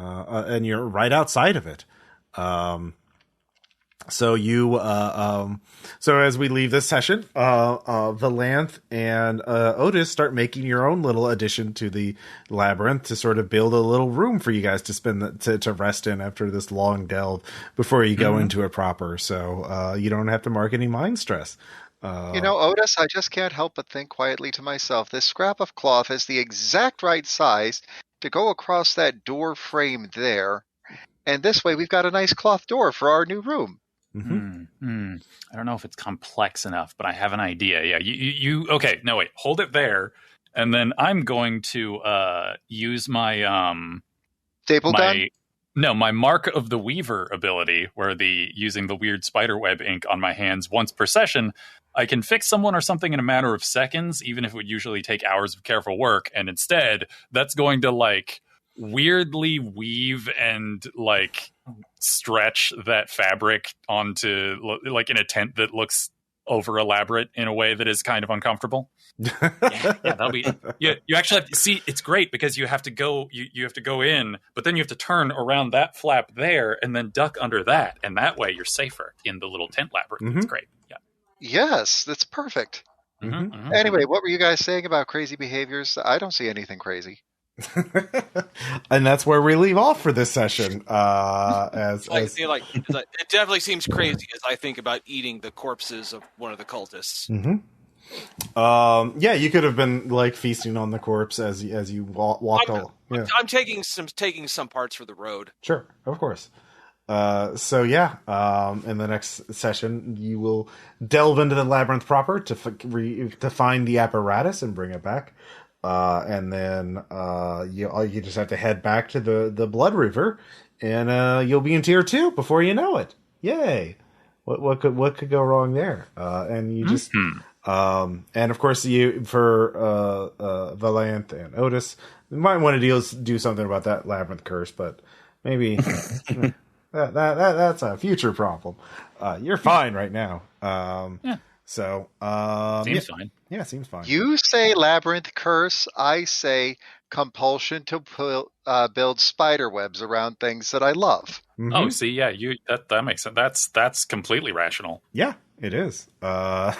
and you're right outside of it. So as we leave this session, Valanthe and Outis start making your own little addition to the labyrinth to sort of build a little room for you guys to spend to rest in after this long delve before you go into it proper. So you don't have to mark any mind stress. Outis, I just can't help but think quietly to myself, this scrap of cloth is the exact right size to go across that door frame there. And this way we've got a nice cloth door for our new room. Mm-hmm. I don't know if it's complex enough, but I have an idea. Yeah, you okay, no wait, hold it there. And then I'm going to use my staple gun? No, my Mark of the Weaver ability, where using the weird spiderweb ink on my hands once per session, I can fix someone or something in a matter of seconds, even if it would usually take hours of careful work. And instead, that's going to weirdly weave and stretch that fabric onto in a tent that looks over elaborate in a way that is kind of uncomfortable. Yeah, that'll be. You actually have to see. It's great because you have to go. You have to go in, but then you have to turn around that flap there and then duck under that, and that way you're safer in the little tent labyrinth. It's great. Yeah. Yes, that's perfect. Anyway, what were you guys saying about crazy behaviors? I don't see anything crazy. And that's where we leave off for this session. It definitely seems crazy as I think about eating the corpses of one of the cultists. Yeah, you could have been like feasting on the corpse as you walked all. Yeah. I'm taking some parts for the road. Sure, of course. So yeah, in the next session, you will delve into the labyrinth proper to find the apparatus and bring it back. And then you just have to head back to the Blood River, and you'll be in tier 2 before you know it. Yay! What could go wrong there? And you just and of course you for Valanthe and Outis, you might want to do something about that labyrinth curse, but maybe that's a future problem. You're fine right now. So seems fine. Yeah, seems fine. You say labyrinth curse. I say compulsion to build spider webs around things that I love. Oh, see, yeah, that makes sense. That's completely rational. Yeah, it is. All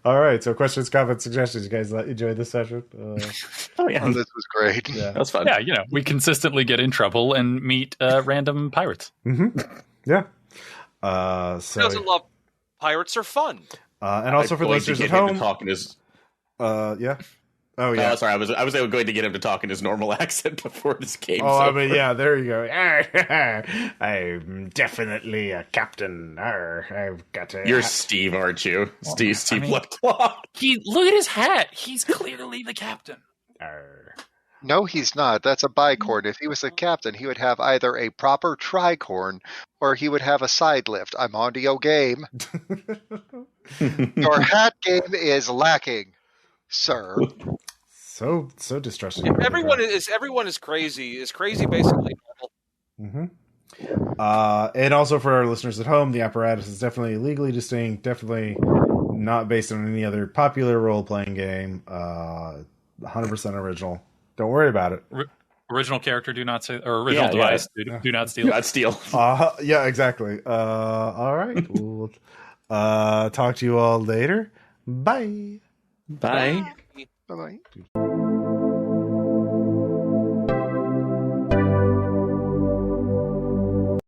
right. So, questions, comments, suggestions. You guys enjoyed this session? Oh, this was great. Yeah, that was fun. Yeah, we consistently get in trouble and meet random pirates. Yeah. Who doesn't love pirates? Are fun. And also for listeners at home, yeah. Oh yeah. Sorry, I was going to get him to talk in his normal accent before this game. I mean, yeah, there you go. I'm definitely a captain. I've got to. You're Steve, aren't you? Steve Bloodclaw. Look at his hat. He's clearly the captain. No, he's not. That's a bicorn. If he was a captain, he would have either a proper tricorn or he would have a side lift. I'm on to your game. Your hat game is lacking, sir. So distressing. Everyone is crazy. Is crazy basically normal. And also for our listeners at home, the apparatus is definitely legally distinct. Definitely not based on any other popular role-playing game. 100% original. Don't worry about it. Original character, do not say, or original device, do not steal. Do not steal. Yeah, exactly. All right. We'll talk to you all later. Bye. Bye. Bye-bye.